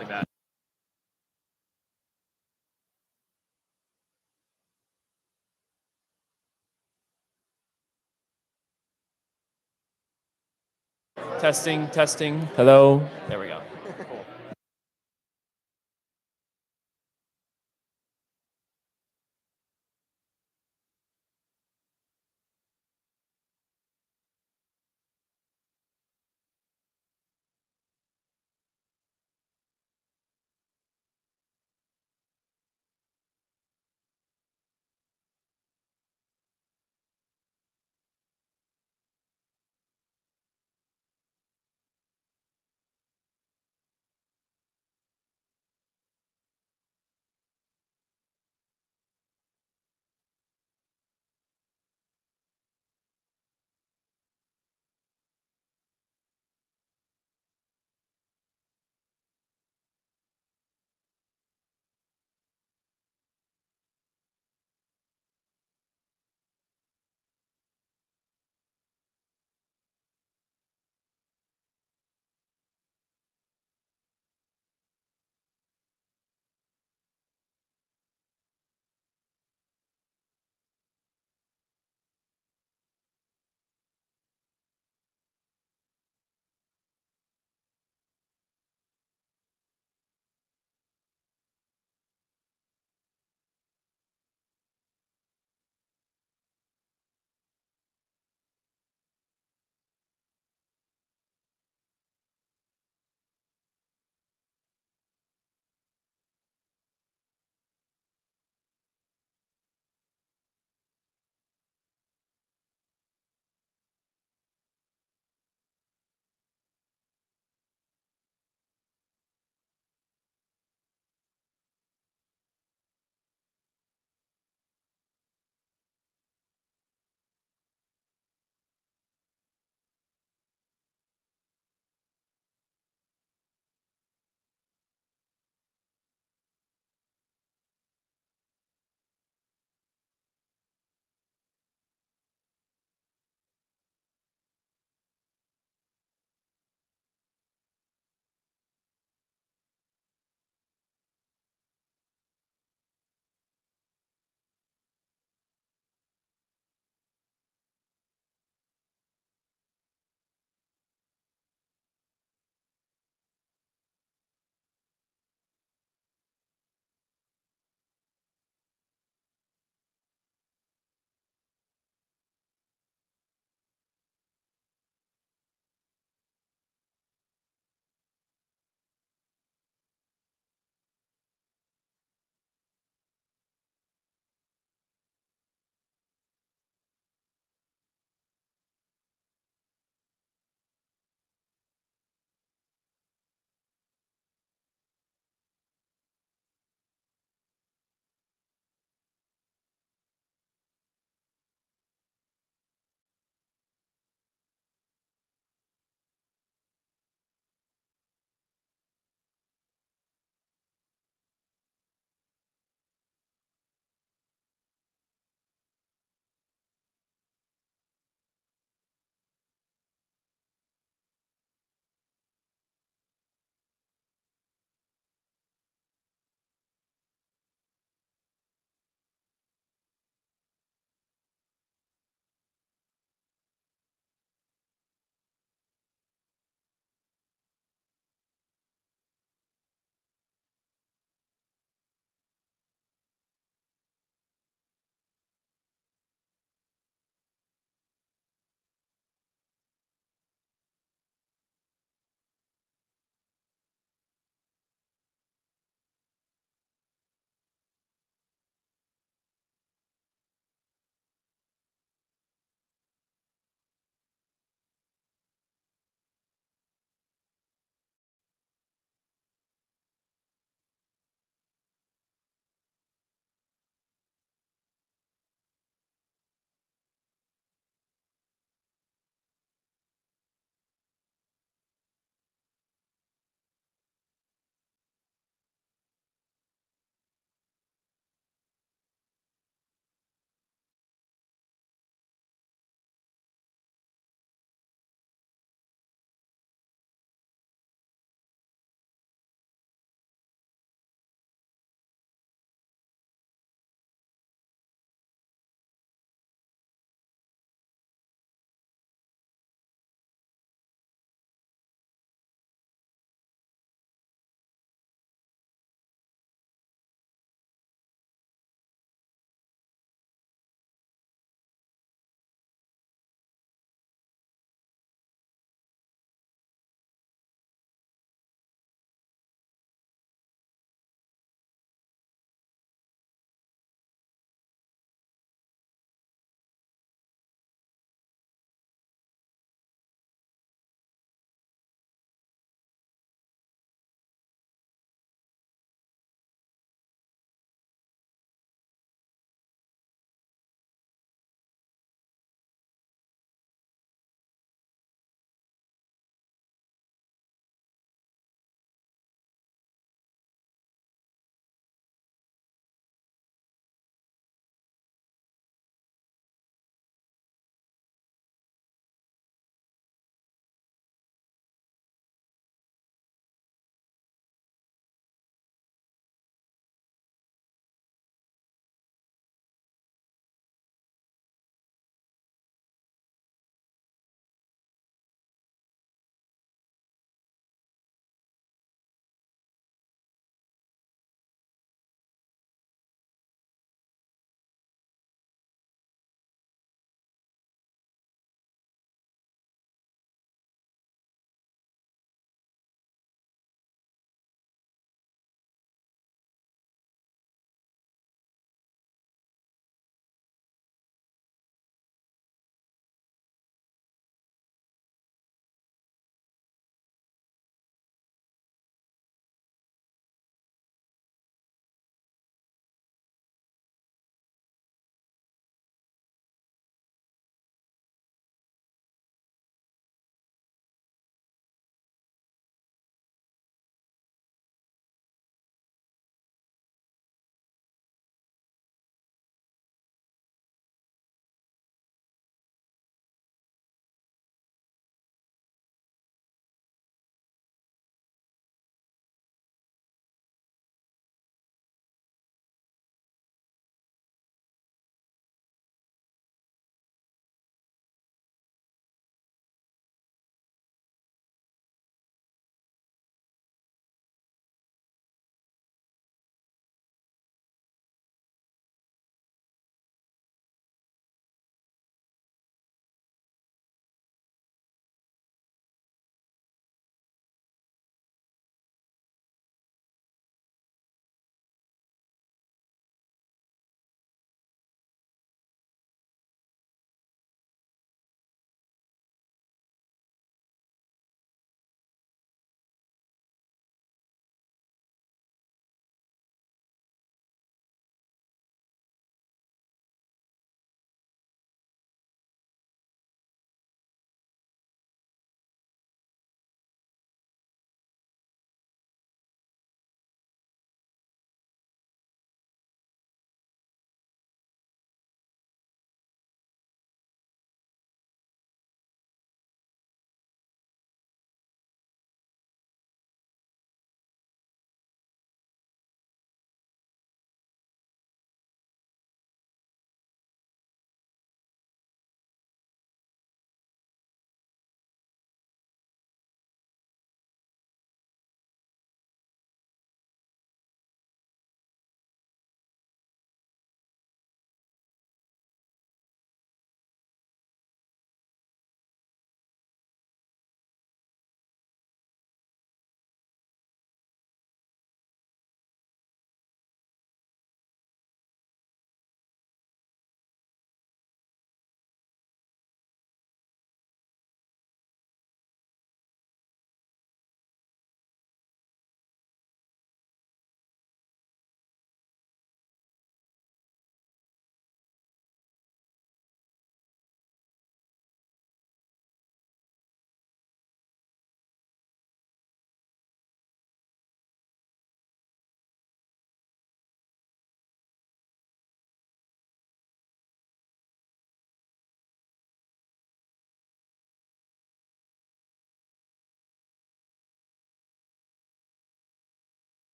like that. Testing, testing. Hello. There we go.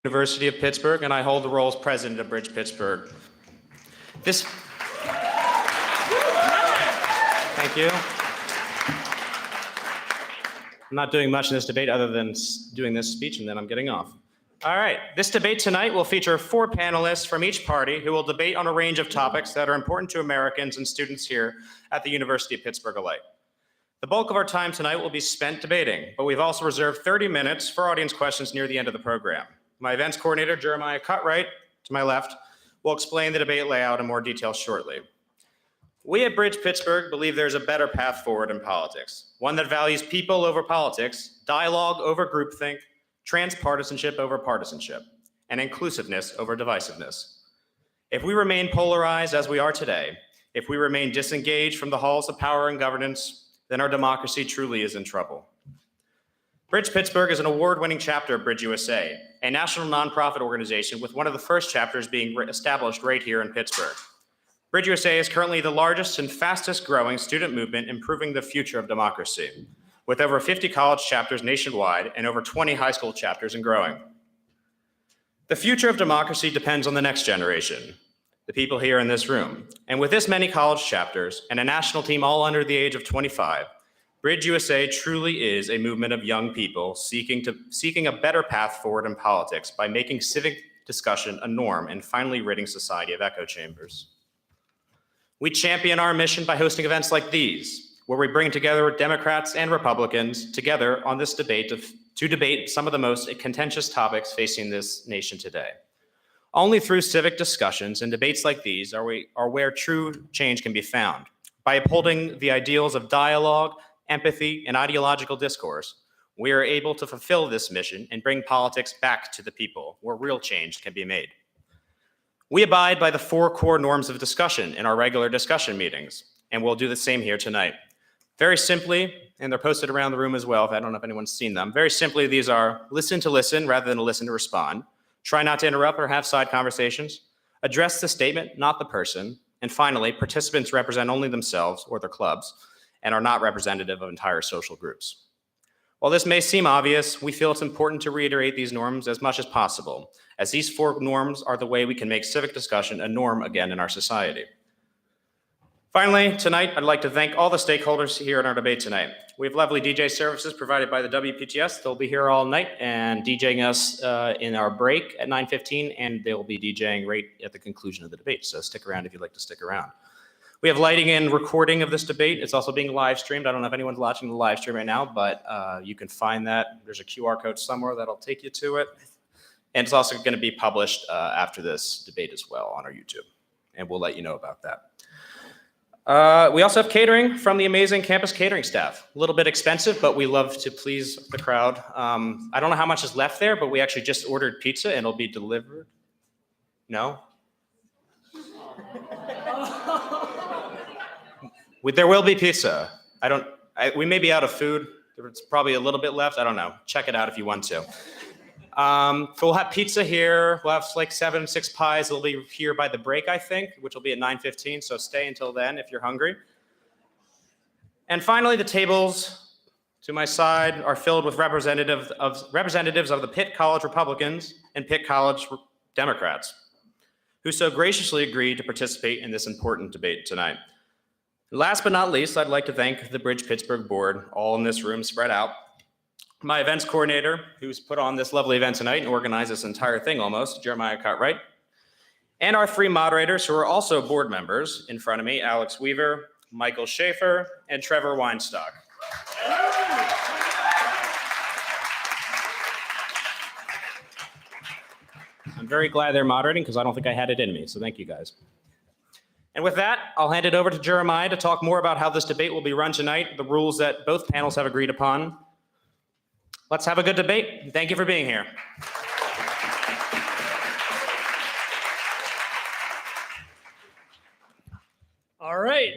University of Pittsburgh, and I hold the role as president of BridgePittsburgh. Thank you. I'm not doing much in this debate other than doing this speech, and then I'm getting off. All right, this debate tonight will feature 4 panelists from each party who will debate on a range of topics that are important to Americans and students here at the University of Pittsburgh alike. The bulk of our time tonight will be spent debating, but we've also reserved 30 minutes for audience questions near the end of the program. My events coordinator, Jeremiah Cutright, to my left, will explain the debate layout in more detail shortly. We at BridgePittsburgh believe there's a better path forward in politics, one that values people over politics, dialogue over groupthink, transpartisanship over partisanship, and inclusiveness over divisiveness. If we remain polarized as we are today, if we remain disengaged from the halls of power and governance, then our democracy truly is in trouble. BridgePittsburgh is an award-winning chapter of Bridge USA, a national nonprofit organization with one of the first chapters being established right here in Pittsburgh. Bridge USA is currently the largest and fastest growing student movement improving the future of democracy, with over 50 college chapters nationwide and over 20 high school chapters and growing. The future of democracy depends on the next generation, the people here in this room. And with this many college chapters and a national team all under the age of 25, Bridge USA truly is a movement of young people seeking a better path forward in politics by making civic discussion a norm and finally ridding society of echo chambers. We champion our mission by hosting events like these, where we bring together Democrats and Republicans together on this debate to debate some of the most contentious topics facing this nation today. Only through civic discussions and debates like these are where true change can be found. By upholding the ideals of dialogue, empathy, and ideological discourse, we are able to fulfill this mission and bring politics back to the people where real change can be made. We abide by the 4 core norms of discussion in our regular discussion meetings, and we'll do the same here tonight. Very simply, and they're posted around the room as well, if I don't know if anyone's seen them. Very simply, these are listen to listen rather than listen to respond. Try not to interrupt or have side conversations. Address the statement, not the person. And finally, participants represent only themselves or their clubs and are not representative of entire social groups. While this may seem obvious, we feel it's important to reiterate these norms as much as possible, as these 4 norms are the way we can make civic discussion a norm again in our society. Finally, tonight, I'd like to thank all the stakeholders here in our debate tonight. We have lovely DJ services provided by the WPTS. They'll be here all night and DJing us in our break at 9:15, and they'll be DJing right at the conclusion of the debate, so stick around if you'd like to stick around. We have lighting and recording of this debate. It's also being live streamed. I don't know if anyone's watching the live stream right now, but you can find that. There's a QR code somewhere that'll take you to it. And it's also going to be published after this debate as well on our YouTube, and we'll let you know about that. We also have catering from the amazing campus catering staff. A little bit expensive, but we love to please the crowd. I don't know how much is left there, but we actually just ordered pizza and it'll be delivered. No? There will be pizza. We may be out of food. There's probably a little bit left. I don't know. Check it out if you want to. We'll have pizza here. We'll have like 6 pies. They'll be here by the break, I think, which will be at 9:15. So stay until then if you're hungry. And finally, the tables to my side are filled with representatives of the Pitt College Republicans and Pitt College Democrats, who so graciously agreed to participate in this important debate tonight. Last but not least, I'd like to thank the BridgePittsburgh board, all in this room spread out, my events coordinator, who's put on this lovely event tonight and organized this entire thing almost, Jeremiah Cutright, and our 3 moderators who are also board members in front of me, Alex Weaver, Michael Schaefer, and Trevor Weinstock. I'm very glad they're moderating because I don't think I had it in me, so thank you guys. And with that, I'll hand it over to Jeremiah to talk more about how this debate will be run tonight, the rules that both panels have agreed upon. Let's have a good debate. Thank you for being here. All right,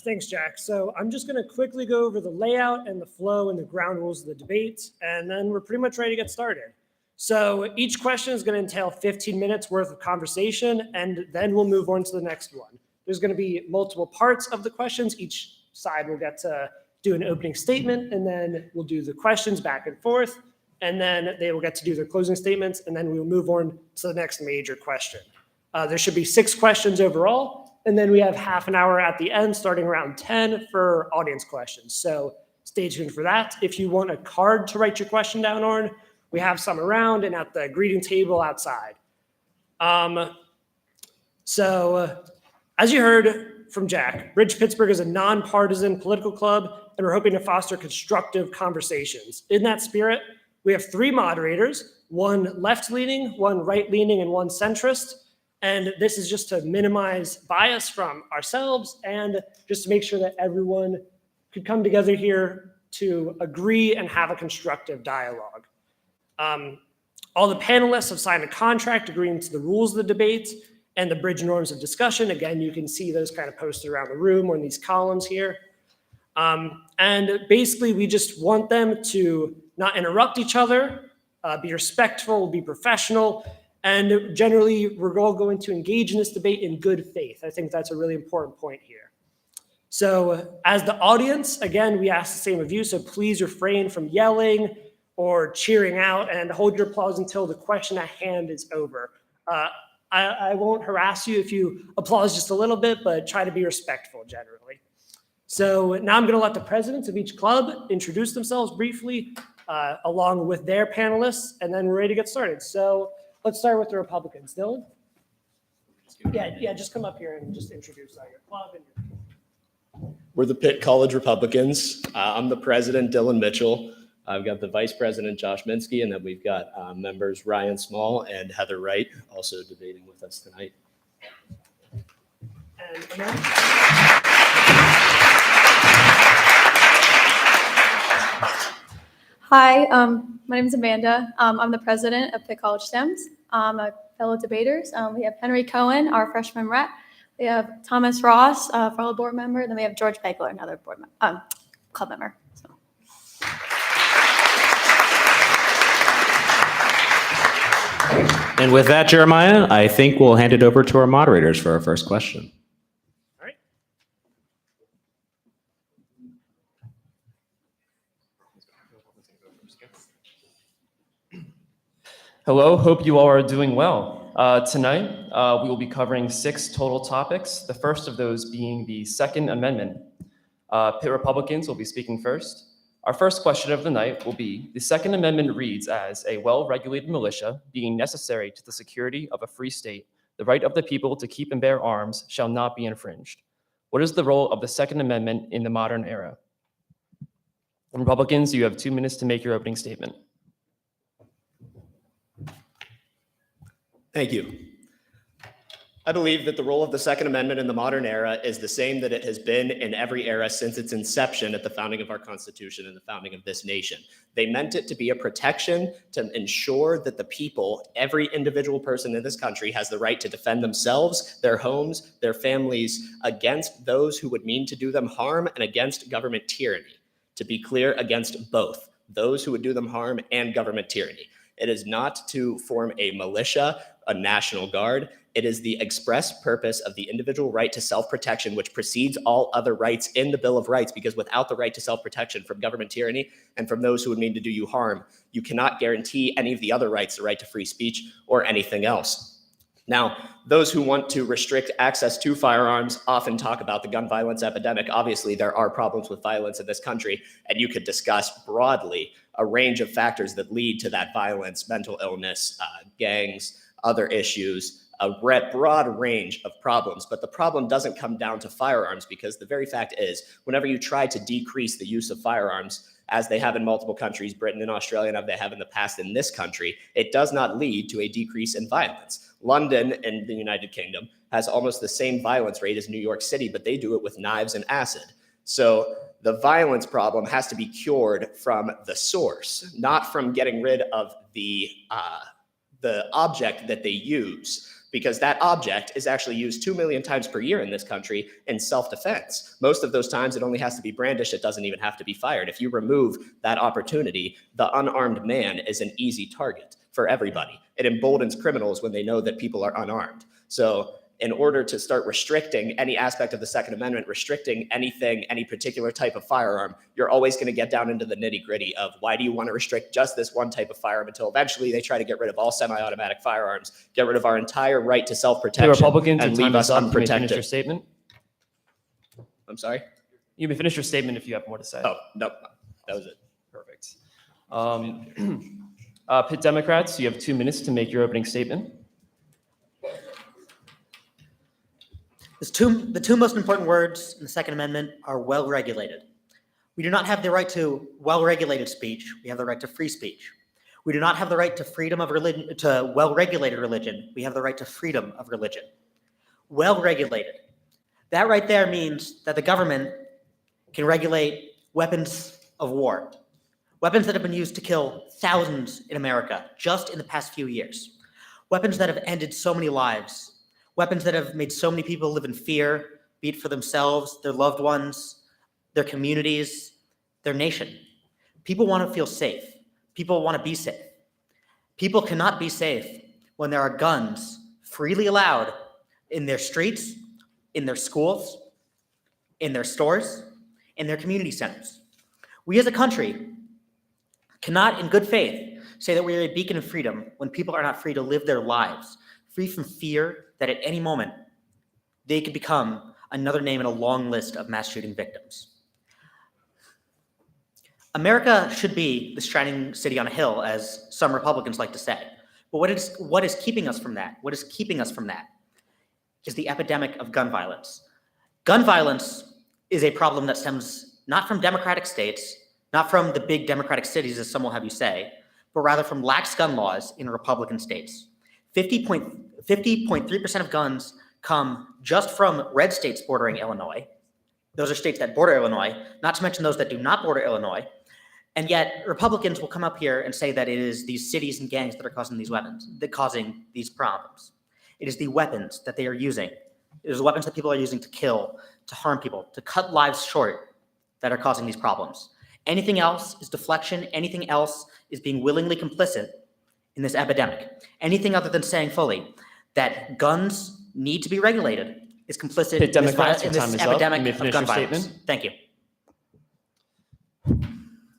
thanks, Jack. So I'm just gonna quickly go over the layout and the flow and the ground rules of the debate, and then we're pretty much ready to get started. So each question is gonna entail 15 minutes worth of conversation, and then we'll move on to the next one. There's gonna be multiple parts of the questions. Each side will get to do an opening statement, and then we'll do the questions back and forth. and then they will get to do their closing statements, and then we will move on to the next major question. There should be 6 questions overall, and then we have half an hour at the end, starting around 10 for audience questions. So stay tuned for that. If you want a card to write your question down on, we have some around and at the greeting table outside. As you heard from Jack, BridgePittsburgh is a nonpartisan political club, and we're hoping to foster constructive conversations. In that spirit, we have 3 moderators, one left-leaning, one right-leaning, and one centrist. And this is just to minimize bias from ourselves and just to make sure that everyone could come together here to agree and have a constructive dialogue. All the panelists have signed a contract agreeing to the rules of the debate and the bridge norms of discussion. Again, you can see those kind of posted around the room or in these columns here. And basically, we just want them to not interrupt each other, be respectful, be professional, and generally, we're all going to engage in this debate in good faith. I think that's a really important point here. So as the audience, again, we ask the same of you, so please refrain from yelling or cheering out and hold your applause until the question at hand is over. I won't harass you if you applause just a little bit, but try to be respectful generally. So now I'm going to let the presidents of each club introduce themselves briefly, along with their panelists, and then we're ready to get started. So let's start with the Republicans. Dylan? Yeah, just come up here and just introduce your club. We're the Pitt College Republicans. I'm the president, Dylan Mitchell. I've got the vice president, Josh Minsky, and then we've got members Ryan Small and Heather Wright also debating with us tonight. And Amanda? Hi, my name is Amanda. I'm the president of Pitt College STEMS. Fellow debaters, we have Henry Cohen, our freshman rep. We have Thomas Ross, fellow board member. Then we have George Begler, another club member. So. And with that, Jeremiah, I think we'll hand it over to our moderators for our first question. All right. Hello, hope you all are doing well. Tonight, we will be covering 6 total topics, the first of those being the Second Amendment. Pitt Republicans will be speaking first. Our first question of the night will be, the Second Amendment reads as a well-regulated militia being necessary to the security of a free state, the right of the people to keep and bear arms shall not be infringed. What is the role of the Second Amendment in the modern era? Republicans, you have 2 minutes to make your opening statement. Thank you. I believe that the role of the Second Amendment in the modern era is the same that it has been in every era since its inception at the founding of our Constitution and the founding of this nation. They meant it to be a protection to ensure that the people, every individual person in this country, has the right to defend themselves, their homes, their families against those who would mean to do them harm and against government tyranny. To be clear, against both those who would do them harm and government tyranny. It is not to form a militia, a National Guard. It is the express purpose of the individual right to self-protection, which precedes all other rights in the Bill of Rights, because without the right to self-protection from government tyranny and from those who would mean to do you harm, you cannot guarantee any of the other rights, the right to free speech or anything else. Now, those who want to restrict access to firearms often talk about the gun violence epidemic. Obviously, there are problems with violence in this country, and you could discuss broadly a range of factors that lead to that violence, mental illness, gangs, other issues, a broad range of problems. But the problem doesn't come down to firearms, because the very fact is, whenever you try to decrease the use of firearms, as they have in multiple countries, Britain and Australia, and they have in the past in this country, it does not lead to a decrease in violence. London in the United Kingdom has almost the same violence rate as New York City, but they do it with knives and acid. So the violence problem has to be cured from the source, not from getting rid of the object that they use, because that object is actually used 2 million times per year in this country in self-defense. Most of those times it only has to be brandished. It doesn't even have to be fired. If you remove that opportunity, the unarmed man is an easy target for everybody. It emboldens criminals when they know that people are unarmed. So in order to start restricting any aspect of the Second Amendment, restricting anything, any particular type of firearm, you're always going to get down into the nitty-gritty of why do you want to restrict just this one type of firearm until eventually they try to get rid of all semi-automatic firearms, get rid of our entire right to The self-protection, Republicans, your and time leave us is up. You may finish your unprotected. statement. I'm sorry? You may finish your statement if you have more to say. Oh, no, that was it. Perfect. Pitt Democrats, you have 2 minutes to make your opening statement. The two most important words in the Second Amendment are well-regulated. We do not have the right to well-regulated speech. We have the right to free speech. We do not have the right to freedom of religion, to well-regulated religion. We have the right to freedom of religion. Well-regulated. That right there means that the government can regulate weapons of war, weapons that have been used to kill thousands in America just in the past few years, weapons that have ended so many lives, weapons that have made so many people live in fear, be it for themselves, their loved ones, their communities, their nation. People want to feel safe. People want to be safe. People cannot be safe when there are guns freely allowed in their streets, in their schools, in their stores, in their community centers. We as a country cannot, in good faith, say that we are a beacon of freedom when people are not free to live their lives, free from fear that at any moment they could become another name in a long list of mass shooting victims. America should be the shining city on a hill, as some Republicans like to say. But what is keeping us from that? What is keeping us from that is the epidemic of gun violence. Gun violence is a problem that stems not from democratic states, not from the big democratic cities, as some will have you say, but rather from lax gun laws in Republican states. 50.3% of guns come just from red states bordering Illinois. Those are states that border Illinois, not to mention those that do not border Illinois. And yet Republicans will come up here and say that it is these cities and gangs that are causing these weapons, that causing these problems. It is the weapons that they are using. It is the weapons that people are using to kill, to harm people, to cut lives short that are causing these problems. Anything else is deflection. Anything else is being willingly complicit in this epidemic. Anything other than saying fully that guns need to be regulated is complicit Pitt in this, Democrats, your in time this is up. You epidemic may of finish gun your violence. statement. Thank you.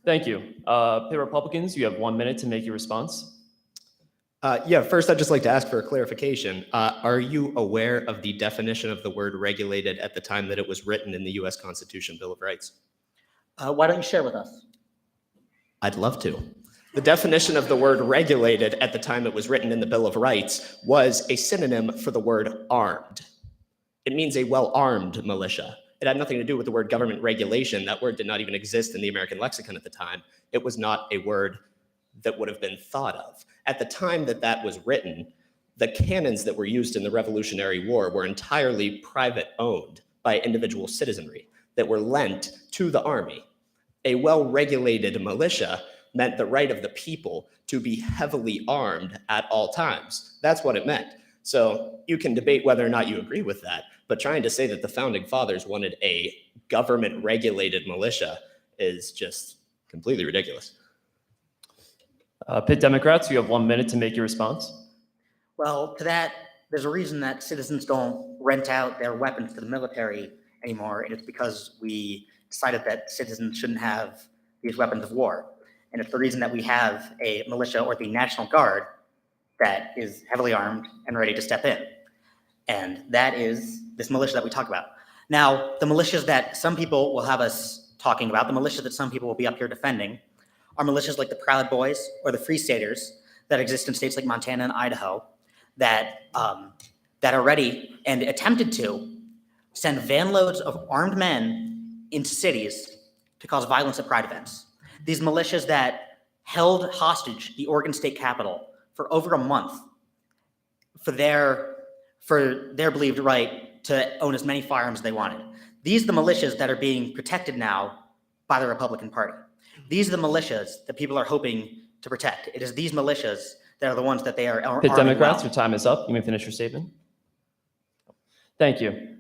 Thank you. Pitt Republicans, you have 1 minute to make your response. Yeah, first I'd just like to ask for a clarification. Are you aware of the definition of the word regulated at the time that it was written in the U.S. Constitution Bill of Rights? Why don't you share with us? I'd love to. The definition of the word regulated at the time it was written in the Bill of Rights was a synonym for the word armed. It means a well-armed militia. It had nothing to do with the word government regulation. That word did not even exist in the American lexicon at the time. It was not a word that would have been thought of. At the time that that was written, the cannons that were used in the Revolutionary War were entirely private owned by individual citizenry that were lent to the army. A well-regulated militia meant the right of the people to be heavily armed at all times. That's what it meant. So you can debate whether or not you agree with that, but trying to say that the founding fathers wanted a government-regulated militia is just completely ridiculous. Pitt Democrats, you have 1 minute to make your response. Well, to that, there's a reason that citizens don't rent out their weapons to the military anymore, and it's because we decided that citizens shouldn't have these weapons of war. And it's the reason that we have a militia or the National Guard that is heavily armed and ready to step in. And that is this militia that we talk about. Now, the militias that some people will have us talking about, the militia that some people will be up here defending, are militias like the Proud Boys or the Free Staters that exist in states like Montana and Idaho that are ready and attempted to send van loads of armed men into cities to cause violence at pride events. These militias that held hostage the Oregon State Capitol for over a month for their believed right to own as many firearms as they wanted. These are the militias that are being protected now by the Republican Party. These are the militias that people are hoping to protect. It is these militias that are the ones that they are arming Pitt Democrats, well. your time is up. You may finish your statement. Thank you.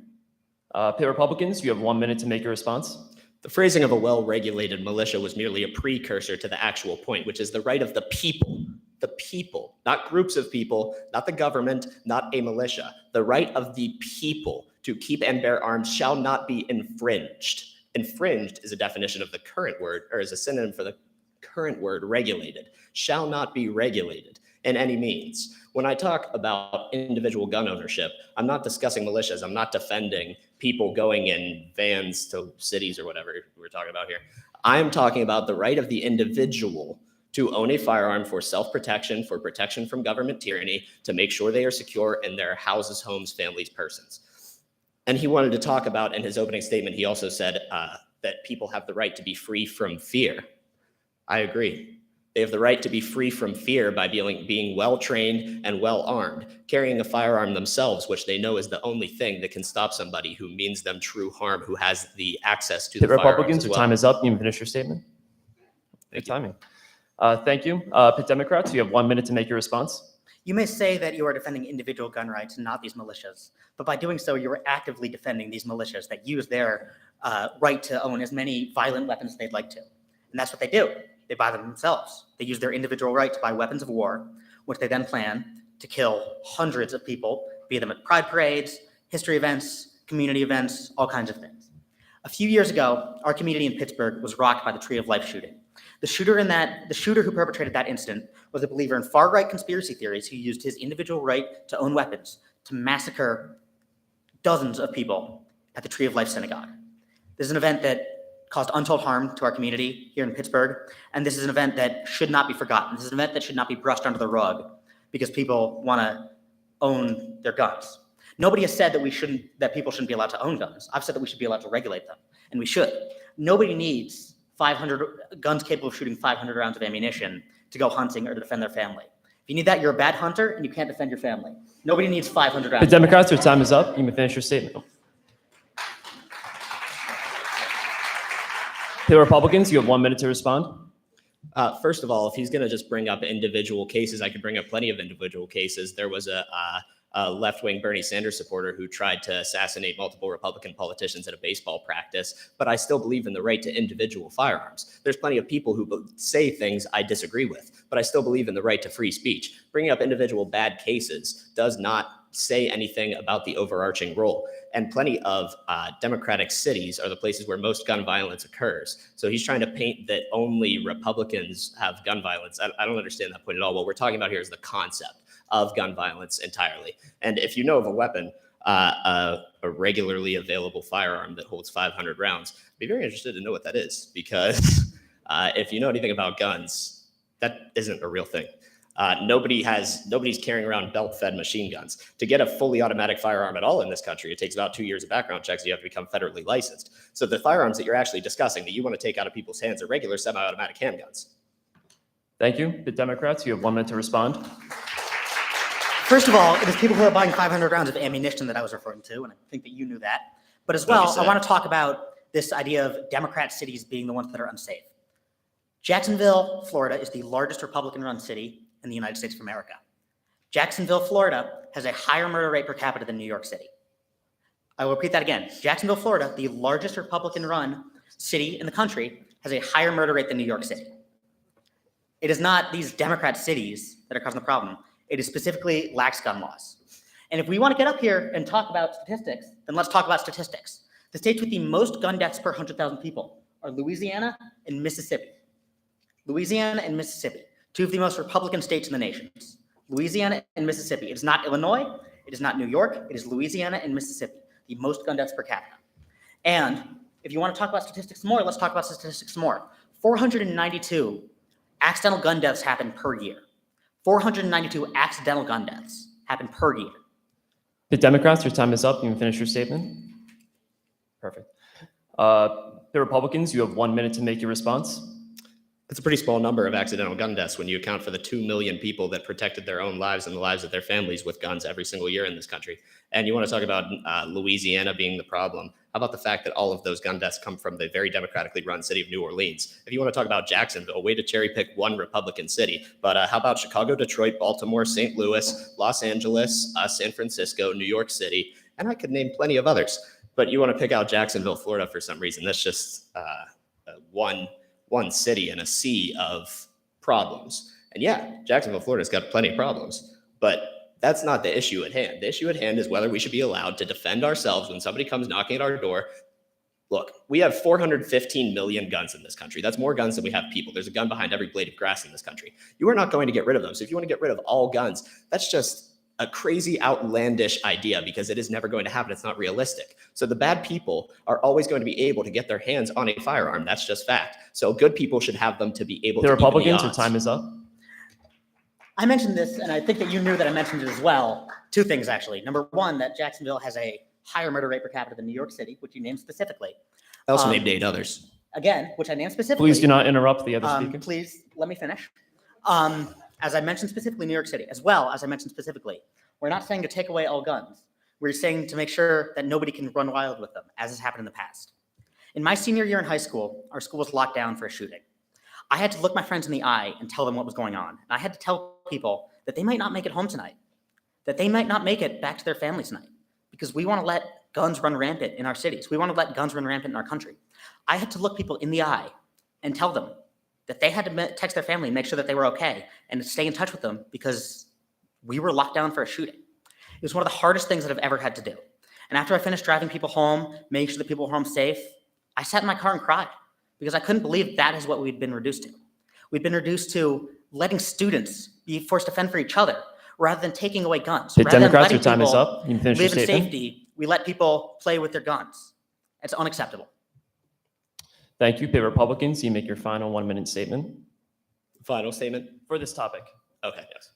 Pitt Republicans, you have 1 minute to make your response. The phrasing of a well-regulated militia was merely a precursor to the actual point, which is the right of the people the people, not groups of people, not the government, not a militia. The right of the people to keep and bear arms shall not be infringed. Infringed is a definition of the current word, or is a synonym for the current word regulated. Shall not be regulated in any means. When I talk about individual gun ownership, I'm not discussing militias. I'm not defending people going in vans to cities or whatever we're talking about here. I'm talking about the right of the individual to own a firearm for self-protection, for protection from government tyranny, to make sure they are secure in their houses, homes, families, persons. And he wanted to talk about, in his opening statement, he also said that people have the right to be free from fear. I agree. They have the right to be free from fear by being well-trained and well-armed, carrying a firearm themselves, which they know is the only thing that can stop somebody who means them true harm, who has the access to the Pitt firearms Republicans, as your well. time is up. You can finish your statement. Good timing. Thank you. Pitt Democrats, you have 1 minute to make your response. You may say that you are defending individual gun rights and not these militias, but by doing so, you are actively defending these militias that use their right to own as many violent weapons as they'd like to. And that's what they do. They buy them themselves. They use their individual right to buy weapons of war, which they then plan to kill hundreds of people, be them at pride parades, history events, community events, all kinds of things. A few years ago, our community in Pittsburgh was rocked by the Tree of Life shooting. The shooter who perpetrated that incident was a believer in far-right conspiracy theories who used his individual right to own weapons to massacre dozens of people at the Tree of Life Synagogue. This is an event that caused untold harm to our community here in Pittsburgh, and this is an event that should not be forgotten. This is an event that should not be brushed under the rug because people want to own their guns. Nobody has said that people shouldn't be allowed to own guns. I've said that we should be allowed to regulate them, and we should. Nobody needs 500 guns capable of shooting 500 rounds of ammunition to go hunting or to defend their family. If you need that, you're a bad hunter and you can't defend your family. Nobody needs 500 rounds. Pitt Democrats, your time is up. You may finish your statement. Pitt Republicans, you have 1 minute to respond. First of all, if he's going to just bring up individual cases, I could bring up plenty of individual cases. There was a left-wing Bernie Sanders supporter who tried to assassinate multiple Republican politicians at a baseball practice, but I still believe in the right to individual firearms. There's plenty of people who say things I disagree with, but I still believe in the right to free speech. Bringing up individual bad cases does not say anything about the overarching role. And plenty of Democratic cities are the places where most gun violence occurs. So he's trying to paint that only Republicans have gun violence. I don't understand that point at all. What we're talking about here is the concept of gun violence entirely. And if you know of a weapon, a regularly available firearm that holds 500 rounds, I'd be very interested to know what that is, because if you know anything about guns, that isn't a real thing. Nobody's carrying around belt-fed machine guns. To get a fully automatic firearm at all in this country, it takes about 2 years of background checks. You have to become federally licensed. So the firearms that you're actually discussing that you want to take out of people's hands are regular semi-automatic handguns. Thank you. Pitt Democrats, you have 1 minute to respond. First of all, it is people who are buying 500 rounds of ammunition that I was referring to, and I think that you knew that. But as well, I want to talk about this idea of Democrat cities being the ones that are unsafe. Jacksonville, Florida is the largest Republican-run city in the United States of America. Jacksonville, Florida has a higher murder rate per capita than New York City. I will repeat that again. Jacksonville, Florida, the largest Republican-run city in the country, has a higher murder rate than New York City. It is not these Democrat cities that are causing the problem. It is specifically lax gun laws. And if we want to get up here and talk about statistics, then let's talk about statistics. The states with the most gun deaths per 100,000 people are Louisiana and Mississippi. Louisiana and Mississippi, two of the most Republican states in the nation. Louisiana and Mississippi. It is not Illinois. It is not New York. It is Louisiana and Mississippi, the most gun deaths per capita. And if you want to talk about statistics more, let's talk about statistics more. 492 accidental gun deaths happen per year. 492 accidental gun deaths happen per year. The Democrats, your time is up. You can finish your statement. Perfect. The Republicans, you have 1 minute to make your response. It's a pretty small number of accidental gun deaths when you account for the 2 million people that protected their own lives and the lives of their families with guns every single year in this country. And you want to talk about Louisiana being the problem. How about the fact that all of those gun deaths come from the very democratically run city of New Orleans? If you want to talk about Jacksonville, way to cherry pick one Republican city. But how about Chicago, Detroit, Baltimore, St. Louis, Los Angeles, San Francisco, New York City, and I could name plenty of others. But you want to pick out Jacksonville, Florida for some reason. That's just one city in a sea of problems. And yeah, Jacksonville, Florida's got plenty of problems, but that's not the issue at hand. The issue at hand is whether we should be allowed to defend ourselves when somebody comes knocking at our door. Look, we have 415 million guns in this country. That's more guns than we have people. There's a gun behind every blade of grass in this country. You are not going to get rid of them. So if you want to get rid of all guns, that's just a crazy, outlandish idea because it is never going to happen. It's not realistic. So the bad people are always going to be able to get their hands on a firearm. That's just fact. So good people should have them to be able The to. Republicans, your time is up. I mentioned this, and I think that you knew that I mentioned it as well. Two things, actually. Number one, that Jacksonville has a higher murder rate per capita than New York City, which you named specifically. I also named 8 others. Again, which I named specifically. Please do not interrupt the other speaker. Please let me finish. As I mentioned specifically, New York City, as well as I mentioned specifically, we're not saying to take away all guns. We're saying to make sure that nobody can run wild with them, as has happened in the past. In my senior year in high school, our school was locked down for a shooting. I had to look my friends in the eye and tell them what was going on. And I had to tell people that they might not make it home tonight, that they might not make it back to their families tonight, because we want to let guns run rampant in our cities. We want to let guns run rampant in our country. I had to look people in the eye and tell them that they had to text their family and make sure that they were okay and to stay in touch with them because we were locked down for a shooting. It was one of the hardest things that I've ever had to do. And after I finished driving people home, making sure that people were home safe, I sat in my car and cried because I couldn't believe that is what we'd been reduced to. We've been reduced to letting students be forced to fend for each other rather than taking away guns. The Rather than Democrats, letting your time is people up. You can finish your live in statement. safety, we let people play with their guns. It's unacceptable. Thank you. Pitt Republicans, you make your final 1-minute statement Final statement. for this topic. Okay. Yes.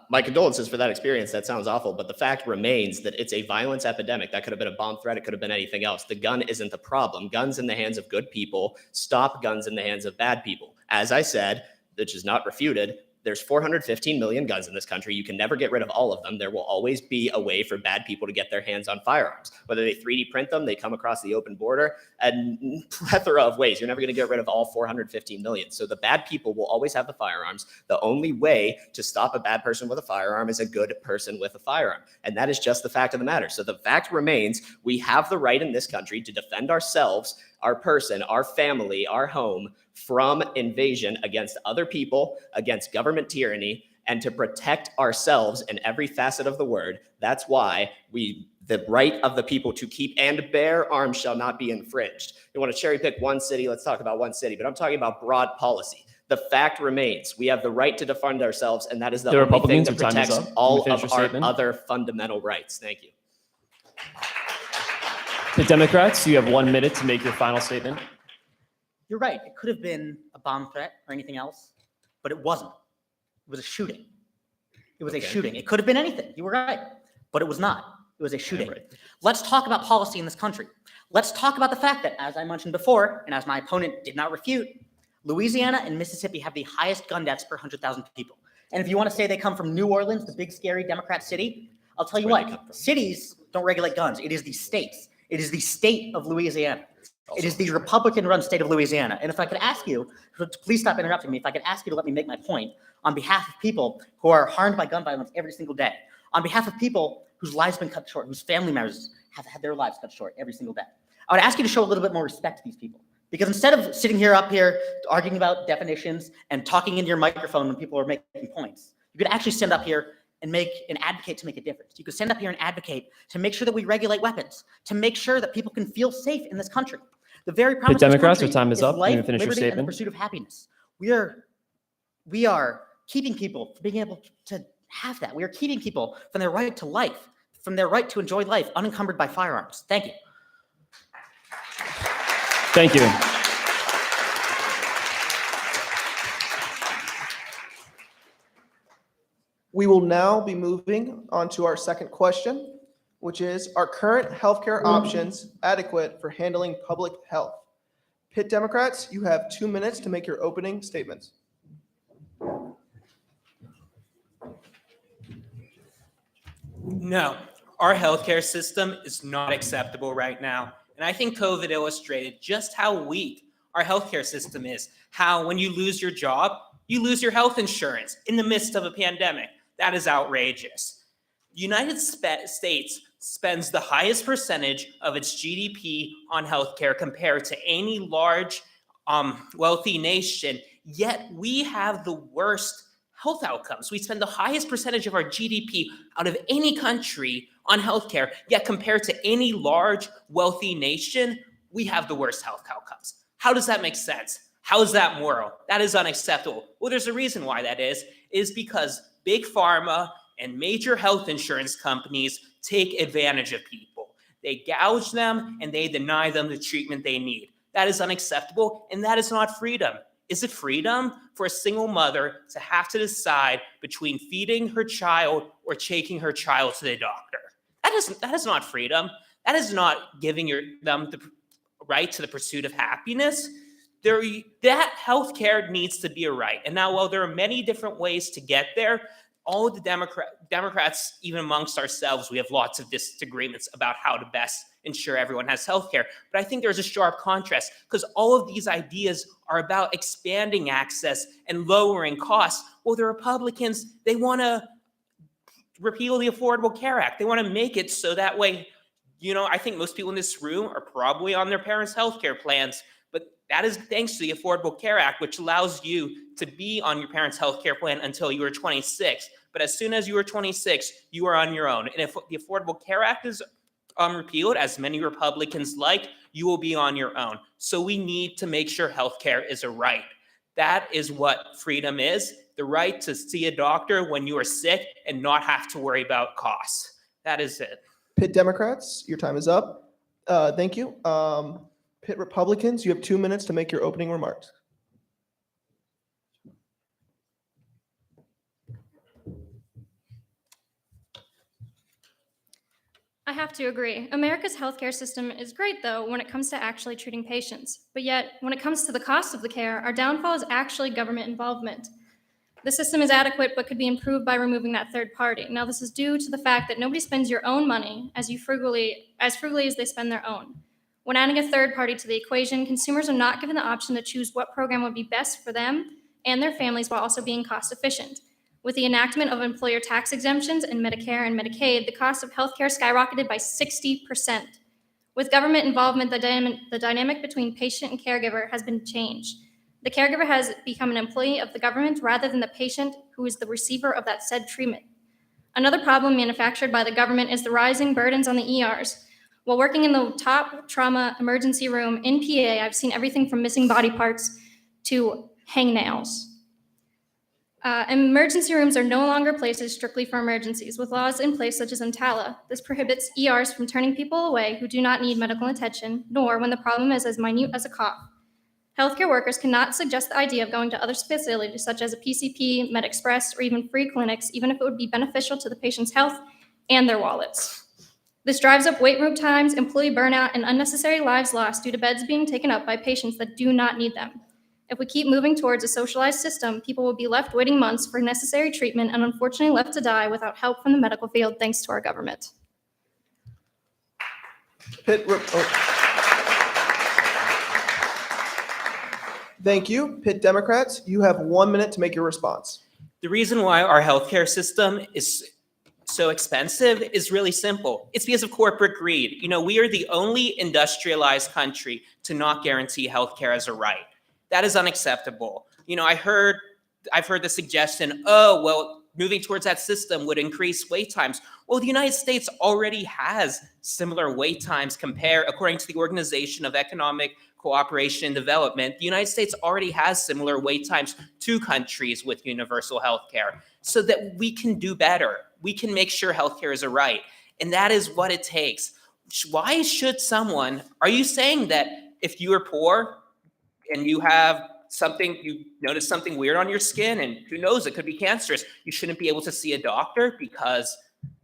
My condolences for that experience. That sounds awful, but the fact remains that it's a violence epidemic. That could have been a bomb threat. It could have been anything else. The gun isn't the problem. Guns in the hands of good people stop guns in the hands of bad people. As I said, which is not refuted, there's 415 million guns in this country. You can never get rid of all of them. There will always be a way for bad people to get their hands on firearms. Whether they 3D print them, they come across the open border, and plethora of ways. You're never going to get rid of all 415 million. So the bad people will always have the firearms. The only way to stop a bad person with a firearm is a good person with a firearm. And that is just the fact of the matter. So the fact remains, we have the right in this country to defend ourselves, our person, our family, our home from invasion against other people, against government tyranny, and to protect ourselves in every facet of the word. That's why the right of the people to keep and bear arms shall not be infringed. You want to cherry pick one city, let's talk about one city, but I'm talking about broad policy. The fact remains, we have the right to defend ourselves, and that is the only thing Republicans, that your time is protects up. all You can finish of your our statement. other fundamental rights. Thank you. The Democrats, you have 1 minute to make your final statement. You're right. It could have been a bomb threat or anything else, but it wasn't. It was a shooting. It was a Okay. shooting. It could have been anything. You were right, but it was not. It was a shooting. Right. Let's talk about policy in this country. Let's talk about the fact that, as I mentioned before, and as my opponent did not refute, Louisiana and Mississippi have the highest gun deaths per 100,000 people. And if you want to say they come from New Orleans, the big, scary Democrat city, I'll tell you Where they come what, from. cities don't regulate guns. It is the states. It is the state of Louisiana. It is the Republican-run state of Louisiana. And if I could ask you, please stop interrupting me, if I could ask you to let me make my point on behalf of people who are harmed by gun violence every single day, on behalf of people whose lives have been cut short, whose family members have had their lives cut short every single day, I would ask you to show a little bit more respect to these people. Because instead of sitting up here arguing about definitions and talking into your microphone when people are making points, you could actually stand up here and advocate to make a difference. You could stand up here and advocate to make sure that we regulate weapons, to make sure that people can feel safe in this country. The very promise of this Democrats, your country time is up. You life, can finish your liberty, and the statement. pursuit of happiness. We are keeping people from being able to have that. We are keeping people from their right to life, from their right to enjoy life unencumbered by firearms. Thank you. Thank you. We will now be moving on to our second question, which is, are current healthcare options adequate for handling public health? Pitt Democrats, you have 2 minutes to make your opening statements. No, our healthcare system is not acceptable right now. And I think COVID illustrated just how weak our healthcare system is. How when you lose your job, you lose your health insurance in the midst of a pandemic. That is outrageous. The United States spends the highest percentage of its GDP on healthcare compared to any large wealthy nation, yet we have the worst health outcomes. We spend the highest percentage of our GDP out of any country on healthcare, yet compared to any large, wealthy nation, we have the worst health outcomes. How does that make sense? How is that moral? That is unacceptable. Well, there's a reason why that is because big pharma and major health insurance companies take advantage of people. They gouge them and they deny them the treatment they need. That is unacceptable, and that is not freedom. Is it freedom for a single mother to have to decide between feeding her child or taking her child to the doctor? That is not freedom. That is not giving them the right to the pursuit of happiness. That healthcare needs to be a right. And now, while there are many different ways to get there, all of the Democrats, even amongst ourselves, we have lots of disagreements about how to best ensure everyone has healthcare. But I think there's a sharp contrast because all of these ideas are about expanding access and lowering costs. Well, the Republicans, they want to repeal the Affordable Care Act. They want to make it so that way, I think most people in this room are probably on their parents' healthcare plans. But that is thanks to the Affordable Care Act, which allows you to be on your parents' healthcare plan until you are 26. But as soon as you are 26, you are on your own. And if the Affordable Care Act is repealed, as many Republicans like, you will be on your own. So we need to make sure healthcare is a right. That is what freedom is, the right to see a doctor when you are sick and not have to worry about costs. That is it. Pitt Democrats, your time is up. Thank you. Pitt Republicans, you have 2 minutes to make your opening remarks. I have to agree. America's healthcare system is great, though, when it comes to actually treating patients. But yet, when it comes to the cost of the care, our downfall is actually government involvement. The system is adequate, but could be improved by removing that third party. Now, this is due to the fact that nobody spends your own money as frugally as they spend their own. When adding a third party to the equation, consumers are not given the option to choose what program would be best for them and their families while also being cost efficient. With the enactment of employer tax exemptions in Medicare and Medicaid, the cost of healthcare skyrocketed by 60%. With government involvement, the dynamic between patient and caregiver has been changed. The caregiver has become an employee of the government rather than the patient who is the receiver of that said treatment. Another problem manufactured by the government is the rising burdens on the ERs. While working in the top trauma emergency room in PA, I've seen everything from missing body parts to hangnails. Emergency rooms are no longer places strictly for emergencies, with laws in place such as EMTALA. This prohibits ERs from turning people away who do not need medical attention, nor when the problem is as minute as a cough. Healthcare workers cannot suggest the idea of going to other facilities such as a PCP, MedExpress, or even free clinics, even if it would be beneficial to the patient's health and their wallets. This drives up wait room times, employee burnout, and unnecessary lives lost due to beds being taken up by patients that do not need them. If we keep moving towards a socialized system, people will be left waiting months for necessary treatment and unfortunately left to die without help from the medical field thanks to our government. Thank you. Pitt Democrats, you have 1 minute to make your response. The reason why our healthcare system is so expensive is really simple. It's because of corporate greed. We are the only industrialized country to not guarantee healthcare as a right. That is unacceptable. I've heard the suggestion, moving towards that system would increase wait times. Well, the United States already has similar wait times according to the Organization of Economic Cooperation and Development. The United States already has similar wait times to countries with universal health care, so that we can do better. We can make sure healthcare is a right. And that is what it takes. Why should are you saying that if you are poor and you notice something weird on your skin, and who knows, it could be cancerous, you shouldn't be able to see a doctor because,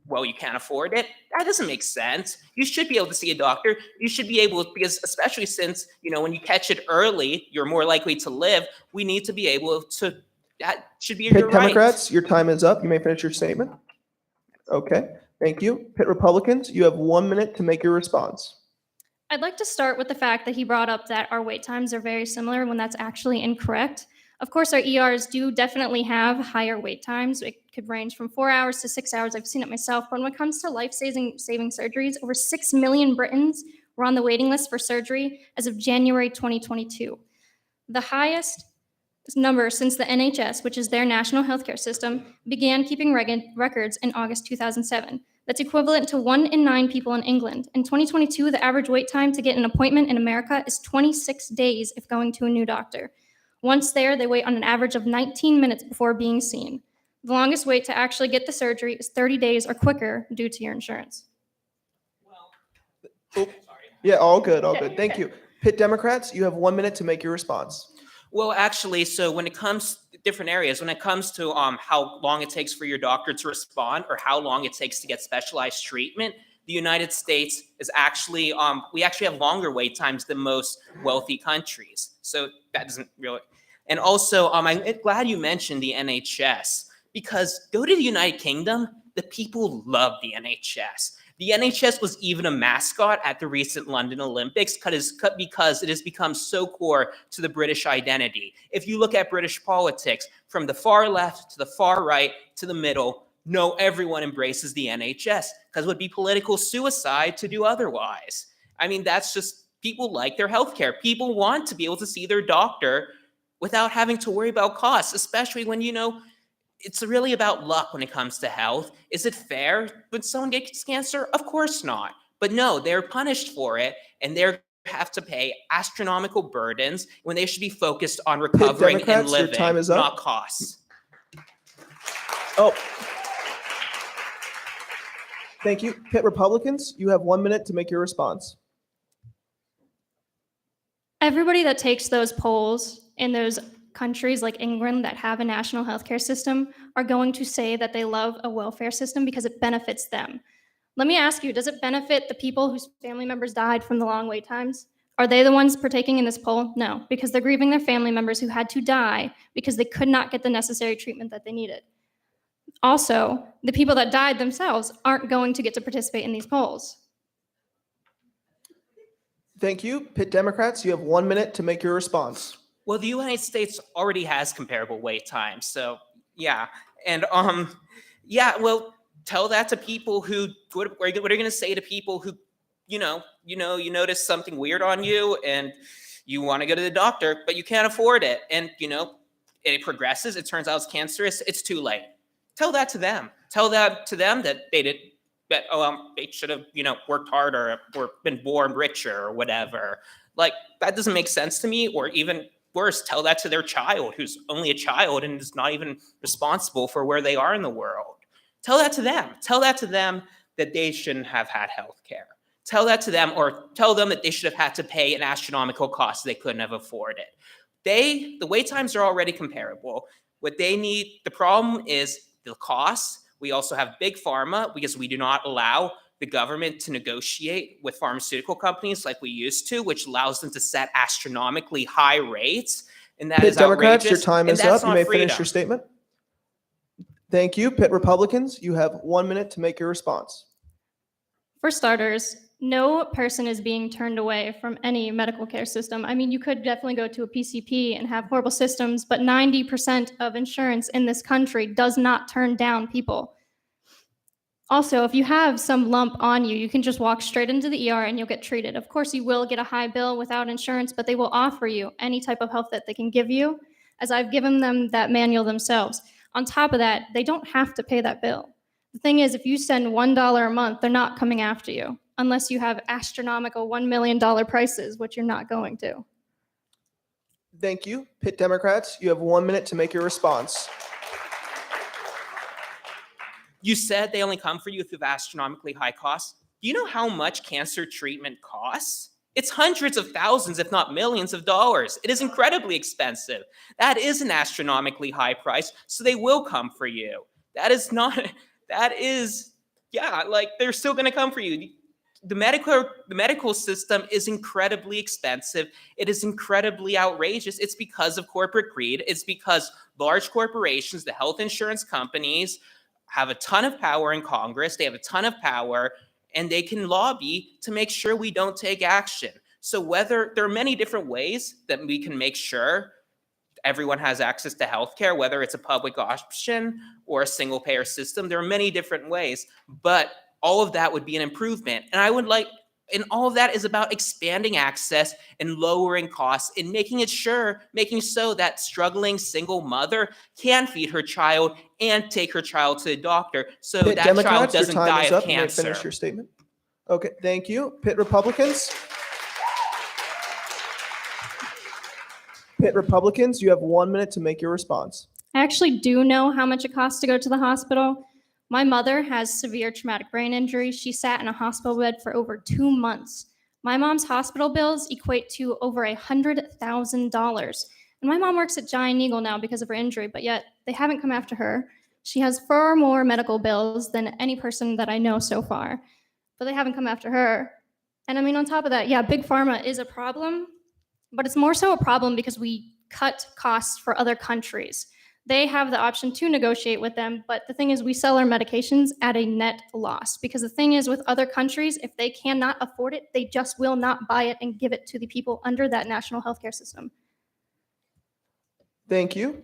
you can't afford it? That doesn't make sense. You should be able to see a doctor. You should be able, because especially since, when you catch it early, you're more likely to live. We need to be able to, that should be your Pitt right. Democrats, your time is up. You may finish your statement. Okay, thank you. Pitt Republicans, you have 1 minute to make your response. I'd like to start with the fact that he brought up that our wait times are very similar when that's actually incorrect. Of course, our ERs do definitely have higher wait times. It could range from 4 hours to 6 hours. I've seen it myself. But when it comes to life-saving surgeries, over 6 million Britons were on the waiting list for surgery as of January 2022. The highest number since the NHS, which is their national healthcare system, began keeping records in August 2007. That's equivalent to 1 in 9 people in England. In 2022, the average wait time to get an appointment in America is 26 days if going to a new doctor. Once there, they wait on an average of 19 minutes before being seen. The longest wait to actually get the surgery is 30 days or quicker due to your insurance. Yeah, all good, all Okay, good. Thank you. Pitt Democrats, you have 1 minute to make your response. Well, actually, so when it comes to different areas, when it comes to how long it takes for your doctor to respond or how long it takes to get specialized treatment, the United States is actually, we actually have longer wait times than most wealthy countries. So that doesn't really, and also I'm glad you mentioned the NHS because go to the United Kingdom, the people love the NHS. The NHS was even a mascot at the recent London Olympics because it has become so core to the British identity. If you look at British politics, from the far left to the far right to the middle, no, everyone embraces the NHS because it would be political suicide to do otherwise. I mean, that's just, people like their healthcare. People want to be able to see their doctor without having to worry about costs, especially when, it's really about luck when it comes to health. Is it fair when someone gets cancer? Of course not. But no, they're punished for it, and they have to pay astronomical burdens when they should be focused on recovering and Democrats, your living, time is up. not costs. Oh. Thank you. Pitt Republicans, you have 1 minute to make your response. Everybody that takes those polls in those countries like England that have a national healthcare system are going to say that they love a welfare system because it benefits them. Let me ask you, does it benefit the people whose family members died from the long wait times? Are they the ones partaking in this poll? No, because they're grieving their family members who had to die because they could not get the necessary treatment that they needed. Also, the people that died themselves aren't going to get to participate in these polls. Thank you. Pitt Democrats, you have 1 minute to make your response. Well, the United States already has comparable wait times, so yeah. And well, tell that to people who, what are you going to say to people who, you notice something weird on you and you want to go to the doctor, but you can't afford it. And, it progresses, it turns out it's cancerous, it's too late. Tell that to them. Tell that to them that they should have, worked harder or been born richer or whatever. Like, that doesn't make sense to me. Or even worse, tell that to their child who's only a child and is not even responsible for where they are in the world. Tell that to them. Tell that to them that they shouldn't have had health care. Tell that to them, or tell them that they should have had to pay an astronomical cost they couldn't have afforded. The wait times are already comparable. What they need, the problem is the costs. We also have big pharma because we do not allow the government to negotiate with pharmaceutical companies like we used to, which allows them to set astronomically high rates. And that Pitt is Democrats, outrageous. your time and is that's up. You not may freedom. finish your statement. Thank you. Pitt Republicans, you have 1 minute to make your response. For starters, no person is being turned away from any medical care system. I mean, you could definitely go to a PCP and have horrible systems, but 90% of insurance in this country does not turn down people. Also, if you have some lump on you, you can just walk straight into the ER and you'll get treated. Of course, you will get a high bill without insurance, but they will offer you any type of help that they can give you, as I've given them that manual themselves. On top of that, they don't have to pay that bill. The thing is, if you send $1 a month, they're not coming after you, unless you have astronomical $1 million prices, which you're not going to. Thank you. Pitt Democrats, you have 1 minute to make your response. You said they only come for you if you have astronomically high costs. Do you know how much cancer treatment costs? It's hundreds of thousands, if not millions of dollars. It is incredibly expensive. That is an astronomically high price, so they will come for you. They're still going to come for you. The medical system is incredibly expensive. It is incredibly outrageous. It's because of corporate greed. It's because large corporations, the health insurance companies, have a ton of power in Congress. They have a ton of power, and they can lobby to make sure we don't take action. So there are many different ways that we can make sure everyone has access to healthcare, whether it's a public option or a single payer system. There are many different ways, but all of that would be an improvement. And And all of that is about expanding access and lowering costs and making so that struggling single mother can feed her child and take her child to the doctor so Pitt that child Democrats, your doesn't time die is of up. You may cancer. finish your statement. Okay, thank you. Pitt Republicans. Pitt Republicans, you have 1 minute to make your response. I actually do know how much it costs to go to the hospital. My mother has severe traumatic brain injury. She sat in a hospital bed for over 2 months. My mom's hospital bills equate to over $100,000. And my mom works at Giant Eagle now because of her injury, but yet they haven't come after her. She has far more medical bills than any person that I know so far, but they haven't come after her. And I mean, on top of that, yeah, big pharma is a problem, but it's more so a problem because we cut costs for other countries. They have the option to negotiate with them, but the thing is we sell our medications at a net loss because the thing is with other countries, if they cannot afford it, they just will not buy it and give it to the people under that national healthcare system. Thank you.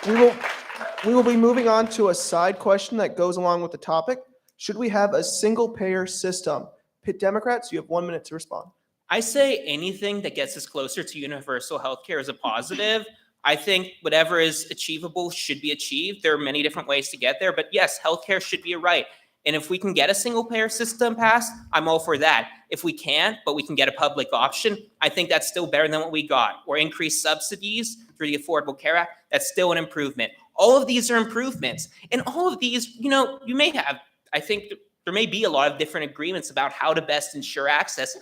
We will be moving on to a side question that goes along with the topic. Should we have a single payer system? Pitt Democrats, you have 1 minute to respond. I say anything that gets us closer to universal healthcare is a positive. I think whatever is achievable should be achieved. There are many different ways to get there, but yes, healthcare should be a right. And if we can get a single payer system passed, I'm all for that. If we can't, but we can get a public option, I think that's still better than what we got. Or increased subsidies through the Affordable Care Act, that's still an improvement. All of these are improvements. And all of these, you may have, I think there may be a lot of different agreements about how to best ensure access,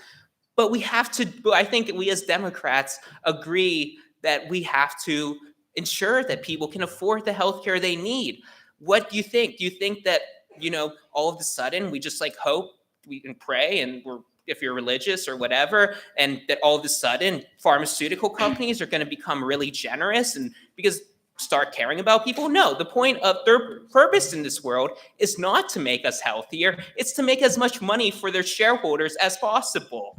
but I think we as Democrats agree that we have to ensure that people can afford the healthcare they need. What do you think? Do you think that, all of a sudden we just hope we can pray and if you're religious or whatever, and that all of a sudden pharmaceutical companies are going to become really generous and because start caring about people? No, the point of their purpose in this world is not to make us healthier. It's to make as much money for their shareholders as possible.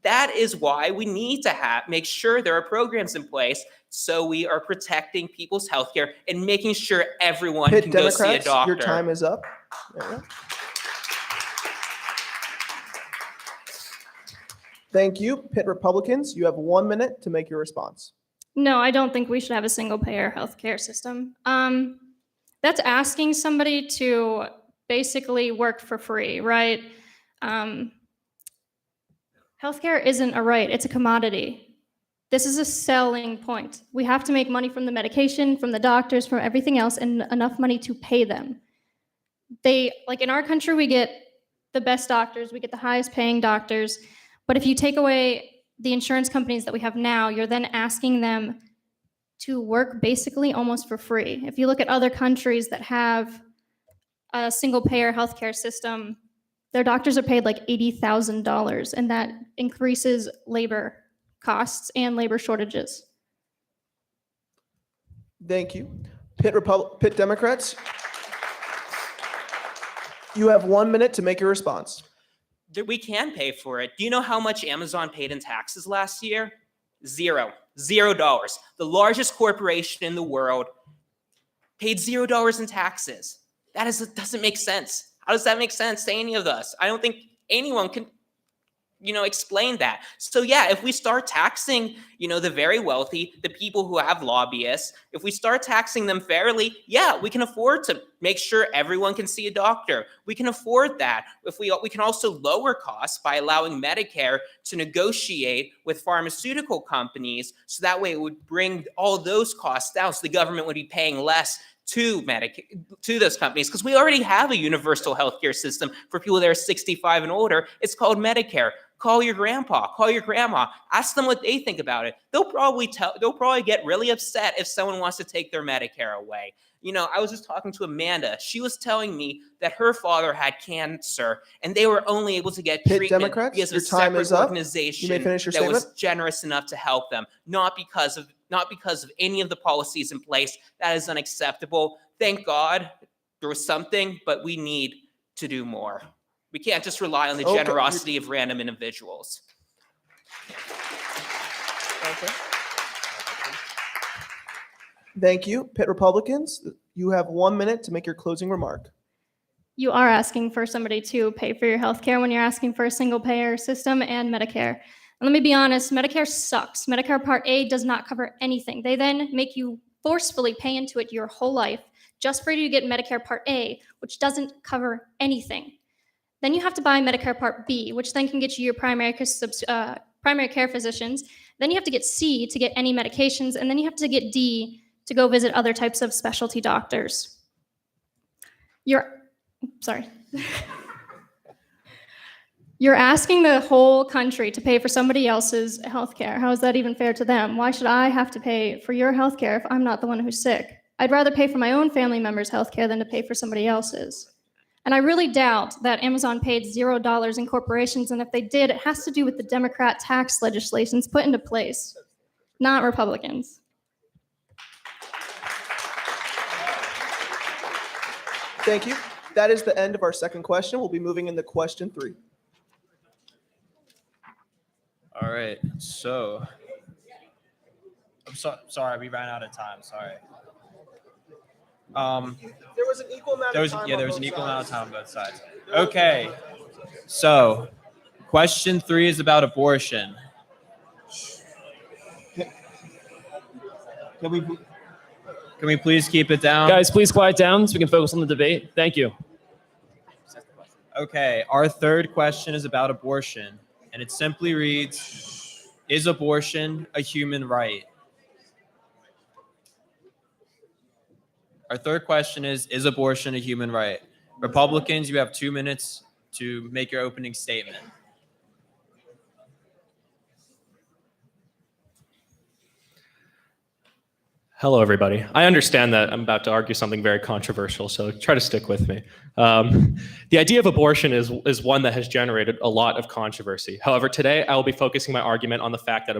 That is why we need to make sure there are programs in place so we are protecting people's healthcare and making sure everyone Pitt can go see a Democrats, doctor. your time is up. There you go. Thank you. Pitt Republicans, you have 1 minute to make your response. No, I don't think we should have a single payer healthcare system. That's asking somebody to basically work for free, right? Healthcare isn't a right, it's a commodity. This is a selling point. We have to make money from the medication, from the doctors, from everything else, and enough money to pay them. In our country, we get the best doctors, we get the highest paying doctors, but if you take away the insurance companies that we have now, you're then asking them to work basically almost for free. If you look at other countries that have a single payer healthcare system, their doctors are paid like $80,000, and that increases labor costs and labor shortages. Thank you. Pitt Democrats, you have 1 minute to make your response. We can pay for it. Do you know how much Amazon paid in taxes last year? $0. The largest corporation in the world paid $0 in taxes. That doesn't make sense. How does that make sense to any of us? I don't think anyone can, explain that. So yeah, if we start taxing, the very wealthy, the people who have lobbyists, if we start taxing them fairly, yeah, we can afford to make sure everyone can see a doctor. We can afford that. If we can also lower costs by allowing Medicare to negotiate with pharmaceutical companies, so that way it would bring all those costs down, so the government would be paying less to those companies, because we already have a universal healthcare system for people that are 65 and older. It's called Medicare. Call your grandpa, call your grandma, ask them what they think about it. They'll probably get really upset if someone wants to take their Medicare away. I was just talking to Amanda. She was telling me that her father had cancer and they were only able to get Pitt treatment Democrats, because of your a time is separate up. organization You may finish your that was statement. generous enough to help them, not because of any of the policies in place. That is unacceptable. Thank God there was something, but we need to do more. We can't just rely on the Okay. generosity of random individuals. Okay. Thank you. Pitt Republicans, you have 1 minute to make your closing remark. You are asking for somebody to pay for your health care when you're asking for a single payer system and Medicare. And let me be honest, Medicare sucks. Medicare Part A does not cover anything. They then make you forcefully pay into it your whole life just for you to get Medicare Part A, which doesn't cover anything. Then you have to buy Medicare Part B, which then can get you your primary care physicians. Then you have to get C to get any medications, and then you have to get D to go visit other types of specialty doctors. You're asking the whole country to pay for somebody else's healthcare. How is that even fair to them? Why should I have to pay for your healthcare if I'm not the one who's sick? I'd rather pay for my own family member's healthcare than to pay for somebody else's. And I really doubt that Amazon paid $0 in corporations, and if they did, it has to do with the Democrat tax legislations put into place, not Republicans. Thank you. That is the end of our second question. We'll be moving into question 3. All right, so I'm sorry, we ran out of time. Sorry. There was an equal amount There was an equal amount of time on both sides. Okay, so question 3 is about abortion. Can we please keep it down? Guys, please quiet down so we can focus on the debate. Thank you. Okay, our third question is about abortion, and it simply reads, is abortion a human right? Our third question is abortion a human right? Republicans, you have 2 minutes to make your opening statement. Hello, everybody. I understand that I'm about to argue something very controversial, so try to stick with me. The idea of abortion is one that has generated a lot of controversy. However, today I will be focusing my argument on the fact that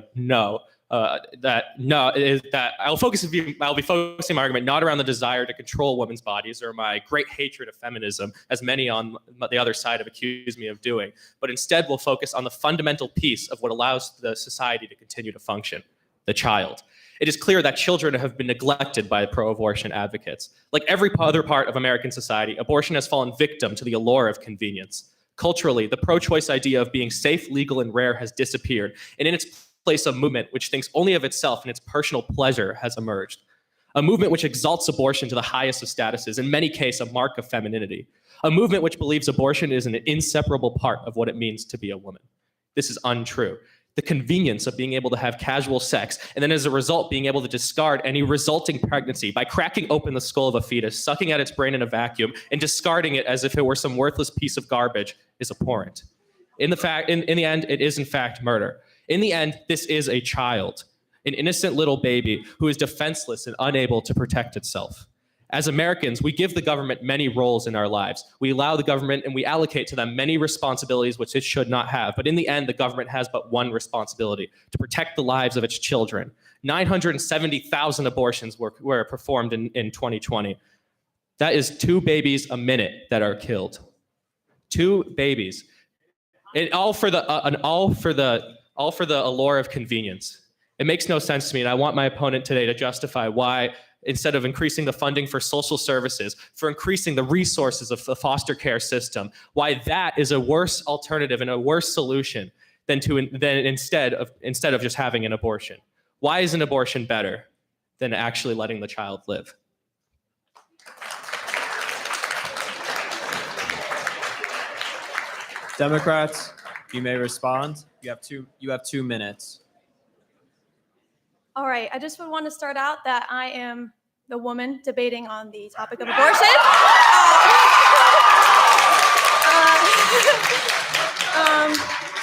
I'll be focusing my argument not around the desire to control women's bodies or my great hatred of feminism, as many on the other side have accused me of doing, but instead we'll focus on the fundamental piece of what allows the society to continue to function, the child. It is clear that children have been neglected by pro-abortion advocates. Like every other part of American society, abortion has fallen victim to the allure of convenience. Culturally, the pro-choice idea of being safe, legal, and rare has disappeared, and in its place, a movement which thinks only of itself and its personal pleasure has emerged. A movement which exalts abortion to the highest of statuses, in many cases a mark of femininity. A movement which believes abortion is an inseparable part of what it means to be a woman. This is untrue. The convenience of being able to have casual sex, and then as a result, being able to discard any resulting pregnancy by cracking open the skull of a fetus, sucking at its brain in a vacuum, and discarding it as if it were some worthless piece of garbage is abhorrent. In the end, it is in fact murder. In the end, this is a child, an innocent little baby who is defenseless and unable to protect itself. As Americans, we give the government many roles in our lives. We allow the government and we allocate to them many responsibilities which it should not have. But in the end, the government has but one responsibility: to protect the lives of its children. 970,000 abortions were performed in 2020. That is 2 babies a minute that are killed. 2 babies. And all for the allure of convenience. It makes no sense to me, and I want my opponent today to justify why, instead of increasing the funding for social services, for increasing the resources of the foster care system, why that is a worse alternative and a worse solution than instead of just having an abortion. Why is an abortion better than actually letting the child live? Democrats, you may respond. You have 2 minutes. All right, I just would want to start out that I am the woman debating on the topic of abortion.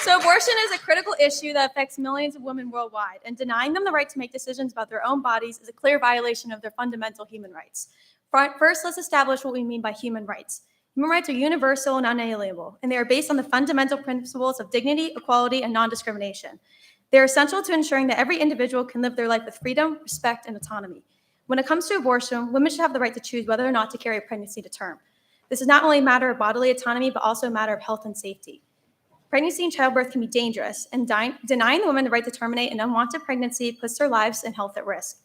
So abortion is a critical issue that affects millions of women worldwide, and denying them the right to make decisions about their own bodies is a clear violation of their fundamental human rights. First, let's establish what we mean by human rights. Human rights are universal and unalienable, and they are based on the fundamental principles of dignity, equality, and non-discrimination. They are essential to ensuring that every individual can live their life with freedom, respect, and autonomy. When it comes to abortion, women should have the right to choose whether or not to carry a pregnancy to term. This is not only a matter of bodily autonomy, but also a matter of health and safety. Pregnancy and childbirth can be dangerous, and denying the woman the right to terminate an unwanted pregnancy puts their lives and health at risk.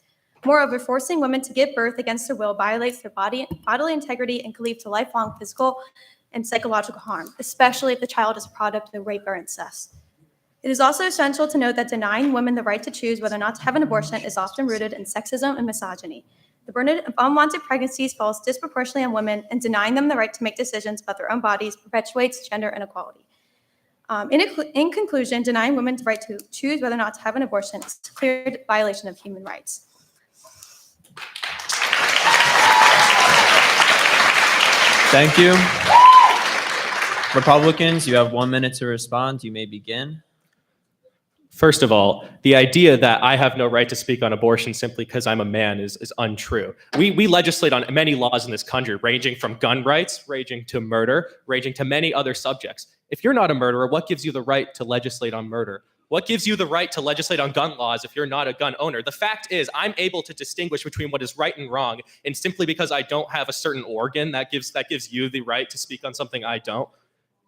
Moreover, forcing women to give birth against their will violates their bodily integrity and can lead to lifelong physical and psychological harm, especially if the child is a product of rape or incest. It is also essential to note that denying women the right to choose whether or not to have an abortion is often rooted in sexism and misogyny. The burden of unwanted pregnancies falls disproportionately on women, and denying them the right to make decisions about their own bodies perpetuates gender inequality. In conclusion, denying women the right to choose whether or not to have an abortion is a clear violation of human rights. Thank you. Republicans, you have 1 minute to respond. You may begin. First of all, the idea that I have no right to speak on abortion simply because I'm a man is untrue. We legislate on many laws in this country, ranging from gun rights, ranging to murder, ranging to many other subjects. If you're not a murderer, what gives you the right to legislate on murder? What gives you the right to legislate on gun laws if you're not a gun owner? The fact is, I'm able to distinguish between what is right and wrong, and simply because I don't have a certain organ, that gives you the right to speak on something I don't.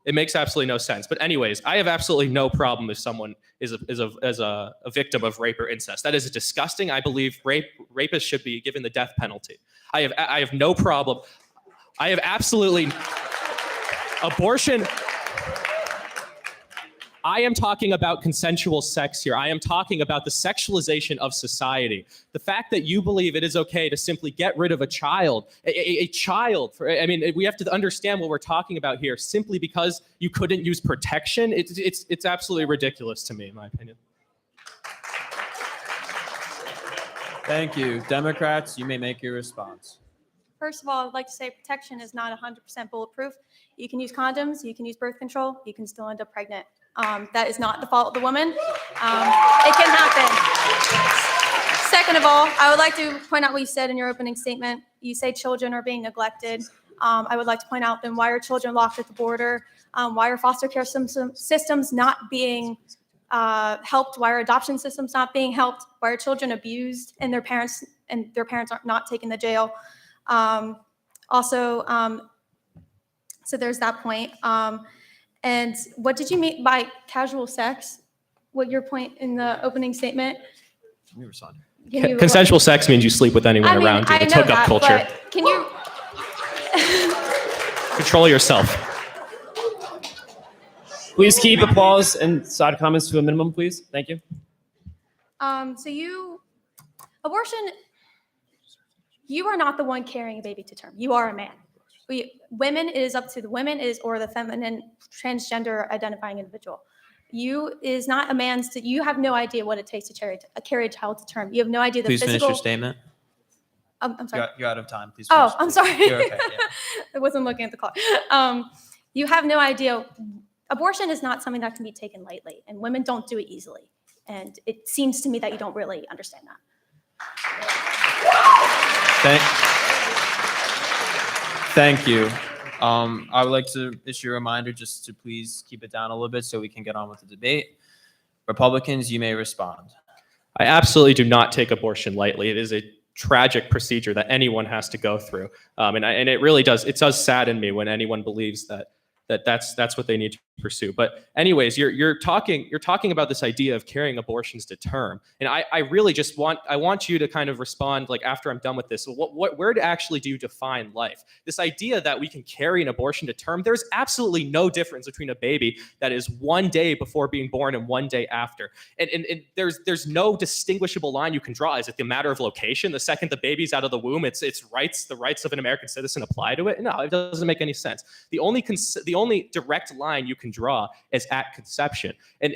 It makes absolutely no sense. But anyways, I have absolutely no problem if someone is a victim of rape or incest. That is disgusting. I believe rapists should be given the death penalty. I have no problem. I have absolutely abortion. I am talking about consensual sex here. I am talking about the sexualization of society. The fact that you believe it is okay to simply get rid of a child, a child. We have to understand what we're talking about here. Simply because you couldn't use protection, it's absolutely ridiculous to me, in my opinion. Thank you. Democrats, you may make your response. First of all, I'd like to say protection is not 100% bulletproof. You can use condoms, you can use birth control, you can still end up pregnant. That is not the fault of the woman. It can happen. Second of all, I would like to point out what you said in your opening statement. You say children are being neglected. I would like to point out then why are children locked at the border? Why are foster care systems not being helped? Why are adoption systems not being helped? Why are children abused and their parents are not taken to jail? So there's that point. And what did you mean by casual sex? What your point in the opening statement? Let me respond. Consensual sex means you sleep with anyone around you. I It's know hookup that, culture. but can you? Control yourself. Please keep applause and side comments to a minimum, please. Thank you. Abortion, you are not the one carrying a baby to term. You are a man. Women, it is up to the women or the feminine transgender identifying individual. You is not a man's, you have no idea what it takes to carry a child to term. You have no idea the Please physical. finish your statement. I'm sorry. You're out of time. Please Oh, finish. I'm sorry. You're okay, yeah. I wasn't looking at the clock. You have no idea. Abortion is not something that can be taken lightly, and women don't do it easily. And it seems to me that you don't really understand that. Thank you. I would like to issue a reminder just to please keep it down a little bit so we can get on with the debate. Republicans, you may respond. I absolutely do not take abortion lightly. It is a tragic procedure that anyone has to go through. And it really does sadden me when anyone believes that's what they need to pursue. But anyways, you're talking about this idea of carrying abortions to term. And I really just want you to kind of respond, like, after I'm done with this. Where actually do you define life? This idea that we can carry an abortion to term, there's absolutely no difference between a baby that is 1 day before being born and 1 day after. And there's no distinguishable line you can draw. Is it the matter of location? The second the baby's out of the womb, the rights of an American citizen apply to it? No, it doesn't make any sense. The only direct line you can draw is at conception. And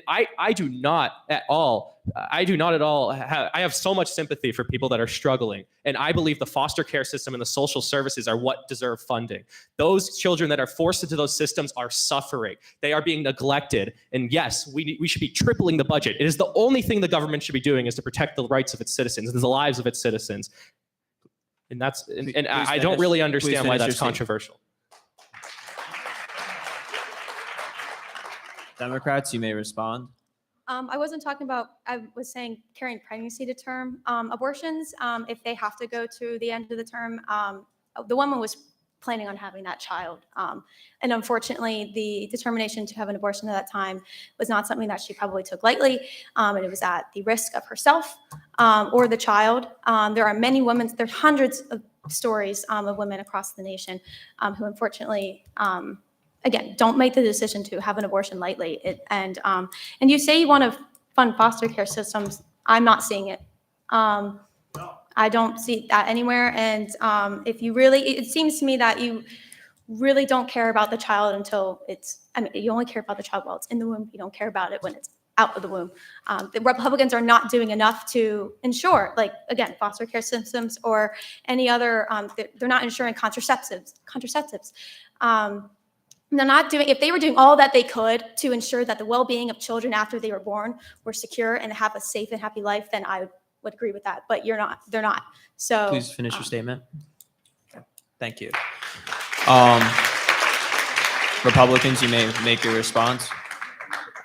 I do not at all I have so much sympathy for people that are struggling. And I believe the foster care system and the social services are what deserve funding. Those children that are forced into those systems are suffering. They are being neglected. And yes, we should be tripling the budget. It is the only thing the government should be doing is to protect the rights of its citizens and the lives of its citizens. And I don't really understand why that's controversial. Democrats, you may respond. I wasn't talking about, I was saying carrying pregnancy to term. Abortions, if they have to go to the end of the term, the woman was planning on having that child. And unfortunately, the determination to have an abortion at that time was not something that she probably took lightly, and it was at the risk of herself or the child. There are many women, there's hundreds of stories of women across the nation who unfortunately, again, don't make the decision to have an abortion lightly. And you say you want to fund foster care systems. I'm not seeing it. I don't see that anywhere. And if you really, it seems to me that you really don't care about the child until you only care about the child while it's in the womb. You don't care about it when it's out of the womb. The Republicans are not doing enough to ensure, like, again, foster care systems or any other, they're not ensuring contraceptives. They're not doing, if they were doing all that they could to ensure that the well-being of children after they were born were secure and have a safe and happy life, then I would agree with that, but they're not. So Please finish your statement. Thank you. Republicans, you may make your response.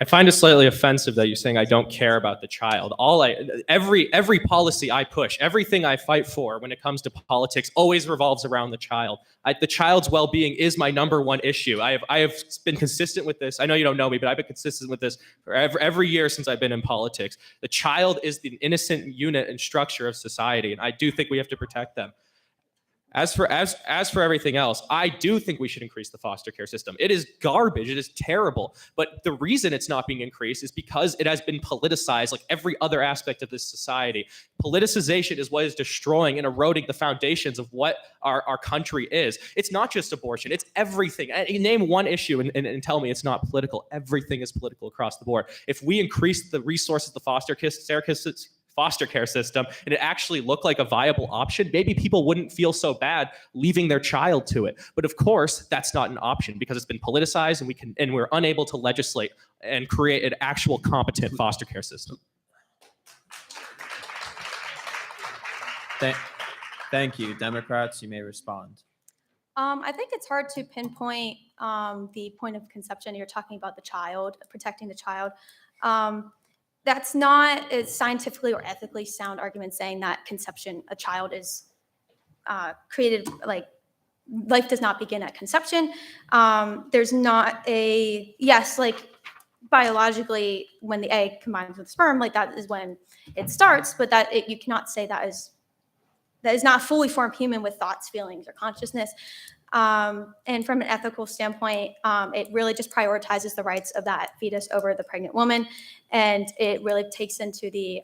I find it slightly offensive that you're saying I don't care about the child. Every policy I push, everything I fight for when it comes to politics always revolves around the child. The child's well-being is my number one issue. I have been consistent with this. I know you don't know me, but I've been consistent with this for every year since I've been in politics. The child is the innocent unit and structure of society, and I do think we have to protect them. As for everything else, I do think we should increase the foster care system. It is garbage. It is terrible. But the reason it's not being increased is because it has been politicized like every other aspect of this society. Politicization is what is destroying and eroding the foundations of what our country is. It's not just abortion. It's everything. You name one issue and tell me it's not political. Everything is political across the board. If we increase the resources of the foster care system and it actually looked like a viable option, maybe people wouldn't feel so bad leaving their child to it. But of course, that's not an option because it's been politicized and we're unable to legislate and create an actual competent foster care system. Thank you. Democrats, you may respond. I think it's hard to pinpoint the point of conception. You're talking about the child, protecting the child. That's not a scientifically or ethically sound argument saying that conception, a child is created, like, life does not begin at conception. There's not like biologically when the egg combines with sperm, like that is when it starts, but you cannot say that is not a fully formed human with thoughts, feelings, or consciousness. And from an ethical standpoint, it really just prioritizes the rights of that fetus over the pregnant woman. And it really takes into the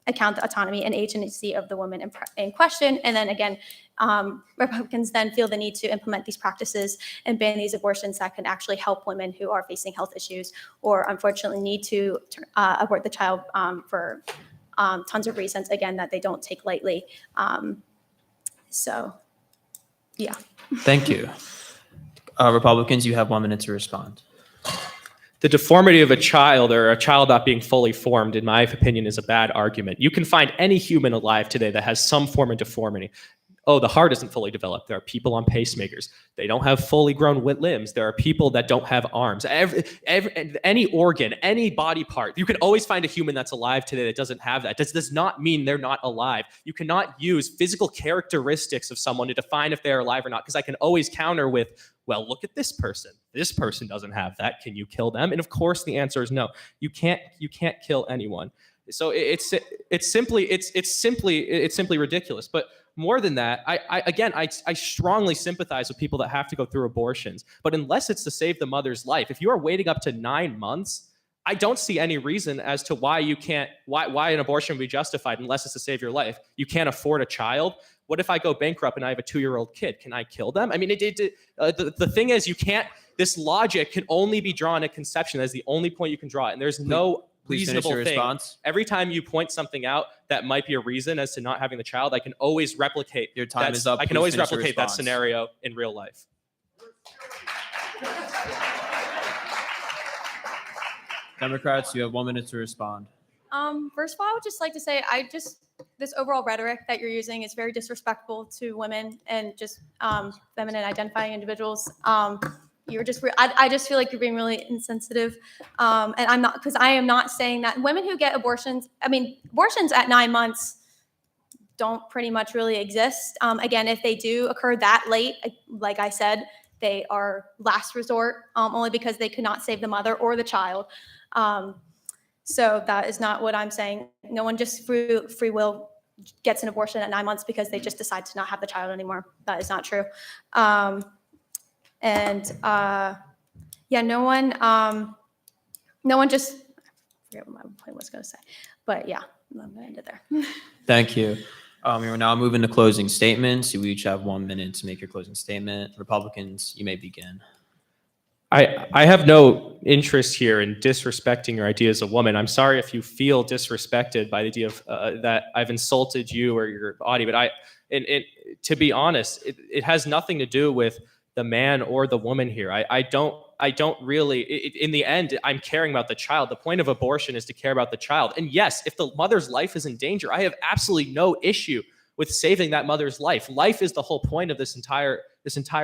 account the autonomy and agency of the woman in question. And then again, Republicans then feel the need to implement these practices and ban these abortions that can actually help women who are facing health issues or unfortunately need to abort the child for tons of reasons, again, that they don't take lightly. Yeah. Thank you. Republicans, you have 1 minute to respond. The deformity of a child or a child not being fully formed, in my opinion, is a bad argument. You can find any human alive today that has some form of deformity. Oh, the heart isn't fully developed. There are people on pacemakers. They don't have fully grown limbs. There are people that don't have arms. Any organ, any body part, you can always find a human that's alive today that doesn't have that. This does not mean they're not alive. You cannot use physical characteristics of someone to define if they're alive or not, because I can always counter with, well, look at this person. This person doesn't have that. Can you kill them? And of course, the answer is no. You can't kill anyone. So it's simply ridiculous. But more than that, I strongly sympathize with people that have to go through abortions. But unless it's to save the mother's life, if you are waiting up to 9 months, I don't see any reason as to why an abortion would be justified unless it's to save your life. You can't afford a child. What if I go bankrupt and I have a 2-year-old kid? Can I kill them? I mean, the thing is, you can't. This logic can only be drawn at conception. That's the only point you can draw it, and there's no reasonable thing. Response. Every time you point something out that might be a reason as to not having the child, I can always replicate. Your time is up. I can always replicate that scenario in real life. Democrats, you have 1 minute to respond. First of all, I would just like to say, this overall rhetoric that you're using is very disrespectful to women and just feminine identifying individuals. I just feel like you're being really insensitive. And I'm not, because I am not saying that women who get abortions, abortions at 9 months don't pretty much really exist. Again, if they do occur that late, like I said, they are last resort, only because they could not save the mother or the child. So that is not what I'm saying. No one just free will gets an abortion at 9 months because they just decide to not have the child anymore. That is not true. Yeah, no one just, I forget what my point was going to say, but yeah, I'm going to end it there. Thank you. We will now move into closing statements. You each have 1 minute to make your closing statement. Republicans, you may begin. I have no interest here in disrespecting your idea as a woman. I'm sorry if you feel disrespected by the idea of that I've insulted you or your body, but to be honest, it has nothing to do with the man or the woman here. I don't really, in the end, I'm caring about the child. The point of abortion is to care about the child. And yes, if the mother's life is in danger, I have absolutely no issue with saving that mother's life. Life is the whole point of this entire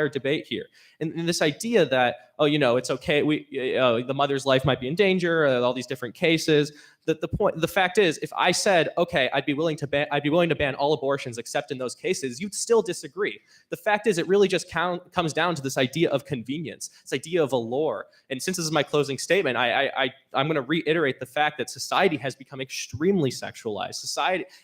debate here. And this idea that, it's okay, the mother's life might be in danger, all these different cases. The fact is, if I said, okay, I'd be willing to ban all abortions except in those cases, you'd still disagree. The fact is, it really just comes down to this idea of convenience, this idea of allure. And since this is my closing statement, I'm going to reiterate the fact that society has become extremely sexualized.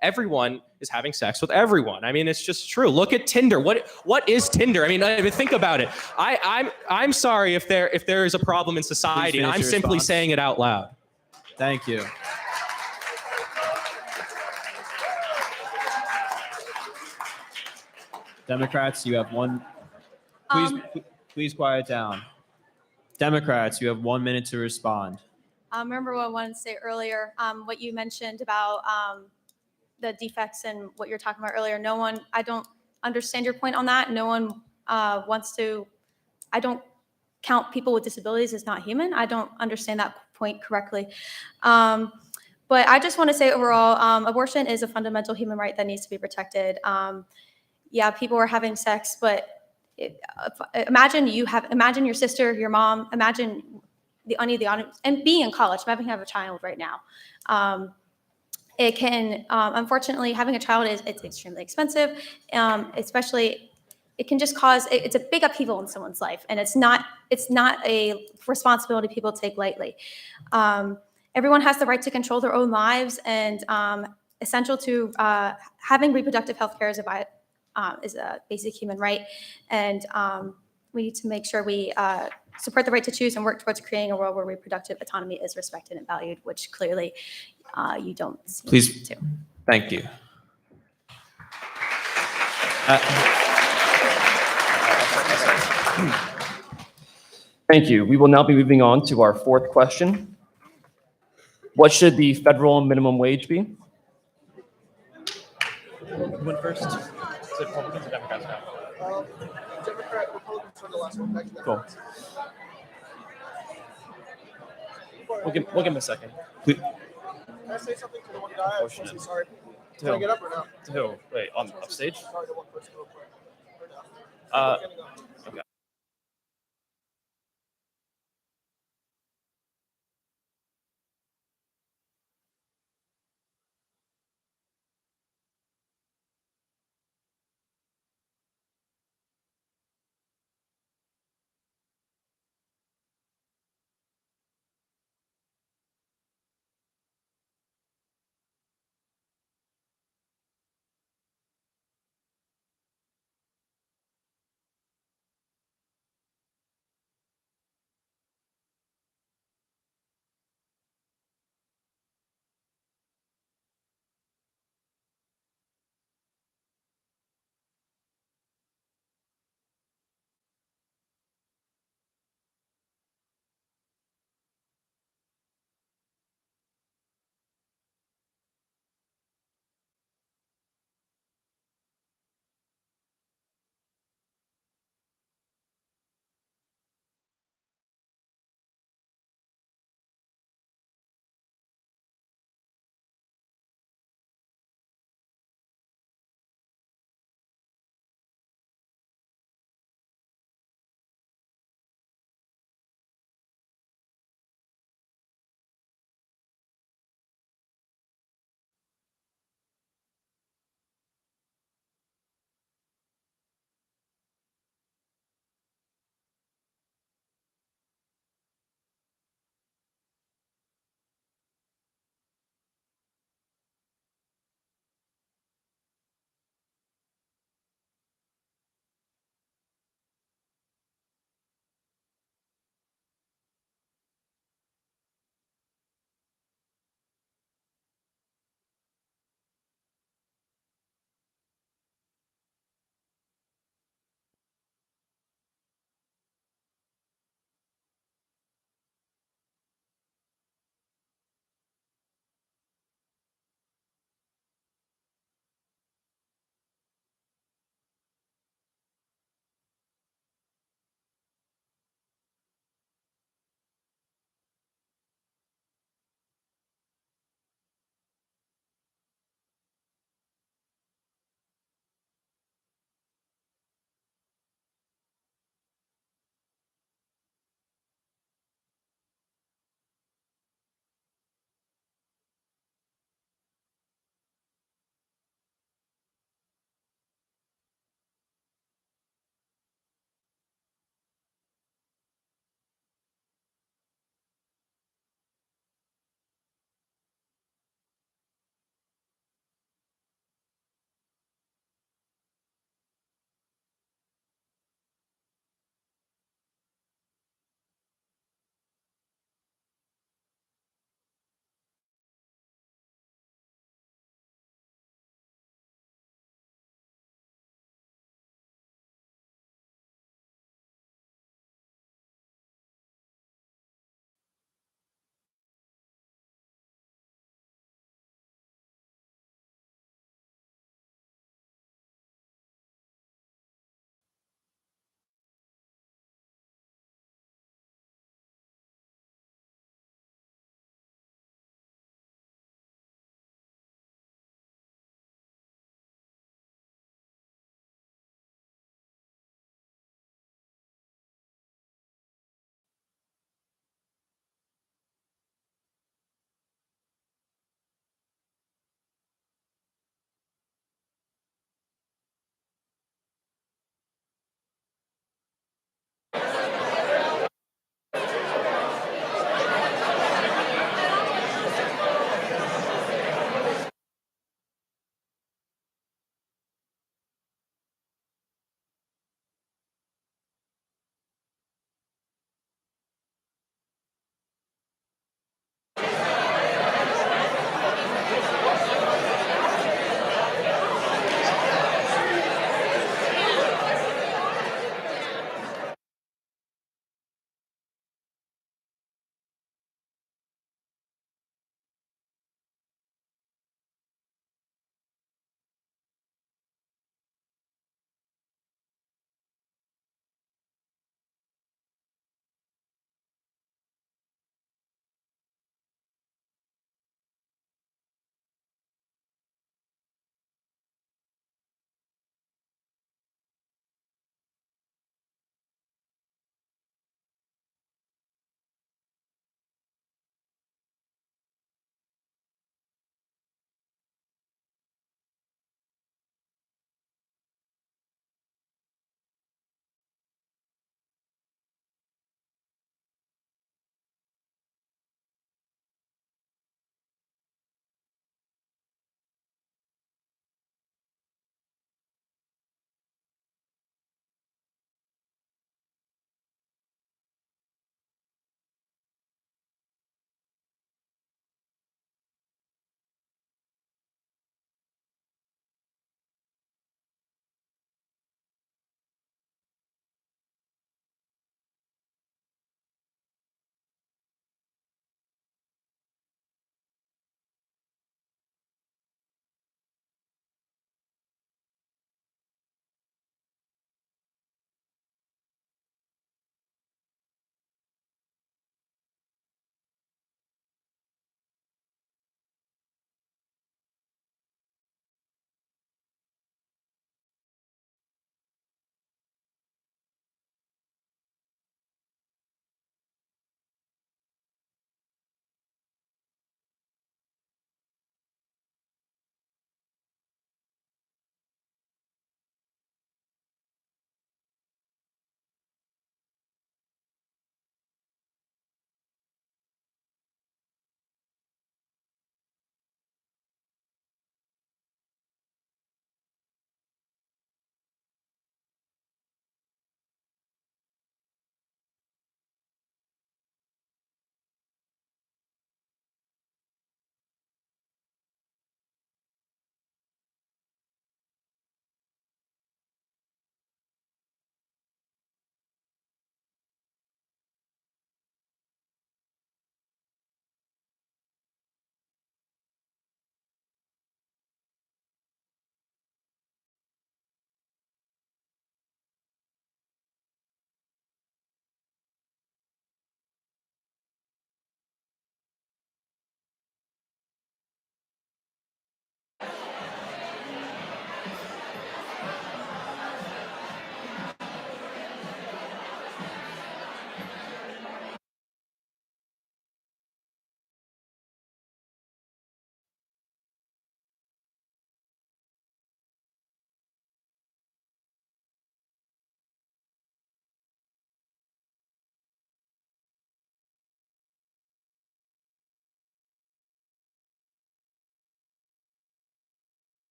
Everyone is having sex with everyone. I mean, it's just true. Look at Tinder. What is Tinder? I mean, think about it. I'm sorry if there is a problem in society, and I'm simply saying it out loud. Thank you. Democrats, you have one. Please quiet down. Democrats, you have 1 minute to respond. Remember what I wanted to say earlier, what you mentioned about the defects and what you're talking about earlier. I don't understand your point on that. No one I don't count people with disabilities as not human. I don't understand that point correctly. But I just want to say overall, abortion is a fundamental human right that needs to be protected. Yeah, people are having sex, but imagine your sister, your mom, imagine any of the audience, and being in college, imagine having a child right now. It can, unfortunately, having a child it's extremely expensive, especially it can just cause, it's a big upheaval in someone's life, and it's not a responsibility people take lightly. Everyone has the right to control their own lives, and essential to having reproductive health care is a basic human right, and we need to make sure we support the right to choose and work towards creating a world where reproductive autonomy is respected and valued, which clearly you don't seem Please. to. Thank you. Thank you. We will now be moving on to our fourth question. What should the federal minimum wage be? Who went first? Is it Republicans or Democrats now? Republicans for the last one. Back to that. Cool. We'll give him a second. Can I say something to the one guy? I just want to say sorry. Can I get up or no? To who? Wait, on upstage? Sorry to one person real quick. Or no? Okay.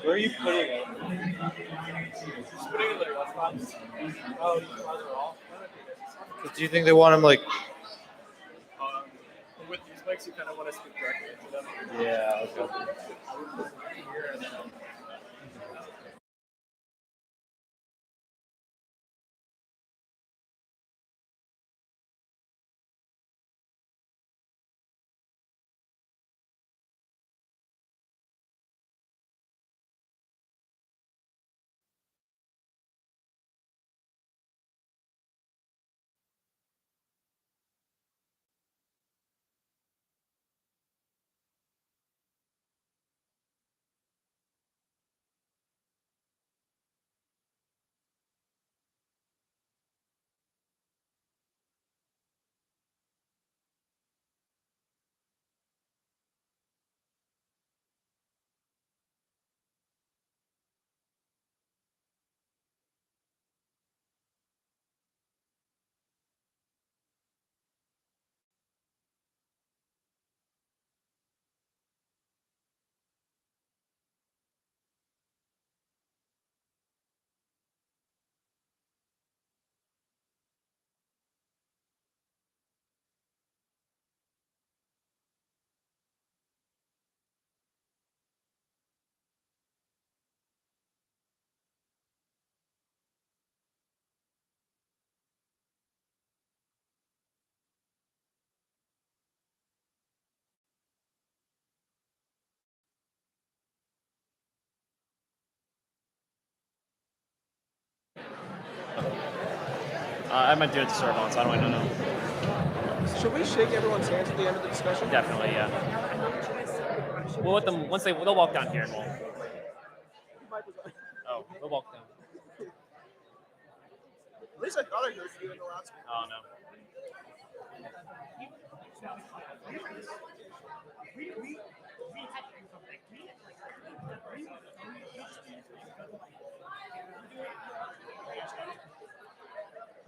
Where are you putting it? Just putting it like left box. Oh, you guys are all. Do you think they want him like? With these mics, you kind of want to speak directly into them. Yeah. Okay. I might do it to serve on, so I don't really know. Should we shake everyone's hands at the end of the discussion? Definitely, yeah. We'll let them, they'll walk down here and we'll. Oh, they'll walk down. At least I thought I heard you in the last one. Oh, no.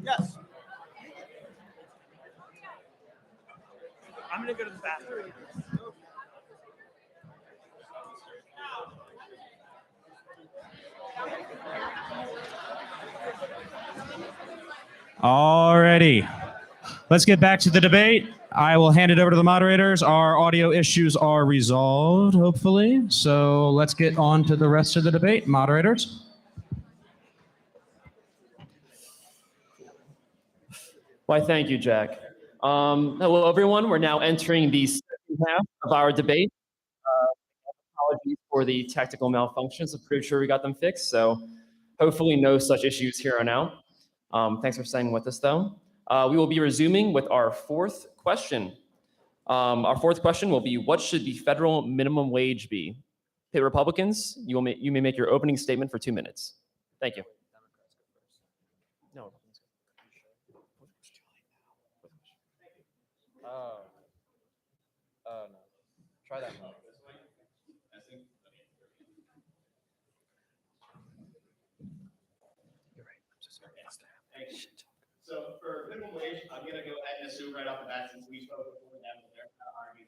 Yes. I'm gonna go to the bathroom. Alrighty. Let's get back to the debate. I will hand it over to the moderators. Our audio issues are resolved, hopefully. So let's get on to the rest of the debate. Moderators. Why, thank you, Jack. Hello, everyone. We're now entering the second half of our debate. Apologies for the technical malfunctions. I'm pretty sure we got them fixed, so hopefully no such issues here on out. Thanks for staying with us, though. We will be resuming with our fourth question. Our fourth question will be, what should the federal minimum wage be? Pitt Republicans, you may make your opening statement for 2 minutes. Thank you. No. Oh. Oh, no. Try that one. So for minimum wage, I'm going to go ahead and assume right off the bat, since we spoke before that, they're arguing.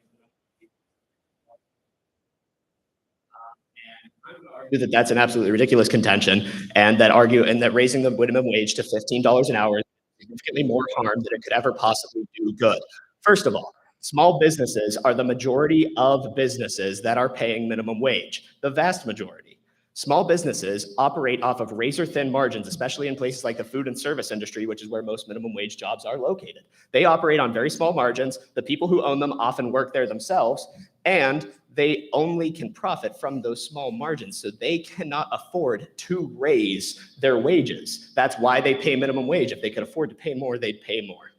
And I'm going to argue that that's an absolutely ridiculous contention, and that raising the minimum wage to $15 an hour is significantly more harm than it could ever possibly do good. First of all, small businesses are the majority of businesses that are paying minimum wage, the vast majority. Small businesses operate off of razor-thin margins, especially in places like the food and service industry, which is where most minimum wage jobs are located. They operate on very small margins. The people who own them often work there themselves, and they only can profit from those small margins, so they cannot afford to raise their wages. That's why they pay minimum wage. If they could afford to pay more, they'd pay more.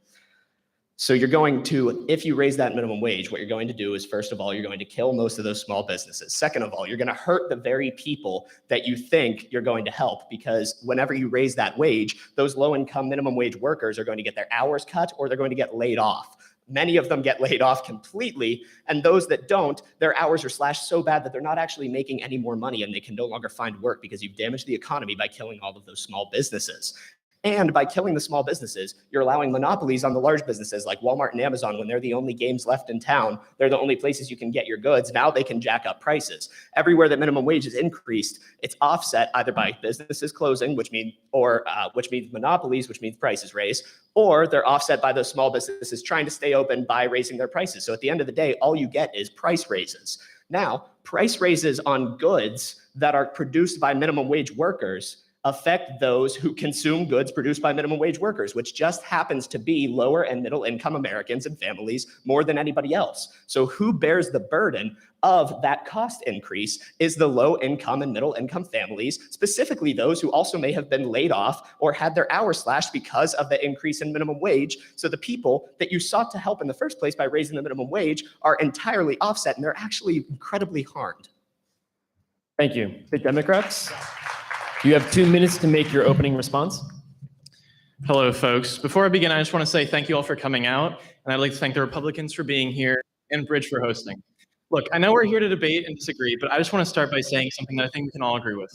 So you're going to, if you raise that minimum wage, what you're going to do is, first of all, you're going to kill most of those small businesses. Second of all, you're going to hurt the very people that you think you're going to help, because whenever you raise that wage, those low-income minimum wage workers are going to get their hours cut or they're going to get laid off. Many of them get laid off completely, and those that don't, their hours are slashed so bad that they're not actually making any more money and they can no longer find work because you've damaged the economy by killing all of those small businesses. And by killing the small businesses, you're allowing monopolies on the large businesses like Walmart and Amazon. When they're the only games left in town, they're the only places you can get your goods. Now they can jack up prices. Everywhere that minimum wage is increased, it's offset either by businesses closing, which means monopolies, which means prices raise, or they're offset by those small businesses trying to stay open by raising their prices. So at the end of the day, all you get is price raises. Now, price raises on goods that are produced by minimum wage workers affect those who consume goods produced by minimum wage workers, which just happens to be lower and middle income Americans and families more than anybody else. So who bears the burden of that cost increase is the low income and middle income families, specifically those who also may have been laid off or had their hours slashed because of the increase in minimum wage. So the people that you sought to help in the first place by raising the minimum wage are entirely offset, and they're actually incredibly harmed. Thank you. The Democrats, you have 2 minutes to make your opening response. Hello, folks. Before I begin, I just want to say thank you all for coming out, and I'd like to thank the Republicans for being here and Bridge for hosting. Look, I know we're here to debate and disagree, but I just want to start by saying something that I think we can all agree with.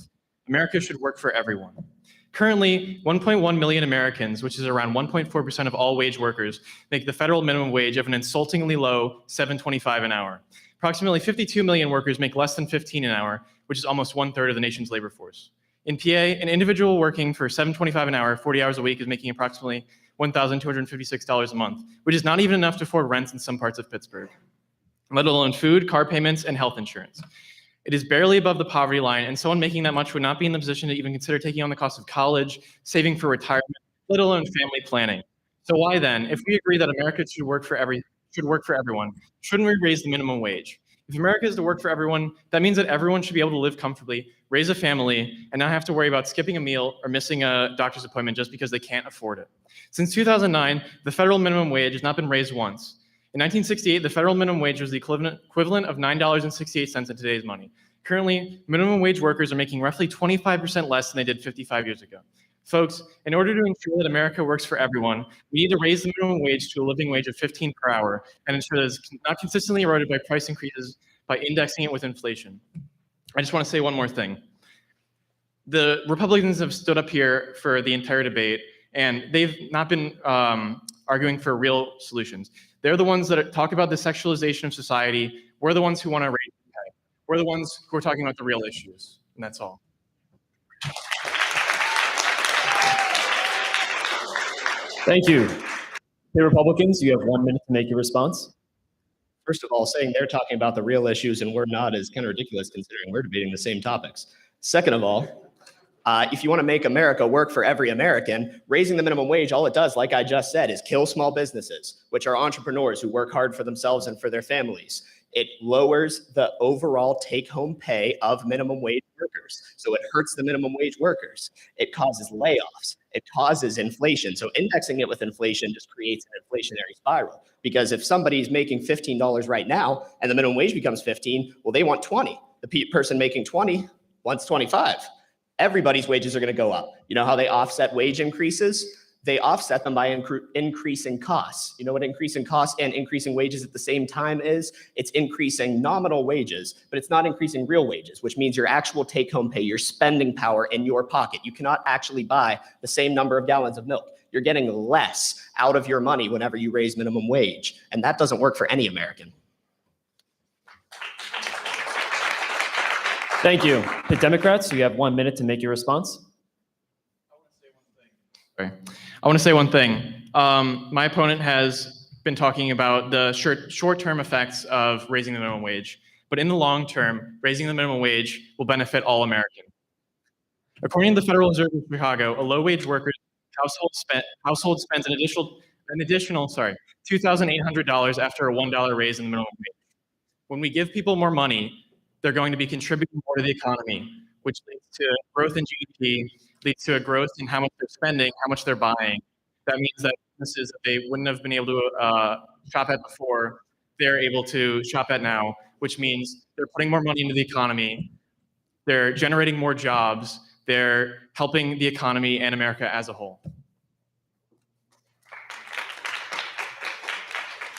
America should work for everyone. Currently, 1.1 million Americans, which is around 1.4% of all wage workers, make the federal minimum wage of an insultingly low $7.25 an hour. Approximately 52 million workers make less than $15 an hour, which is almost 1/3 of the nation's labor force. In PA, an individual working for $7.25 an hour, 40 hours a week, is making approximately $1,256 a month, which is not even enough to afford rents in some parts of Pittsburgh, let alone food, car payments, and health insurance. It is barely above the poverty line, and someone making that much would not be in the position to even consider taking on the cost of college, saving for retirement, let alone family planning. So why then, if we agree that America should work for everyone, shouldn't we raise the minimum wage? If America is to work for everyone, that means that everyone should be able to live comfortably, raise a family, and not have to worry about skipping a meal or missing a doctor's appointment just because they can't afford it. Since 2009, the federal minimum wage has not been raised once. In 1968, the federal minimum wage was the equivalent of $9.68 in today's money. Currently, minimum wage workers are making roughly 25% less than they did 55 years ago. Folks, in order to ensure that America works for everyone, we need to raise the minimum wage to a living wage of $15 per hour and ensure that it's not consistently eroded by price increases by indexing it with inflation. I just want to say one more thing. The Republicans have stood up here for the entire debate, and they've not been arguing for real solutions. They're the ones that talk about the sexualization of society. We're the ones who want to raise the pay. We're the ones who are talking about the real issues, and that's all. Thank you. The Republicans, you have 1 minute to make your response. First of all, saying they're talking about the real issues and we're not is kind of ridiculous considering we're debating the same topics. Second of all, if you want to make America work for every American, raising the minimum wage, all it does, like I just said, is kill small businesses, which are entrepreneurs who work hard for themselves and for their families. It lowers the overall take-home pay of minimum wage workers. So it hurts the minimum wage workers. It causes layoffs. It causes inflation. So indexing it with inflation just creates an inflationary spiral. Because if somebody's making $15 right now and the minimum wage becomes 15, well, they want 20. The person making 20 wants 25. Everybody's wages are going to go up. You know how they offset wage increases? They offset them by increasing costs. You know what increasing costs and increasing wages at the same time is? It's increasing nominal wages, but it's not increasing real wages, which means your actual take-home pay, your spending power in your pocket. You cannot actually buy the same number of gallons of milk. You're getting less out of your money whenever you raise minimum wage, and that doesn't work for any American. Thank you. The Democrats, you have 1 minute to make your response. I want to say one thing. My opponent has been talking about the short-term effects of raising the minimum wage, but in the long term, raising the minimum wage will benefit all Americans. According to the Federal Reserve of Chicago, a low-wage worker's household spends an additional $2,800 after a $1 raise in the minimum wage. When we give people more money, they're going to be contributing more to the economy, which leads to growth in GDP, leads to a growth in how much they're spending, how much they're buying. That means that businesses that they wouldn't have been able to shop at before, they're able to shop at now, which means they're putting more money into the economy, they're generating more jobs, they're helping the economy and America as a whole.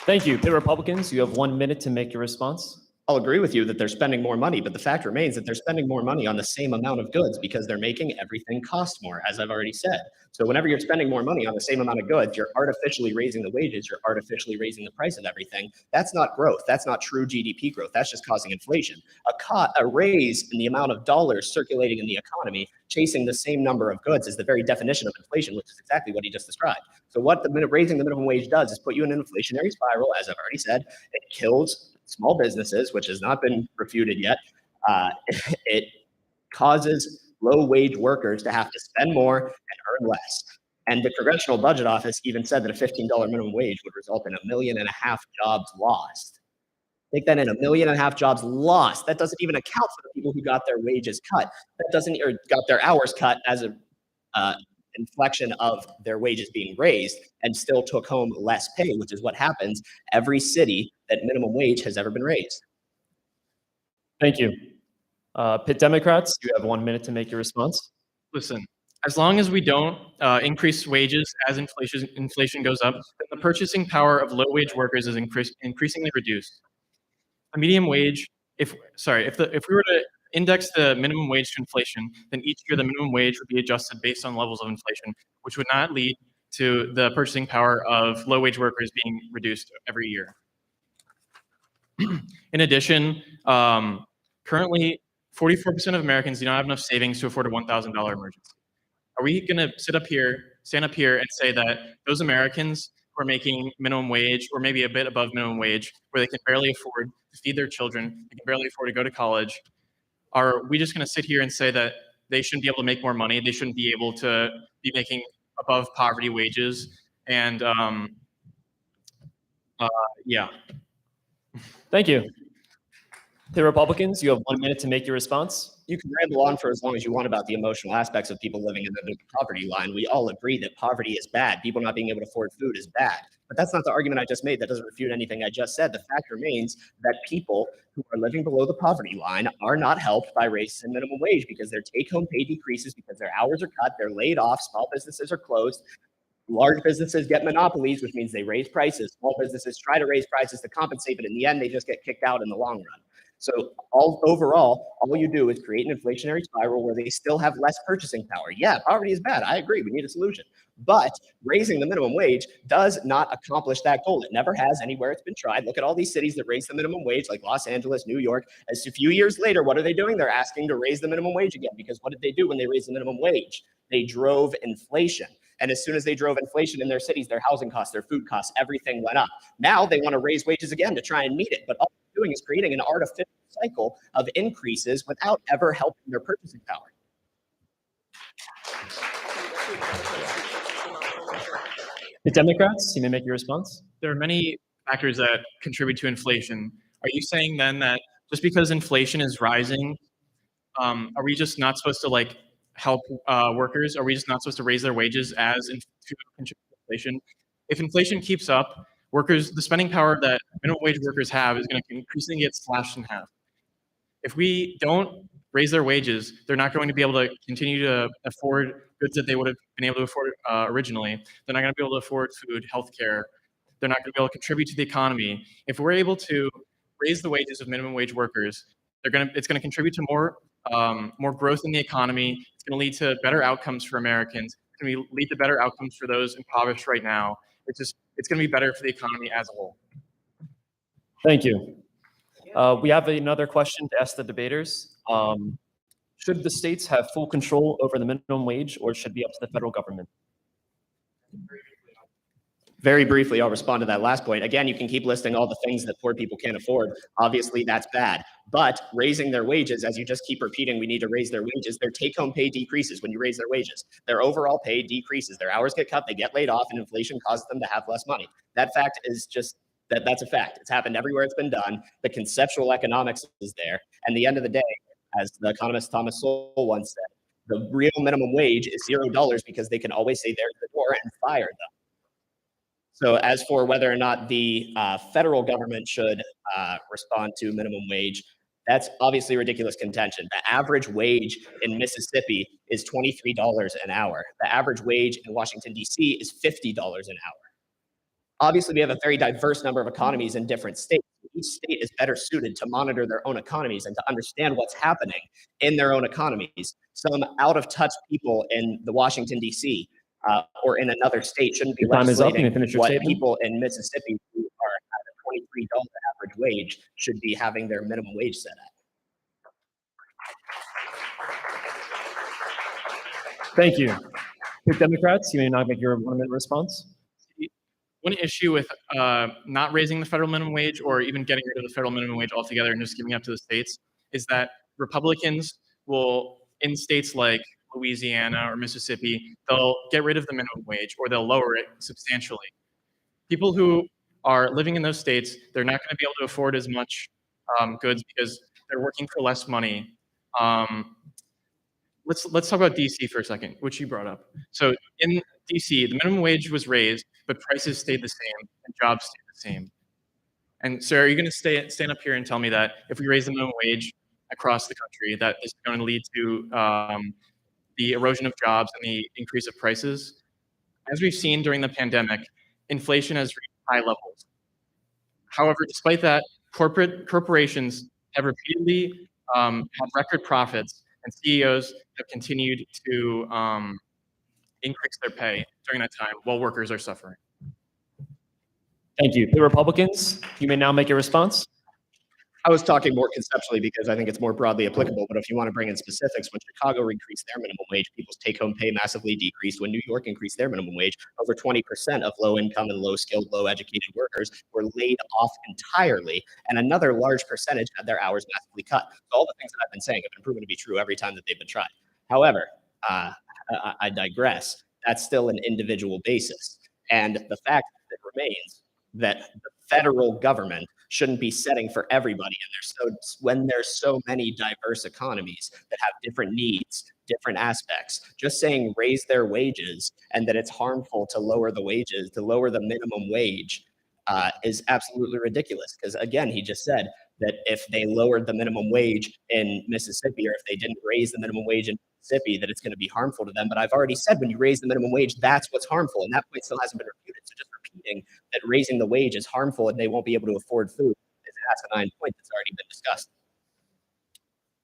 Thank you. Pitt Republicans, you have 1 minute to make your response. I'll agree with you that they're spending more money, but the fact remains that they're spending more money on the same amount of goods because they're making everything cost more, as I've already said. So whenever you're spending more money on the same amount of goods, you're artificially raising the wages, you're artificially raising the price of everything. That's not growth. That's not true GDP growth. That's just causing inflation. A raise in the amount of dollars circulating in the economy, chasing the same number of goods, is the very definition of inflation, which is exactly what he just described. So what raising the minimum wage does is put you in an inflationary spiral, as I've already said. It kills small businesses, which has not been refuted yet. It causes low-wage workers to have to spend more and earn less. And the Congressional Budget Office even said that a $15 minimum wage would result in 1.5 million jobs lost. Take that in, 1.5 million jobs lost. That doesn't even account for the people who got their wages cut. That doesn't, or got their hours cut as a inflection of their wages being raised and still took home less pay, which is what happens every city that minimum wage has ever been raised. Thank you. Pitt Democrats, you have 1 minute to make your response. Listen, as long as we don't increase wages as inflation goes up, then the purchasing power of low-wage workers is increasingly reduced. The medium wage, if we were to index the minimum wage to inflation, then each year the minimum wage would be adjusted based on levels of inflation, which would not lead to the purchasing power of low-wage workers being reduced every year. In addition, currently 44% of Americans do not have enough savings to afford a $1,000 emergency. Are we going to stand up here and say that those Americans who are making minimum wage or maybe a bit above minimum wage, where they can barely afford to feed their children, they can barely afford to go to college, are we just going to sit here and say that they shouldn't be able to make more money? They shouldn't be able to be making above poverty wages? And yeah. Thank you. The Republicans, you have 1 minute to make your response. You can ramble on for as long as you want about the emotional aspects of people living under the poverty line. We all agree that poverty is bad. People not being able to afford food is bad. But that's not the argument I just made. That doesn't refute anything I just said. The fact remains that people who are living below the poverty line are not helped by raises in minimum wage because their take-home pay decreases, because their hours are cut, they're laid off, small businesses are closed. Large businesses get monopolies, which means they raise prices. Small businesses try to raise prices to compensate, but in the end, they just get kicked out in the long run. So overall, all you do is create an inflationary spiral where they still have less purchasing power. Yeah, poverty is bad. I agree. We need a solution. But raising the minimum wage does not accomplish that goal. It never has anywhere it's been tried. Look at all these cities that raise the minimum wage, like Los Angeles, New York. As a few years later, what are they doing? They're asking to raise the minimum wage again, because what did they do when they raised the minimum wage? They drove inflation. And as soon as they drove inflation in their cities, their housing costs, their food costs, everything went up. Now they want to raise wages again to try and meet it. But all they're doing is creating an artificial cycle of increases without ever helping their purchasing power. The Democrats, you may make your response. There are many factors that contribute to inflation. Are you saying then that just because inflation is rising, are we just not supposed to help workers? Are we just not supposed to raise their wages as inflation? If inflation keeps up, the spending power that minimum wage workers have is going to increasingly get slashed in half. If we don't raise their wages, they're not going to be able to continue to afford goods that they would have been able to afford originally. They're not going to be able to afford food, healthcare. They're not going to be able to contribute to the economy. If we're able to raise the wages of minimum wage workers, it's going to contribute to more growth in the economy. It's going to lead to better outcomes for Americans. It's going to lead to better outcomes for those impoverished right now. It's going to be better for the economy as a whole. Thank you. We have another question to ask the debaters. Should the states have full control over the minimum wage, or should it be up to the federal government? Very briefly, I'll respond to that last point. Again, you can keep listing all the things that poor people can't afford. Obviously, that's bad. But raising their wages, as you just keep repeating, we need to raise their wages, their take-home pay decreases when you raise their wages. Their overall pay decreases. Their hours get cut, they get laid off, and inflation causes them to have less money. That fact is just that's a fact. It's happened everywhere it's been done. The conceptual economics is there. And at the end of the day, as the economist Thomas Sowell once said, the real minimum wage is $0 because they can always say there's the door and fire them. So as for whether or not the federal government should respond to minimum wage, that's obviously ridiculous contention. The average wage in Mississippi is $23 an hour. The average wage in Washington, D.C. is $50 an hour. Obviously, we have a very diverse number of economies in different states. Each state is better suited to monitor their own economies and to understand what's happening in their own economies. Some out-of-touch people in the Washington, D.C., or in another state shouldn't be Your time is up. You may legislating finish your what statement. people in Mississippi who are at a $23 average wage should be having their minimum wage set at. Thank you. Pitt Democrats, you may now make your 1 minute response. One issue with not raising the federal minimum wage or even getting rid of the federal minimum wage altogether and just giving it up to the states is that Republicans will, in states like Louisiana or Mississippi, they'll get rid of the minimum wage or they'll lower it substantially. People who are living in those states, they're not going to be able to afford as much goods because they're working for less money. Let's talk about DC for a second, which you brought up. So in DC, the minimum wage was raised, but prices stayed the same and jobs stayed the same. And so are you going to stand up here and tell me that if we raise the minimum wage across the country, that this is going to lead to the erosion of jobs and the increase of prices? As we've seen during the pandemic, inflation has reached high levels. However, despite that, corporations have repeatedly had record profits, and CEOs have continued to increase their pay during that time while workers are suffering. Thank you. The Republicans, you may now make your response. I was talking more conceptually because I think it's more broadly applicable, but if you want to bring in specifics, when Chicago increased their minimum wage, people's take-home pay massively decreased. When New York increased their minimum wage, over 20% of low-income and low-skilled, low-educated workers were laid off entirely, and another large percentage had their hours massively cut. So all the things that I've been saying have been proven to be true every time that they've been tried. However, I digress. That's still an individual basis. And the fact that remains that the federal government shouldn't be setting for everybody. And when there's so many diverse economies that have different needs, different aspects, just saying raise their wages and that it's harmful to lower the wages, to lower the minimum wage is absolutely ridiculous. Because again, he just said that if they lowered the minimum wage in Mississippi, or if they didn't raise the minimum wage in Mississippi, that it's going to be harmful to them. But I've already said when you raise the minimum wage, that's what's harmful. And that point still hasn't been refuted. So just repeating that raising the wage is harmful and they won't be able to afford food is an asinine point that's already been discussed.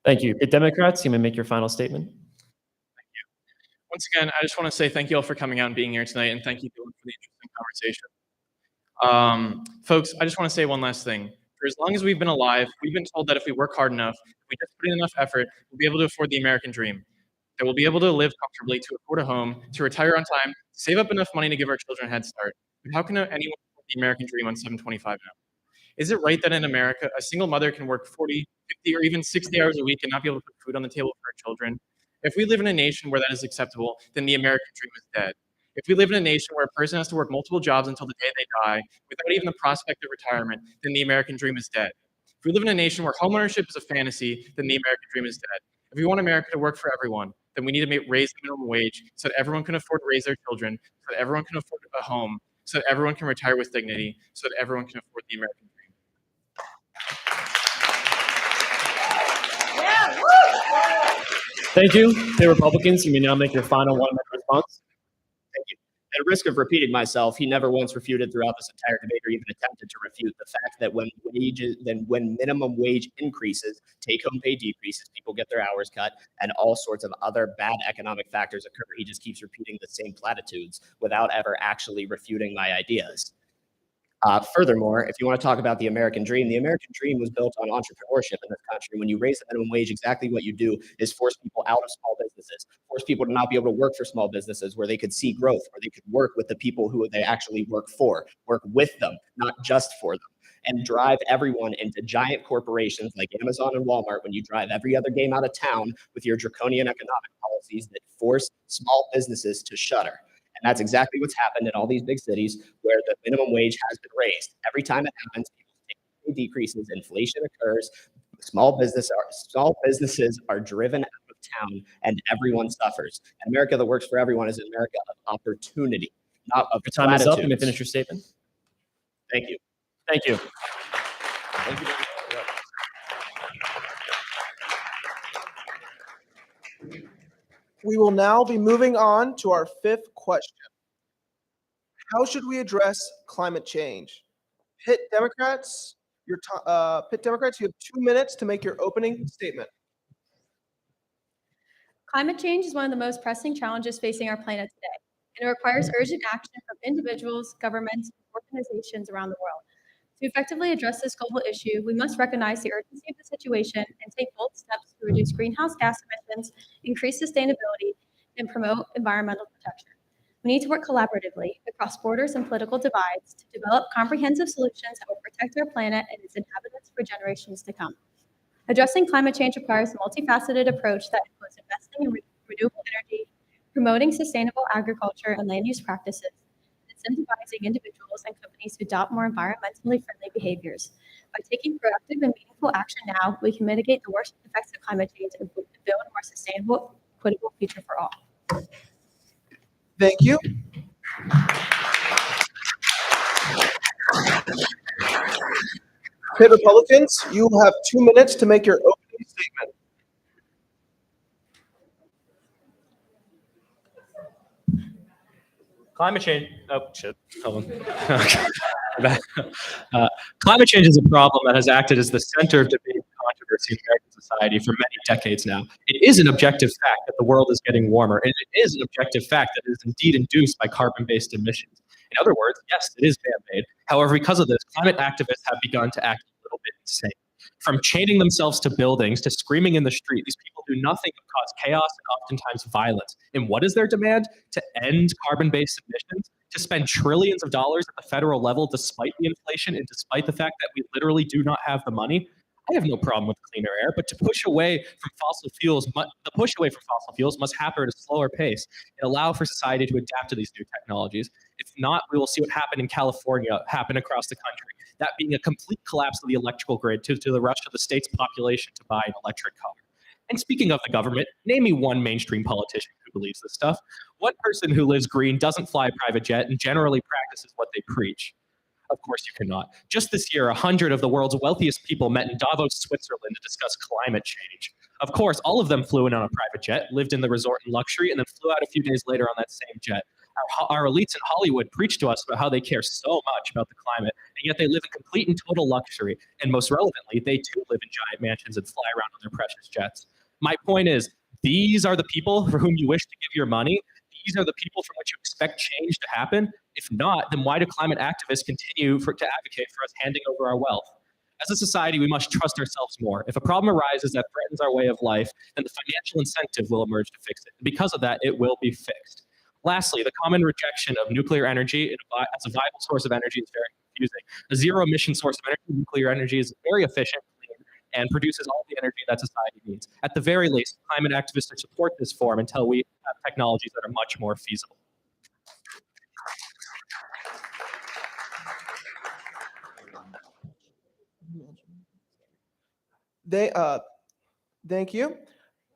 Thank you. The Democrats, you may make your final statement. Thank you. Once again, I just want to say thank you all for coming out and being here tonight, and thank you for the interesting conversation. Folks, I just want to say one last thing. For as long as we've been alive, we've been told that if we work hard enough, if we just put in enough effort, we'll be able to afford the American dream. That we'll be able to live comfortably, to afford a home, to retire on time, save up enough money to give our children a head start. But how can anyone afford the American dream on $7.25 now? Is it right that in America, a single mother can work 40, 50, or even 60 hours a week and not be able to put food on the table for her children? If we live in a nation where that is acceptable, then the American dream is dead. If we live in a nation where a person has to work multiple jobs until the day they die, without even the prospect of retirement, then the American dream is dead. If we live in a nation where homeownership is a fantasy, then the American dream is dead. If we want America to work for everyone, then we need to raise the minimum wage so that everyone can afford to raise their children, so that everyone can afford a home, so that everyone can retire with dignity, so that everyone can afford the American dream. Thank you. The Republicans, you may now make your final 1 minute response. Thank you. At risk of repeating myself, he never once refuted throughout this entire debate or even attempted to refute the fact that when minimum wage increases, take-home pay decreases, people get their hours cut, and all sorts of other bad economic factors occur. He just keeps repeating the same platitudes without ever actually refuting my ideas. Furthermore, if you want to talk about the American dream was built on entrepreneurship in this country. When you raise the minimum wage, exactly what you do is force people out of small businesses, force people to not be able to work for small businesses where they could see growth, where they could work with the people who they actually work for, work with them, not just for them, and drive everyone into giant corporations like Amazon and Walmart when you drive every other game out of town with your draconian economic policies that force small businesses to shutter. And that's exactly what's happened in all these big cities where the minimum wage has been raised. Every time it happens, people's take-home pay decreases, inflation occurs, small businesses are driven out of town, and everyone suffers. An America that works for everyone is an America of opportunity, not of Your time is up. You may platitudes. finish your statement. Thank you. Thank you. Thank you. We will now be moving on to our fifth question. How should we address climate change? Pitt Democrats, Pitt Democrats, you have 2 minutes to make your opening statement. Climate change is one of the most pressing challenges facing our planet today, and it requires urgent action from individuals, governments, and organizations around the world. To effectively address this global issue, we must recognize the urgency of the situation and take bold steps to reduce greenhouse gas emissions, increase sustainability, and promote environmental protection. We need to work collaboratively across borders and political divides to develop comprehensive solutions that will protect our planet and its inhabitants for generations to come. Addressing climate change requires a multifaceted approach that includes investing in renewable energy, promoting sustainable agriculture and land use practices, and incentivizing individuals and companies to adopt more environmentally friendly behaviors. By taking proactive and meaningful action now, we can mitigate the worst effects of climate change and build a more sustainable, equitable future for all. Thank you. Pitt Republicans, you have 2 minutes to make your opening statement. Climate change. Oh, shit. Hold on. Climate change is a problem that has acted as the center of debate and controversy in American society for many decades now. It is an objective fact that the world is getting warmer, and it is an objective fact that it is indeed induced by carbon-based emissions. In other words, yes, it is man-made. However, because of this, climate activists have begun to act a little bit insane. From chaining themselves to buildings to screaming in the street, these people do nothing but cause chaos and oftentimes violence. And what is their demand? To end carbon-based emissions, to spend trillions of dollars at the federal level despite the inflation and despite the fact that we literally do not have the money. I have no problem with cleaner air, but to push away from fossil fuels, the push away from fossil fuels must happen at a slower pace and allow for society to adapt to these new technologies. If not, we will see what happened in California happen across the country. That being a complete collapse of the electrical grid to the rush of the state's population to buy an electric car. And speaking of the government, name me one mainstream politician who believes this stuff. One person who lives green, doesn't fly a private jet, and generally practices what they preach. Of course you cannot. Just this year, 100 of the world's wealthiest people met in Davos, Switzerland to discuss climate change. Of course, all of them flew in on a private jet, lived in the resort in luxury, and then flew out a few days later on that same jet. Our elites in Hollywood preach to us about how they care so much about the climate, and yet they live in complete and total luxury. And most relevantly, they too live in giant mansions and fly around on their precious jets. My point is, these are the people for whom you wish to give your money. These are the people from which you expect change to happen. If not, then why do climate activists continue to advocate for us handing over our wealth? As a society, we must trust ourselves more. If a problem arises that threatens our way of life, then the financial incentive will emerge to fix it. And because of that, it will be fixed. Lastly, the common rejection of nuclear energy as a viable source of energy is very confusing. A zero-emission source of energy, nuclear energy, is very efficient, clean, and produces all the energy that society needs. At the very least, climate activists should support this form until we have technologies that are much more feasible. Thank you.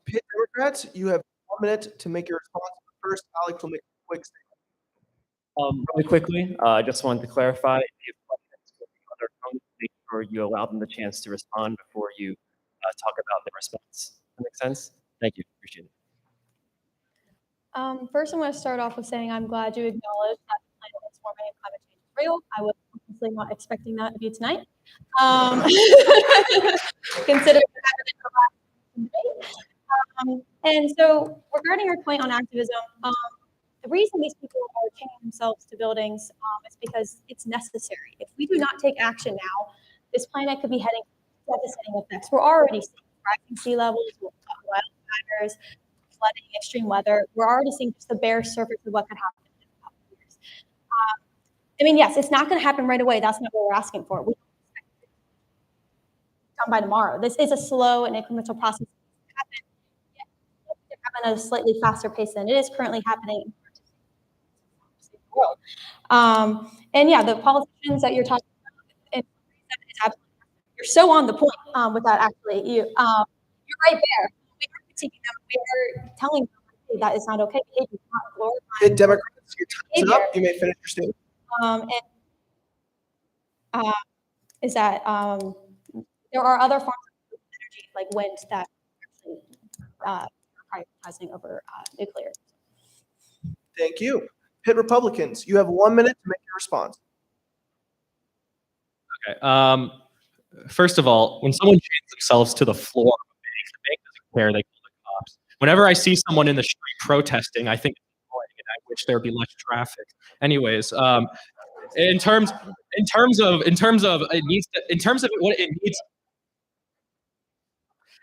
Pitt Democrats, you have 1 minute to make your response. First, Alex will make a quick statement. Really quickly, I just wanted to clarify, if you have questions for the other opponents, make sure you allow them the chance to respond before you talk about their response. That makes sense? Thank you. Appreciate it. First, I'm going to start off with saying I'm glad you acknowledged that the planet is warming and climate change is real. I was obviously not expecting that of you tonight. Considering the last debate. And so regarding your point on activism, the reason these people are chaining themselves to buildings is because it's necessary. If we do not take action now, this planet could be heading devastating effects. We're already seeing rising sea levels, wildfires, flooding, extreme weather. We're already seeing just the bare surface of what could happen in a couple of years. I mean, yes, it's not going to happen right away. That's not what we're asking for. We don't expect it to come by tomorrow. This is a slow and incremental process. It happen at a slightly faster pace than it is currently happening in the world. And yeah, the politicians that you're talking about, you're so on the point with that. Actually, you're right there. We are critiquing them. We are telling them that it's not okay. Behavior is not glorifying. Pitt Democrats, your time's up. You may finish your statement. Is that there are other forms of energy like wind that actually prioritizing over nuclear. Thank you. Pitt Republicans, you have 1 minute to make your response. Okay. First of all, when someone chains themselves to the floor of the bank doesn't care. They call the cops. Whenever I see someone in the street protesting, I think it's annoying, and I wish there would be less traffic. Anyways, in terms of it needs to, in terms of what it needs.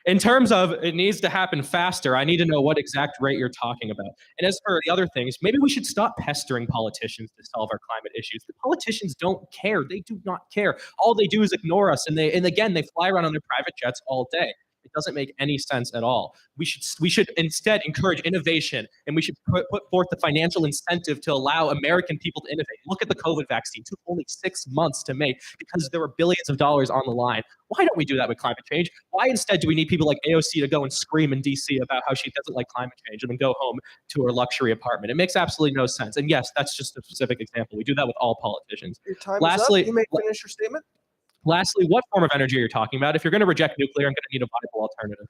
In terms of it needs to happen faster, I need to know what exact rate you're talking about. And as for the other things, maybe we should stop pestering politicians to solve our climate issues. The politicians don't care. They do not care. All they do is ignore us, and again they fly around on their private jets all day. It doesn't make any sense at all. We should instead encourage innovation, and we should put forth the financial incentive to allow American people to innovate. Look at the COVID vaccine. It took only 6 months to make because there were billions of dollars on the line. Why don't we do that with climate change? Why instead do we need people like AOC to go and scream in DC about how she doesn't like climate change and then go home to her luxury apartment? It makes absolutely no sense. And yes, that's just a specific example. We do that with all politicians. Your time Lastly, is up. You may finish your statement. Lastly, what form of energy are you talking about? If you're going to reject nuclear, I'm going to need a viable alternative.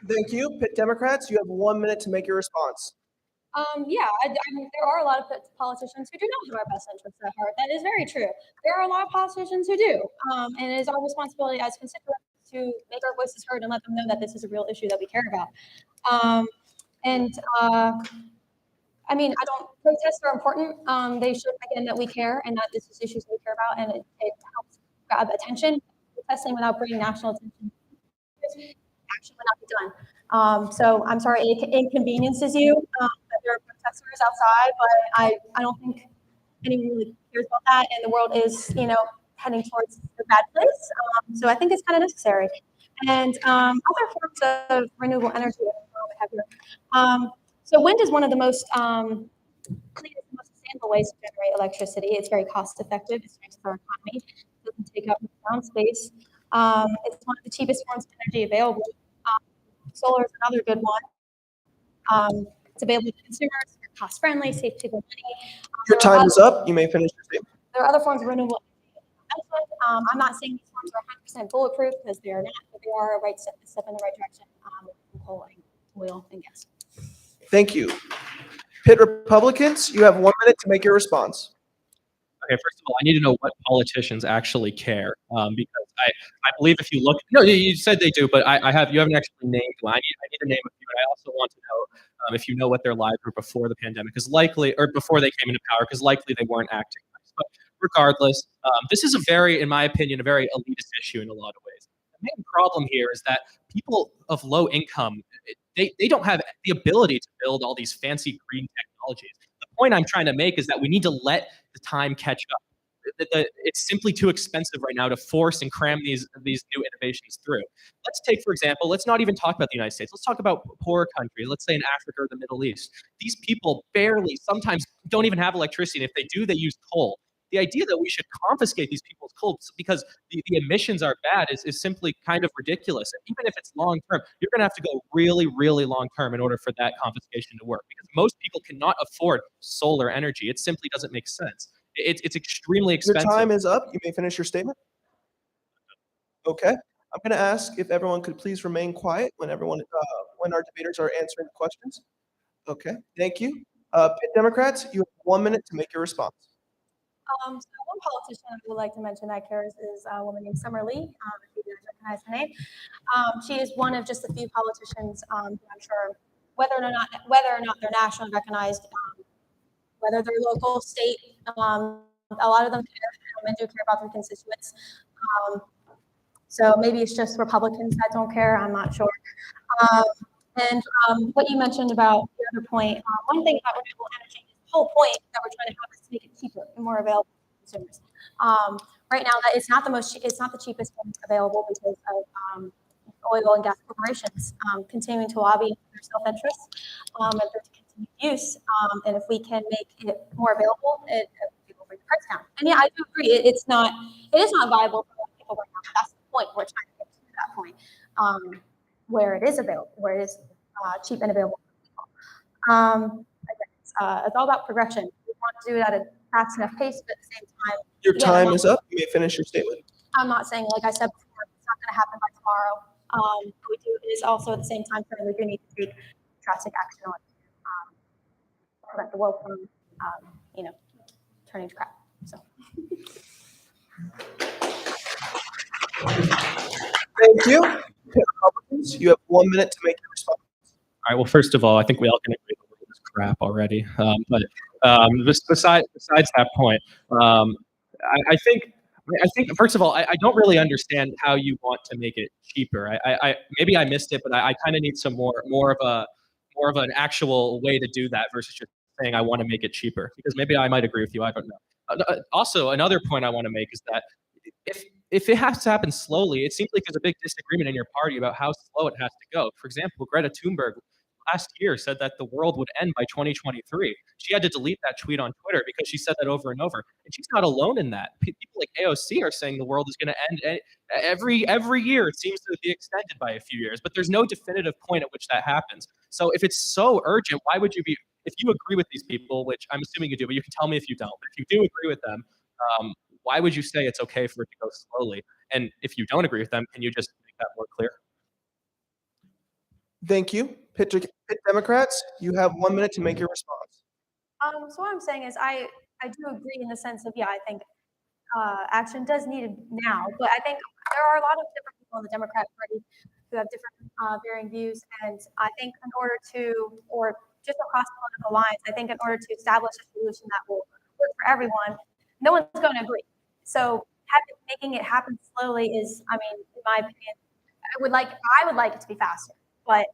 Thank you. Pitt Democrats, you have 1 minute to make your response. Yeah, I mean, there are a lot of politicians who do not have our best interests at heart. That is very true. There are a lot of politicians who do. And it is our responsibility as constituents to make our voices heard and let them know that this is a real issue that we care about. I mean, protests are important. They show, again, that we care and that this is issues we care about, and it helps grab attention. Protesting without bringing national attention action would not be done. So I'm sorry it inconveniences you that there are protesters outside, but I don't think anyone really cares about that, and the world is, heading towards a bad place. So I think it's kind of necessary. And other forms of renewable energy we have here. So wind is one of the most cleanest, most sustainable ways to generate electricity. It's very cost effective. It's nice for our economy. It doesn't take up ground space. It's one of the cheapest forms of energy available. Solar is another good one. It's available to consumers. It's cost friendly, saves people money. Your time is up. You may finish your statement. There are other forms of renewable energy. I'm not saying these forms are 100% bulletproof because they are not, but they are a step in the right direction. Coal and oil and gas. Thank you. Pitt Republicans, you have 1 minute to make your response. Okay, first of all, I need to know what politicians actually care, because I believe if you look, no, you said they do, but you haven't actually named one. I need to name a few, and I also want to know if you know what their lives were before the pandemic, because likely, or before they came into power, because likely they weren't acting nice. But regardless, this is in my opinion, a very elitist issue in a lot of ways. The main problem here is that people of low income, they don't have the ability to build all these fancy green technologies. The point I'm trying to make is that we need to let the time catch up. It's simply too expensive right now to force and cram these new innovations through. Let's take, for example, let's not even talk about the United States. Let's talk about poorer countries. Let's say in Africa or the Middle East. These people sometimes don't even have electricity. And if they do, they use coal. The idea that we should confiscate these people's coal because the emissions are bad is simply kind of ridiculous. And even if it's long term, you're going to have to go really, really long term in order for that confiscation to work, because most people cannot afford solar energy. It simply doesn't make sense. It's extremely expensive. Your time is up. You may finish your statement. Okay. I'm going to ask if everyone could please remain quiet when our debaters are answering the questions. Okay. Thank you. Pitt Democrats, you have 1 minute to make your response. So one politician I would like to mention that cares is a woman named Summer Lee, if you guys recognize her name. She is one of just a few politicians who I'm sure, whether or not they're nationally recognized, whether they're local, state, a lot of them care and do care about their constituents. So maybe it's just Republicans that don't care, I'm not sure. And what you mentioned about the other point, one thing about renewable energy, the whole point that we're trying to have is to make it cheaper and more available to consumers. Right now, it's not the cheapest one available because of oil and gas corporations continuing to lobby for their self-interest and for continued use. And if we can make it more available, it will bring the price down. And yeah, I do agree. It is not viable for a lot of people right now. But that's the point. We're trying to get to that point where it is available, where it is cheap and available for people. It's all about progression. We want to do it at a fast enough pace, but at the same time. Your time is up. You may finish your statement. I'm not saying, like I said before, it's not going to happen by tomorrow. We do is also at the same time frame we do need to take drastic action on prevent the world from turning to crap. So. Thank you. Pitt Republicans, you have 1 minute to make your response. All right. Well, first of all, I think we all can agree the world is crap already. Besides that point, I think first of all, I don't really understand how you want to make it cheaper. I maybe I missed it, but I kind of need some more of an actual way to do that versus just saying I want to make it cheaper, because maybe I might agree with you. I don't know. Also, another point I want to make is that if it has to happen slowly, it seems like there's a big disagreement in your party about how slow it has to go. For example, Greta Thunberg last year said that the world would end by 2023. She had to delete that tweet on Twitter because she said that over and over. And she's not alone in that. People like AOC are saying the world is going to end every year. It seems to be extended by a few years, but there's no definitive point at which that happens. So if it's so urgent, why would you be? If you agree with these people, which I'm assuming you do, but you can tell me if you don't. But if you do agree with them, why would you say it's okay for it to go slowly? And if you don't agree with them, can you just make that more clear? Thank you. Pitt Democrats, you have 1 minute to make your response. So what I'm saying is I do agree in the sense of, I think action does need it now, but I think there are a lot of different people in the Democratic Party who have different varying views, and I think in order to, or just across political lines, I think in order to establish a solution that will work for everyone, no one's going to agree. So making it happen slowly is, in my opinion, I would like it to be faster, but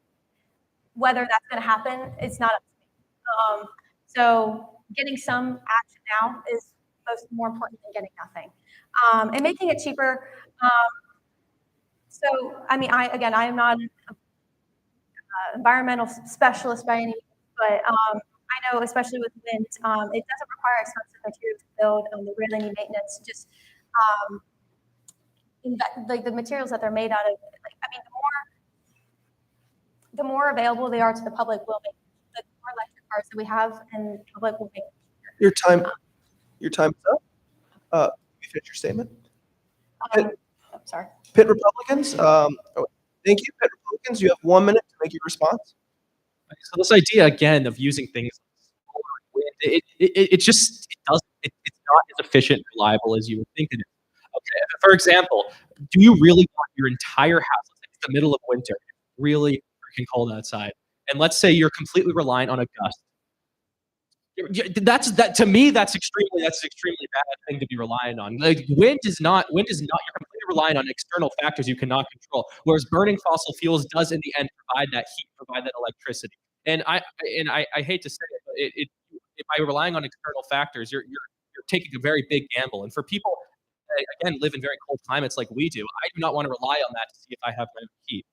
whether that's going to happen, it's not up to me. So getting some action now is more important than getting nothing. And making it cheaper. I am not an environmental specialist by any means, but I know, especially with wind, it doesn't require expensive materials to build. They really need maintenance. Just the materials that they're made out of. The more available they are to the public will make the more electric cars that we have, and the public will make. Your time is up. You finish your statement. Sorry. Pitt Republicans, thank you. Pitt Republicans, you have 1 minute to make your response. So this idea again of using things like solar and wind, it's not as efficient and reliable as you would think it is. Okay, for example, do you really want your entire house, let's say it's the middle of winter, really freaking cold outside, and let's say you're completely reliant on a gust? To me, that's extremely bad thing to be relying on. Like wind is not, you're completely relying on external factors you cannot control. Whereas burning fossil fuels does in the end provide that heat, provide that electricity. And I hate to say it, by relying on external factors, you're taking a very big gamble. And for people that, again, live in very cold climates like we do, I do not want to rely on that to see if I have my heat.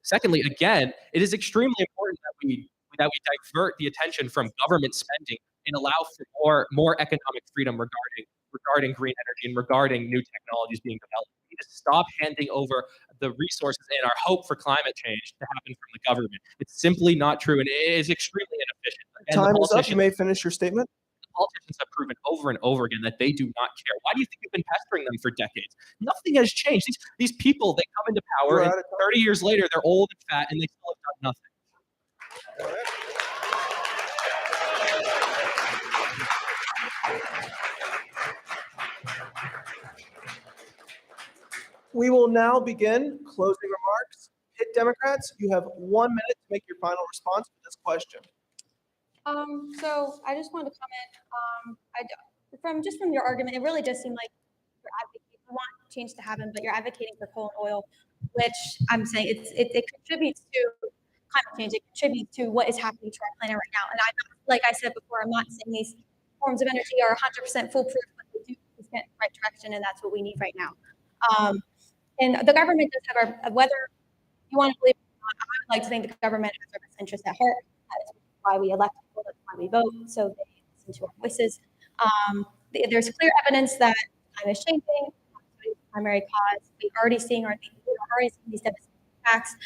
Secondly, again, it is extremely important that we divert the attention from government spending and allow for more economic freedom regarding green energy and regarding new technologies being developed. We need to stop handing over the resources and our hope for climate change to happen from the government. It's simply not true, and it is extremely inefficient. And Time is up. You may finish your statement. The politicians have proven over and over again that they do not care. Why do you think you've been pestering them for decades? Nothing has changed. These people, they come into power, and 30 years later, they're old and fat, and they still have done nothing. We will now begin closing remarks. Pitt Democrats, you have 1 minute to make your final response to this question. So I just wanted to comment, from your argument, it really does seem like you're advocating, you want change to happen, but you're advocating for coal and oil, which I'm saying it contributes to climate change. It contributes to what is happening to our planet right now. And like I said before, I'm not saying these forms of energy are 100% foolproof, but they do get in the right direction, and that's what we need right now. And the government does have whether you want to believe it or not, I would like to think the government has our best interest at heart. That is why we elect people, that's why we vote, so they listen to our voices. There's clear evidence that climate is changing, the primary cause. We're already seeing these devastating impacts.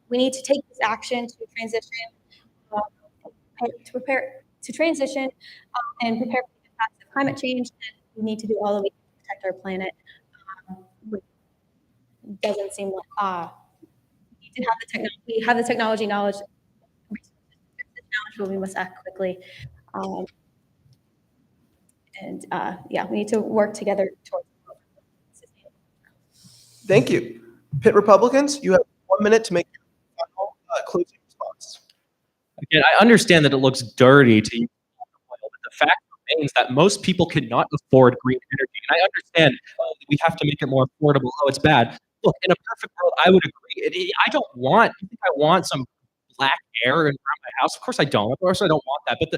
We need to take this action to transition, and prepare for the impacts of climate change. And we need to do all that we can to protect our planet. Which doesn't seem like we have the technology knowledge, resources to fix the challenge, but we must act quickly. Yeah, we need to work together towards. Thank you. Pitt Republicans, you have 1 minute to make your final closing response. Again, I understand that it looks dirty to use oil, but the fact remains that most people cannot afford green energy. And I understand that we have to make it more affordable. Oh, it's bad. Look, in a perfect world, I would agree. I don't want. You think I want some black air around my house? Of course I don't. Of course I don't want that. But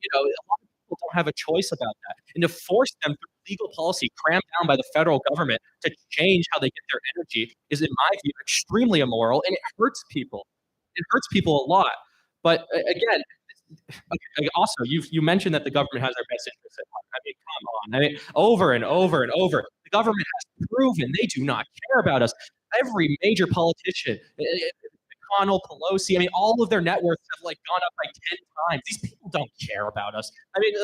you know, a lot of people don't have a choice about that. And to force them through legal policy crammed down by the federal government to change how they get their energy is, in my view, extremely immoral, and it hurts people. It hurts people a lot. But again, okay, also you mentioned that the government has our best interests at heart. I mean, come on. I mean, over and over and over, the government has proven they do not care about us. Every major politician, McConnell, Pelosi, I mean, all of their net worths have like gone up by 10 times. These people don't care about us. I mean,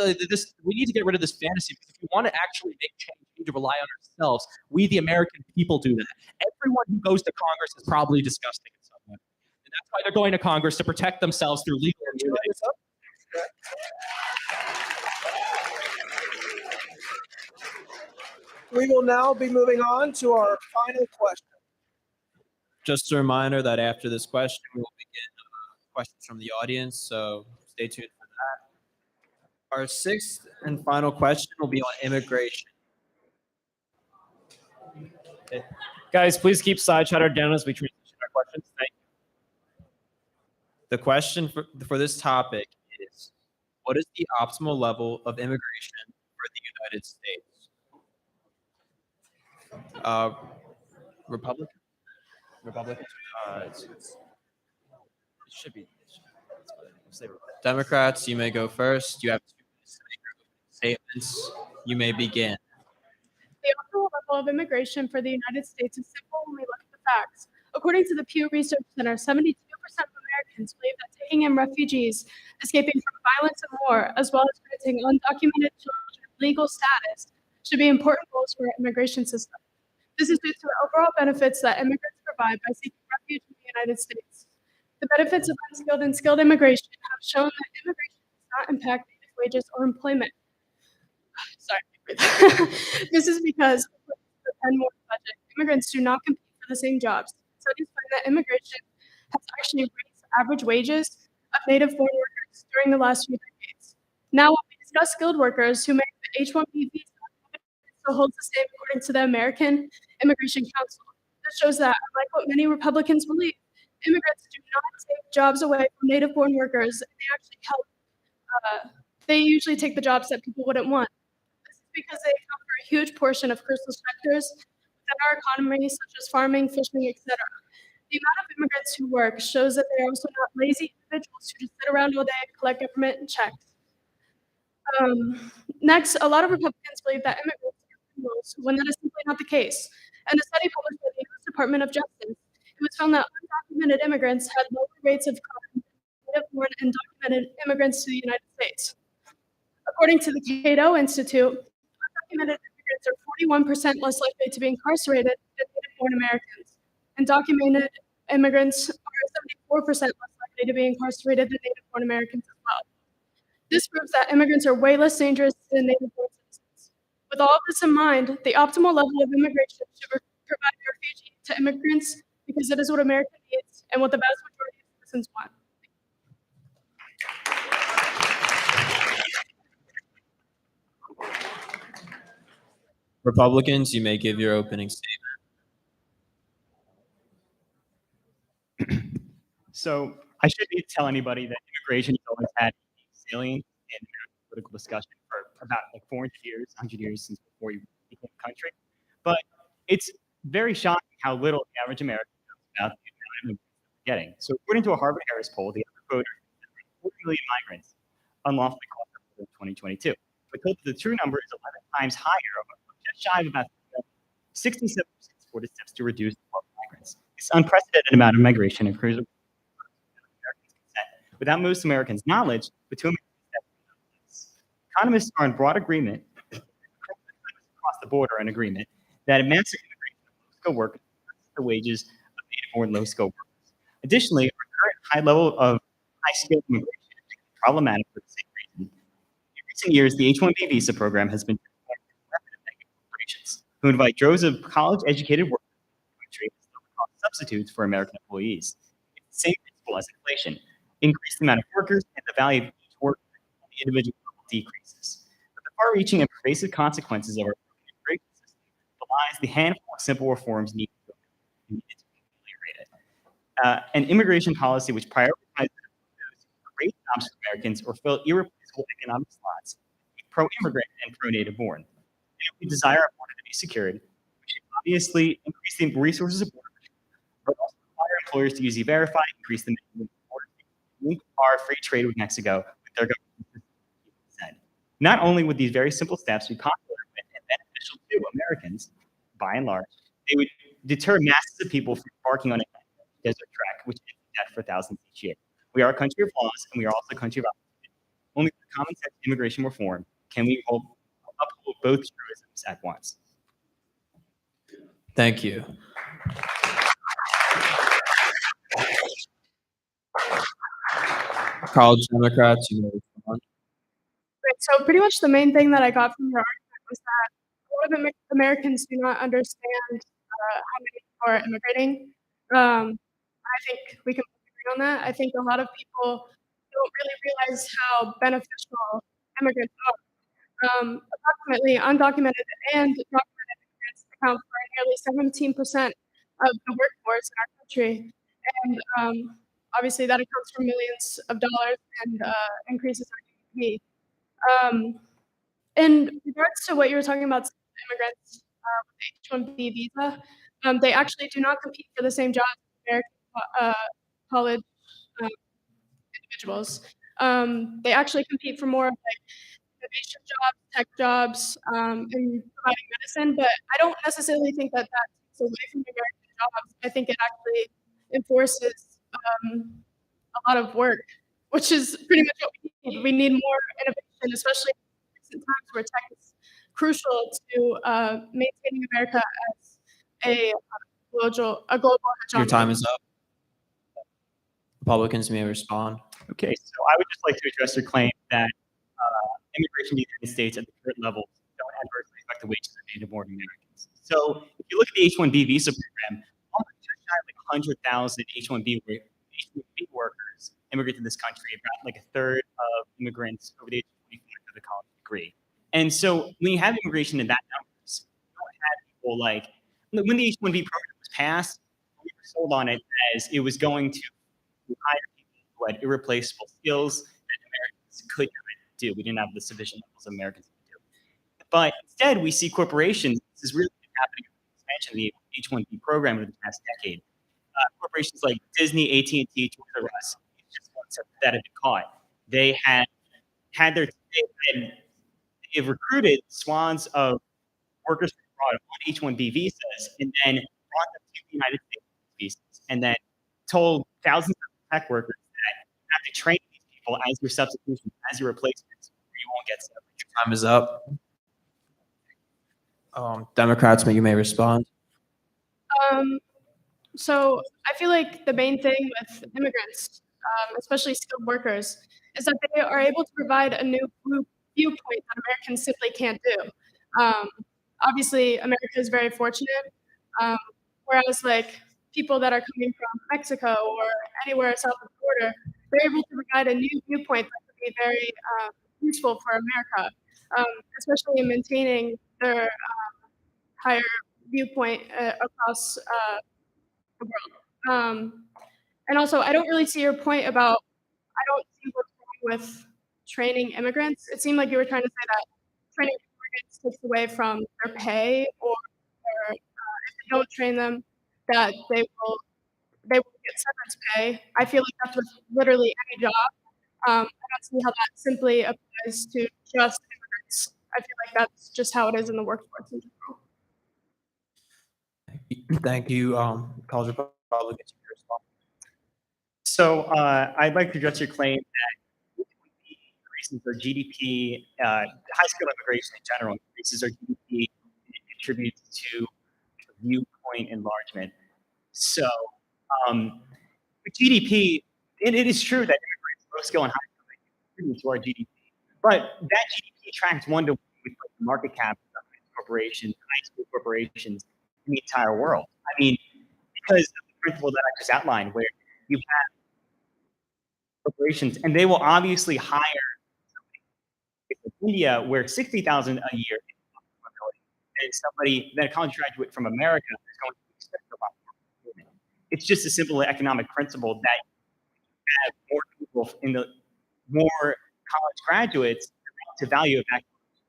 we need to get rid of this fantasy, because if we want to actually make change, we need to rely on ourselves. We, the American people, do that. Everyone who goes to Congress is probably disgusting in some way. And that's why they're going to Congress, to protect themselves through legal immunity. We will now be moving on to our final question. Just a reminder that after this question, we will begin questions from the audience, so stay tuned for that. Our sixth and final question will be on immigration. Guys, please keep side chatter down as we transition our questions. Thank you. The question for this topic is, what is the optimal level of immigration for the United States? Republican? It should be. Democrats, you may go first. You have 2 minutes to make your opening statements. You may begin. The optimal level of immigration for the United States is simple when we look at the facts. According to the Pew Research Center, 72% of Americans believe that taking in refugees escaping from violence and war, as well as granting undocumented children legal status, should be important goals for our immigration system. This is due to the overall benefits that immigrants provide by seeking refuge in the United States. The benefits of unskilled and skilled immigration have shown that immigration does not impact native wages or employment. Sorry. This is because of the $10 more budget, immigrants do not compete for the same jobs. Studies find that immigration has actually raised average wages of native-born workers during the last few decades. Now, when we discuss skilled workers who make the H-1B visa, still holds the same according to the American Immigration Council. This shows that, unlike what many Republicans believe, immigrants do not take jobs away from native-born workers. They actually help. They usually take the jobs that people wouldn't want. This is because they account for a huge portion of crucial sectors within our economy, such as farming, fishing, etc. The amount of immigrants who work shows that they are also not lazy individuals who just sit around all day and collect government checks. Next, a lot of Republicans believe that immigrants are criminals when that is simply not the case. In a study published by the U.S. Department of Justice, it was found that undocumented immigrants had lower rates of crime than native-born and documented immigrants to the United States. According to the Cato Institute, undocumented immigrants are 41% less likely to be incarcerated than native-born Americans, and documented immigrants are 74% less likely to be incarcerated than native-born Americans as well. This proves that immigrants are way less dangerous than native-born citizens. With all of this in mind, the optimal level of immigration should provide refuge to immigrants because it is what America needs and what the vast majority of citizens want. Republicans, you may give your opening statement. So I shouldn't need to tell anybody that immigration has always had a salient in political discussion for about like 400 years, 100 years since before you became a country. But it's very shocking how little the average American knows about the amount of immigrants we're getting. So according to a Harvard-Harris poll, the average voter is that 40 million migrants unlawfully crossed the border in 2022. But the true number is 11 times higher, just shy of about 67% supported steps to reduce the flow of migrants. This unprecedented amount of migration occurs Americans' consent, without most Americans' knowledge, but to economists are in broad agreement across the border, an agreement that massive immigration of low-skilled workers the wages of native-born low-skilled workers. Additionally, our current high level of high-skilled immigration is problematic for the same reason. In recent years, the H-1B visa program has been transformed into a weapon of negative corporations who invite droves of college-educated workers to the country as low-cost substitutes for American employees. It's the same principle as inflation. Increase the amount of workers and the value of each worker, and the individual level decreases. But the far-reaching and pervasive consequences of our immigration system belies the handful of simple reforms needed to ameliorate it. An immigration policy which prioritizes those who create jobs for Americans or fill irreplaceable economic slots is pro-immigrant and pro-native born. And if we desire our border to be secured, we should obviously increase the resources of border control, but also require employers to use E-Verify, increase the minimum border, link our free trade with Mexico with their government consent. Not only would these very simple steps be popular and beneficial to Americans, by and large, they would deter masses of people from embarking on a desert trek, which is death for thousands each year. We are a country of laws, and we are also a country of opportunity. Only with common sense immigration reform can we uphold both truisms at once. Thank you. College Democrats, you may respond. Great. So pretty much the main thing that I got from your argument was that a lot of Americans do not understand how many people are immigrating. I think we can agree on that. I think a lot of people don't really realize how beneficial immigrants are. Approximately undocumented and documented immigrants account for nearly 17% of the workforce in our country. And obviously that accounts for millions of dollars and increases our GDP. In regards to what you were talking about immigrants with the H-1B visa, they actually do not compete for the same jobs as American college individuals. They actually compete for more of like innovation jobs, tech jobs, and providing medicine. But I don't necessarily think that that takes away from American jobs. I think it actually enforces a lot of work, which is pretty much what we need. We need more innovation, especially in recent times where tech is crucial to maintaining America as a global Your hegemony. time is up. Republicans may respond. Okay, so I would just like to address your claim that immigration to the United States at the current level don't adversely affect the wages of native-born Americans. So if you look at the H-1B visa program, almost just shy of like 100,000 H-1B workers immigrate to this country, about like a third of immigrants over the age of 25 have a college degree. And so when you have immigration in that numbers, you don't have people like, when the H-1B program was passed, we were sold on it as it was going to hire people who had irreplaceable skills that Americans could do. We didn't have the sufficient levels of Americans to do. But instead, we see corporations, this is really happening with the expansion of the H-1B program over the past decade. Corporations like Disney, AT&T, Toys R Us, just ones that have been caught. They have recruited swans of workers abroad on H-1B visas and then brought them to the United States visas and then told thousands of tech workers that you have to train these people as your substitutions, as your replacements, or you won't get stuff. Your time is up. Democrats, you may respond. So I feel like the main thing with immigrants, especially skilled workers, is that they are able to provide a new viewpoint that Americans simply can't do. Obviously, America is very fortunate, whereas like people that are coming from Mexico or anywhere south of the border, they're able to provide a new viewpoint that could be very useful for America, especially in maintaining their higher viewpoint across the world. And also, I don't really see your point about, I don't see what's wrong with training immigrants. It seemed like you were trying to say that training immigrants takes away from their pay, or if they don't train them, that they will get severance pay. I feel like that's with literally any job. I don't see how that simply applies to just immigrants. I feel like that's just how it is in the workforce in general. Thank you, College Republicans. So I'd like to address your claim that increases our GDP, high-skilled immigration in general increases our GDP and contributes to viewpoint enlargement. So we with GDP, it is true that immigrants, low skill and high skill contribute to our GDP, but that GDP tracks 1-to-1 with like, the market cap of corporations, high school corporations in the entire world. I mean, because of the principle that I just outlined, where you have corporations, and they will obviously hire somebody in India where 60,000 a year and somebody, then a college graduate from America is going to expect a lot more. It's just a simple economic principle that you have more people in the more college graduates, the value of that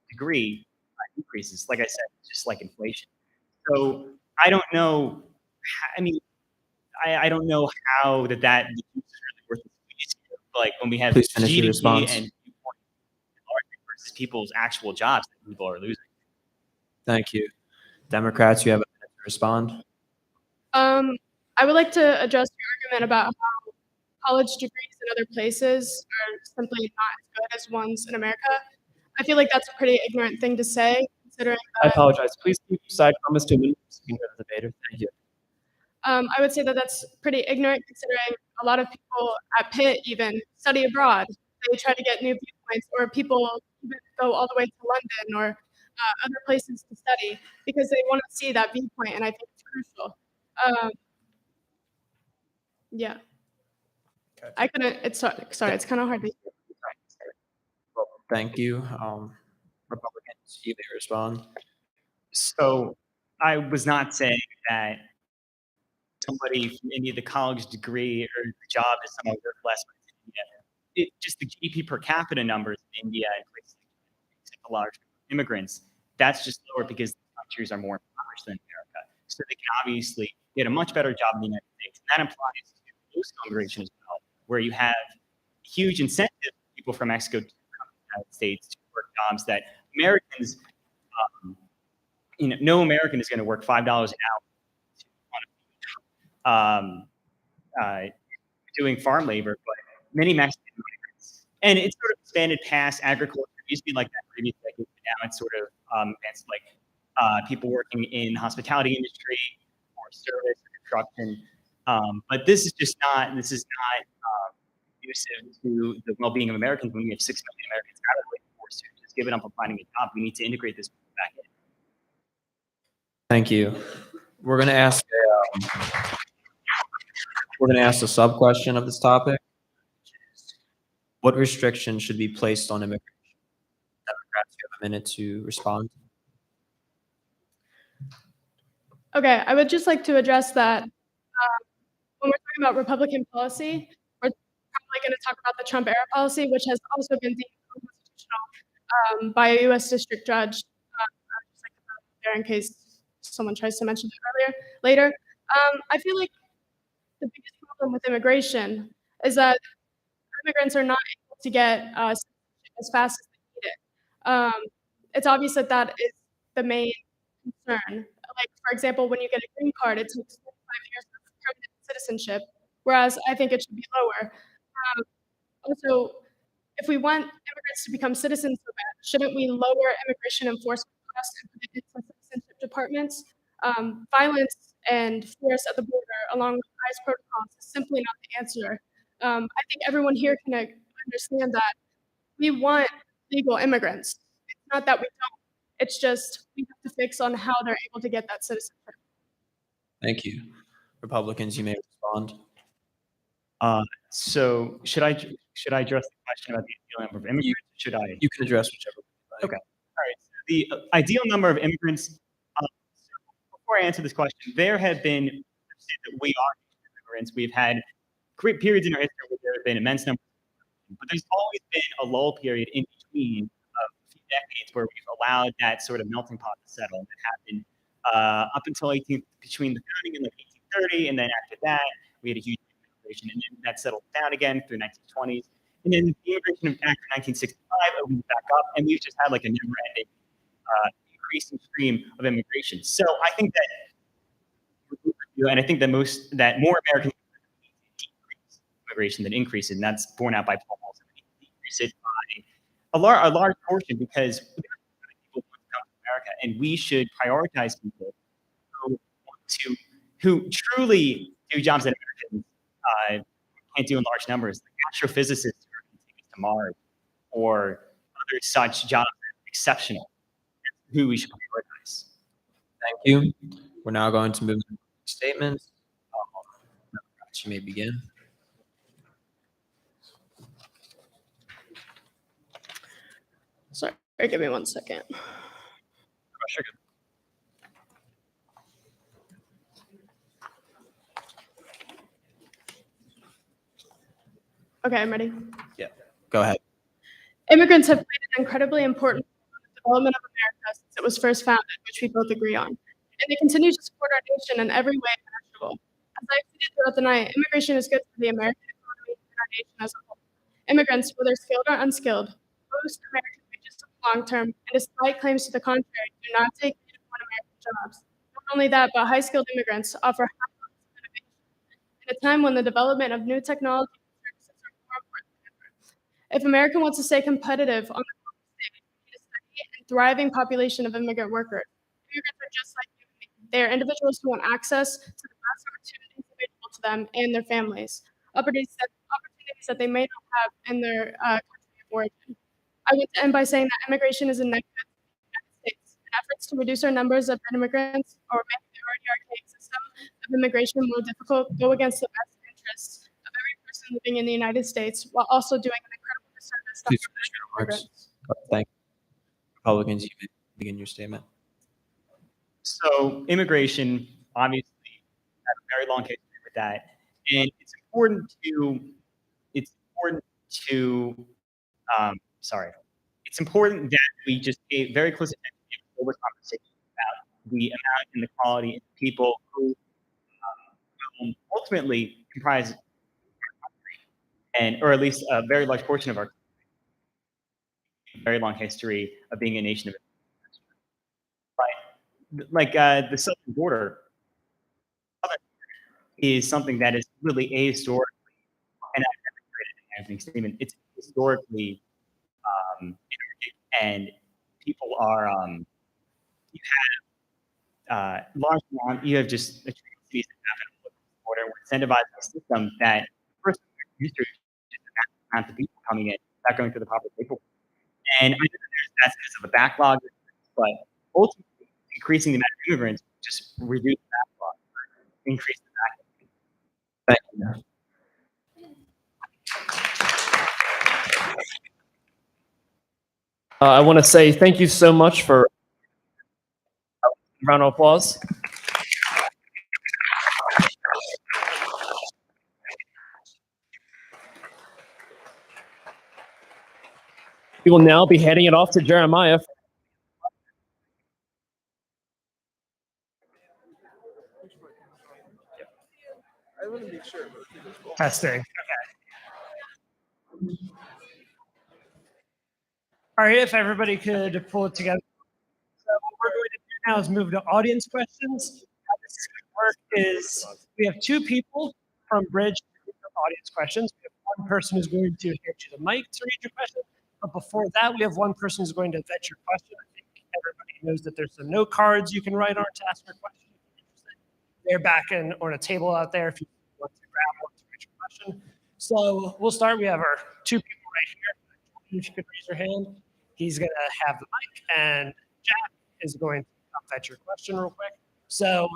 degree increases. Like I said, just like inflation. So I don't know. I mean, I don't know how that is really worth the squeeze. Like when we have Please finish your GDP response. and versus people's actual jobs that people are losing. Thank you. Democrats, you have a minute to respond. I would like to address your argument about how college degrees in other places are simply not as good as ones in America. I feel like that's a pretty ignorant thing to say, considering I that apologize. Please keep side comments to a minute so we can hear the debater. Thank you. I would say that that's pretty ignorant, considering a lot of people at Pitt even study abroad. They try to get new viewpoints, or people even go all the way to London or other places to study because they want to see that viewpoint, and I think it's crucial. Yeah. Okay. I couldn't. It's sorry. It's kind of hard to hear. Thank you. Republicans, you may respond. So I was not saying that somebody from India, the college degree or the job is somehow worth less in India. Just the GDP per capita numbers in India and places like a large immigrants, that's just lower because the countries are more impoverished than America. So they can obviously get a much better job in the United States. And that applies to low-skill immigration as well, where you have huge incentive for people from Mexico to come to the United States to work jobs that Americans, no American is going to work $5 an hour doing farm labor, but many Mexican immigrants. And it's sort of expanded past agriculture. It used to be like that previous decade, but now it's sort of it's like people working in the hospitality industry or service or construction. But this is not conducive to the well-being of Americans when we have 6 million Americans out of the labor force who just given up on finding a job. We need to integrate this back in. Thank you. We're going to ask a sub question of this topic. What restrictions should be placed on immigration? Democrats, you have a minute to respond. Okay, I would just like to address that when we're talking about Republican policy, we're probably going to talk about the Trump era policy, which has also been deemed unconstitutional by a U.S. district judge. Just like to put it there in case someone tries to mention it later. I feel like the biggest problem with immigration is that immigrants are not able to get citizenship as fast as they need it. It's obvious that that is the main concern. Like, for example, when you get a green card, it takes 25 years for permanent citizenship, whereas I think it should be lower. Also, if we want immigrants to become citizens so bad, shouldn't we lower immigration enforcement costs and put it into citizenship departments? Violence and force at the border, along with ICE protocols, is simply not the answer. I think everyone here can understand that we want legal immigrants. It's not that we don't. It's just we have to fix on how they're able to get that citizenship. Thank you. Republicans, you may respond. So should I address the question about the ideal number of immigrants? Should I? You can address whichever one you like. Okay. All right. So the ideal number of immigrants. Before I answer this question, there have been that we are immigrants. We've had great periods in our history where there have been immense numbers, but there's always been a lull period in between a few decades where we've allowed that sort of melting pot to settle. That happened up until between the founding in like 1830, and then after that we had a huge immigration, and then that settled down again through 1920s, and then the Immigration Act of 1965 opened back up, and we've just had like a never-ending increasing stream of immigration. So I think that, and I think that more Americans decrease immigration than increase it, and that's borne out by polls. Decrease it by a large portion because people want to come to America, and we should prioritize people who truly do jobs that Americans can't do in large numbers, like astrophysicists who are continuing to Mars, or other such jobs that are exceptional, who we should prioritize. Thank you. We're now going to move to statements. You may begin. Sorry, give me 1 second. Okay, I'm ready. Yeah, go ahead. Immigrants have played an incredibly important role in the development of America since it was first founded, which we both agree on. And they continue to support our nation in every way imaginable. As I stated throughout the night, immigration is good for the American economy and our nation as a whole. Immigrants, whether skilled or unskilled, boost American wages to the long term, and despite claims to the contrary, do not take native-born American jobs. Not only that, but high-skilled immigrants offer high levels of innovation. In a time when the development of new technology and services are more important than ever. If America wants to stay competitive on the global stage, we need a steady and thriving population of immigrant workers. Immigrants are just like you and me. They are individuals who want access to the best opportunities available to them and their families, opportunities that they may not have in their country of origin. I want to end by saying that immigration is a negative to the United States, and efforts to reduce our numbers of immigrants or make the already archaic system of immigration more difficult go against the best interests of every person living in the United States, while also doing an incredible disservice to Please our finish your immigrants. remarks. Thank you. Republicans, you may begin your statement. So immigration, obviously, has a very long history with that, and it's important to it's important that we just pay very close attention to a global conversation about the amount and the quality of people who will ultimately comprise our country, or at least a very large portion of our country. Very long history of being a nation of the southern border is something that is really ahistoric, and I've demonstrated in my opening statement. It's historically and people are you have large amount, you have just atrocities that happen all over the border. We're incentivized by a system that first in history just a massive amount of people coming in, not going through the proper paperwork. And I know that there's that sense of a backlog, but ultimately increasing the amount of immigrants just reduce the backlog, increase the backlog. Thank you. I want to say thank you so much for a round of applause. We will now be handing it off to Jeremiah. I want to make sure. Testing. Okay. All right, if everybody could pull it together. So what we're going to do now is move to audience questions. How this is going to work is we have two people from Bridge to audience questions. We have one person who's going to hand you the mic to read your question. But before that, we have one person who's going to vet your question. I think everybody knows that there's some note cards you can write on to ask your question. They're back on a table out there if you want to grab one to read your question. So we'll start. We have our two people right here. If you could raise your hand. He's going to have the mic, and Jack is going to come fetch your question real quick. So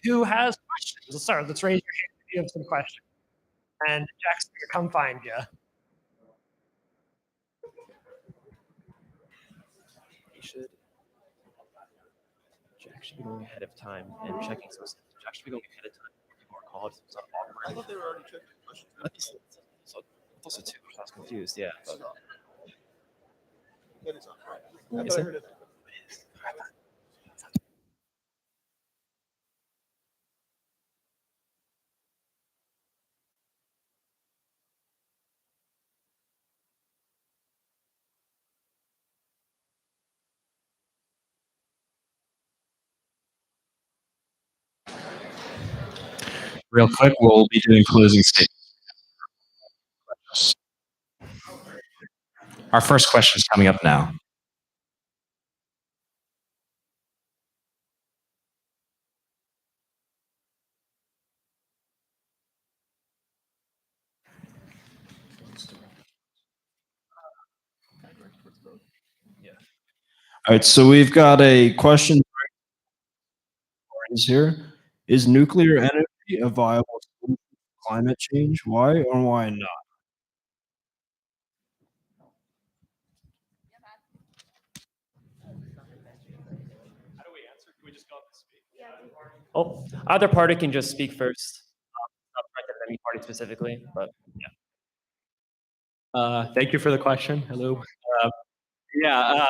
who has questions? Let's start. Let's raise your hand if you have some questions. And Jack's going to come find you. Jack should be going ahead of time and checking. So Jack should be going ahead of time. People are called. So it's not awkward. I thought they were already checking questions. Also too. I was confused. Yeah. But, That is not right. I Is thought I it? heard it. Real quick, we'll be doing closing statements. Our first question is coming up now. All right, so we've got a question here. Is nuclear energy a viable solution to climate change? Why or why not? Oh, either party can just speak first. Not directed at any party specifically, but yeah. Thank you for the question. Hello. Yeah,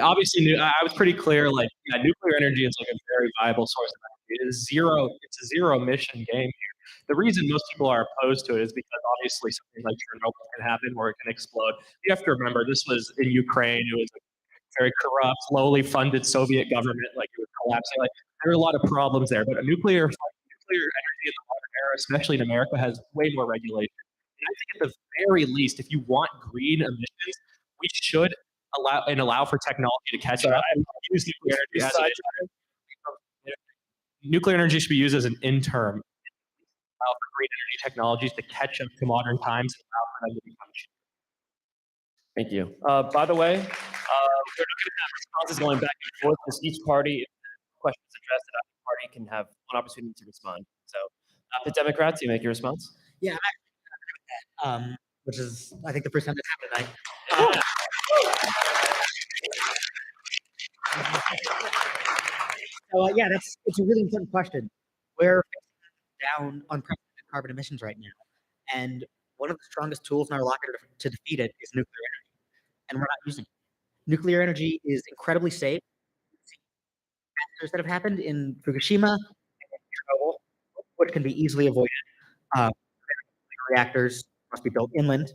obviously, I was pretty clear. Like, yeah, nuclear energy is like a very viable source of energy. It is zero. It's a zero emission game here. The reason most people are opposed to it is because obviously something like Chernobyl can happen where it can explode. You have to remember this was in Ukraine. It was a very corrupt, lowly funded Soviet government. Like it was collapsing. Like there are a lot of problems there. But nuclear energy in the modern era, especially in America, has way more regulation. And I think at the very least, if you want green emissions, we should allow for technology to catch up and use nuclear energy as nuclear energy should be used as an interim. Allow for green energy technologies to catch up to modern times and allow for them to become cheap. Thank you. By the way, we're not going to have responses going back and forth because each party, if the question is addressed at either party, can have one opportunity to respond. So, Pitt Democrats, you make your response. Yeah, I'm actually agree with that, which is, I think, the first time that's happened tonight. So, yeah, it's a really important question. We're down unprecedented carbon emissions right now, and one of the strongest tools in our locker to defeat it is nuclear energy, and we're not using it. Nuclear energy is incredibly safe. Disasters that have happened in Fukushima and Chernobyl, which can be easily avoided. Reactors must be built inland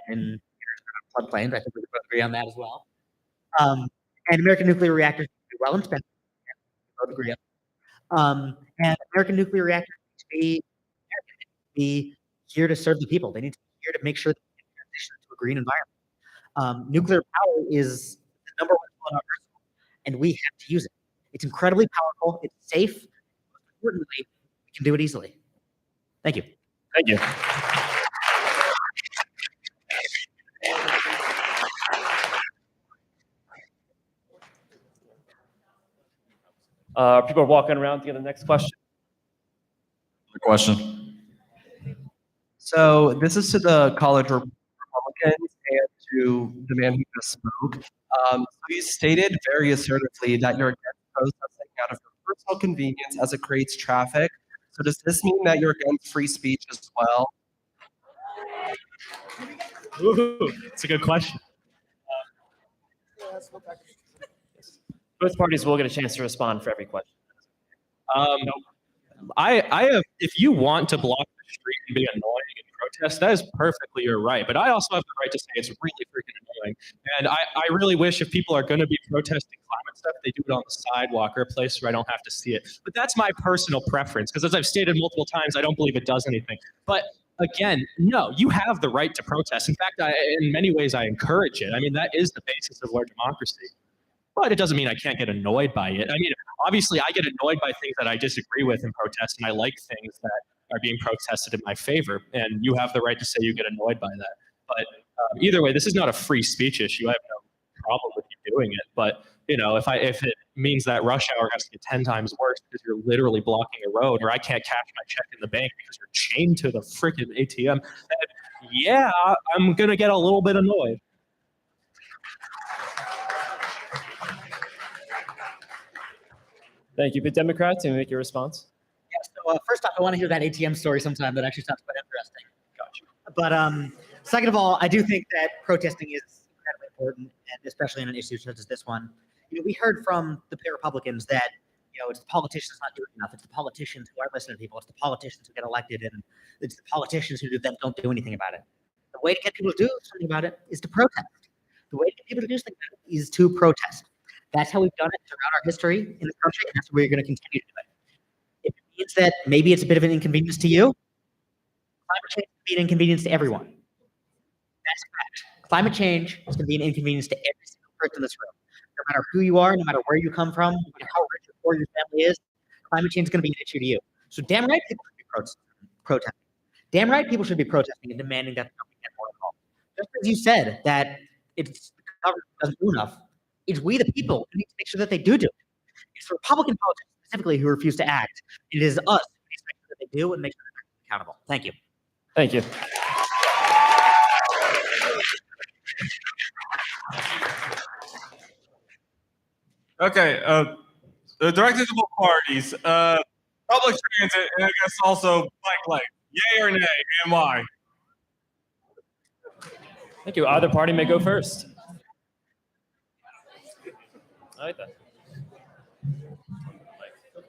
and in floodplains. I think we both agree on that as well. And American nuclear reactors need to be well inspected. We both agree on. And American nuclear reactors need to be here to serve the people. They need to be here to make sure that we can transition to a green environment. Nuclear power is the number one tool in our arsenal, and we have to use it. It's incredibly powerful. It's safe. Most importantly, we can do it easily. Thank you. Thank you. People are walking around to get the next question. Question. So this is to the college Republicans and to the man who just spoke. So you stated very assertively that you're against protesting out of your personal convenience as it creates traffic. So does this mean that you're against free speech as well? Ooh, it's a good question. Both parties will get a chance to respond for every question. I have. If you want to block the street and be annoying and protest, that is perfectly your right. But I also have the right to say it's really freaking annoying. And I really wish if people are going to be protesting climate stuff, they do it on the sidewalk or a place where I don't have to see it. But that's my personal preference because, as I've stated multiple times, I don't believe it does anything. But again, no, you have the right to protest. In fact, in many ways, I encourage it. I mean, that is the basis of our democracy. But it doesn't mean I can't get annoyed by it. I mean, obviously, I get annoyed by things that I disagree with in protest, and I like things that are being protested in my favor. And you have the right to say you get annoyed by that. But either way, this is not a free speech issue. I have no problem with you doing it. But you know, if it means that rush hour has to get 10 times worse because you're literally blocking a road, or I can't cash my check in the bank because you're chained to the freaking ATM, then yeah, I'm gonna get a little bit annoyed. Thank you. But Democrats, you make your response. Yeah, so first off, I want to hear that ATM story sometime. That actually sounds quite interesting. Gotcha. But second of all, I do think that protesting is incredibly important, and especially on an issue such as this one. You know, we heard from the Pitt Republicans that it's the politicians not doing enough. It's the politicians who aren't listening to people. It's the politicians who get elected, and it's the politicians who don't do anything about it. The way to get people to do something about it is to protest. The way to get people to do something about it is to protest. That's how we've done it throughout our history in this country, and that's how we're going to continue to do it. If it means that maybe it's a bit of an inconvenience to you, climate change can be an inconvenience to everyone. That's a fact. Climate change is going to be an inconvenience to every single person in this room. No matter who you are, no matter where you come from, no matter how rich or poor your family is, climate change is going to be an issue to you. So damn right people should be protesting. Damn right people should be protesting and demanding that the government get more involved. Just as you said that the government doesn't do enough, It's we the people who need to make sure that they do it. It's Republican politicians specifically who refuse to act. It is us who need to make sure that they do and make sure that they're accountable. Thank you. Thank you. Okay, the directors of both parties, public transit, and I guess also bike lane. Yay or nay, and why? Thank you. Either party may go first. I like that.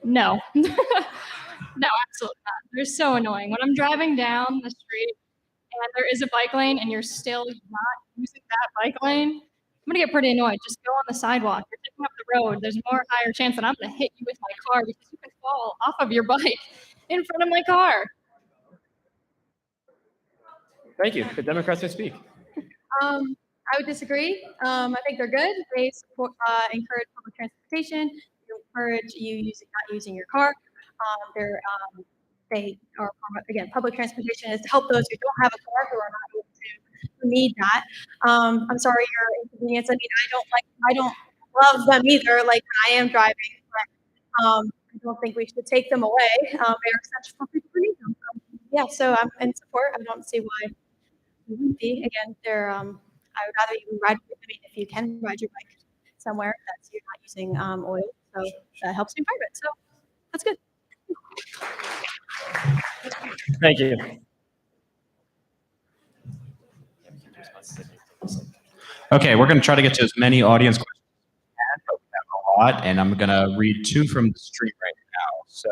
No. No, absolutely not. They're so annoying. When I'm driving down the street and there is a bike lane and you're still not using that bike lane, I'm gonna get pretty annoyed. Just go on the sidewalk. You're taking up the road. There's more higher chance that I'm gonna hit you with my car because you can fall off of your bike in front of my car. Thank you. The Democrats may speak. I would disagree. I think they're good. They support, encourage public transportation. They encourage you not using your car. They are again, public transportation is to help those who don't have a car who are not able to who need that. I'm sorry your inconvenience. I mean, I don't love them either. Like I am driving, but I don't think we should take them away. They are essential for people who need them. Yeah, so I'm in support. I don't see why we wouldn't be. Again, they're I would rather you ride. I mean, if you can ride your bike somewhere that's you're not using oil, so that helps you private. So that's good. Thank you. Okay, we're going to try to get to as many audience questions as we can, but we have a lot, and I'm going to read two from the stream right now. So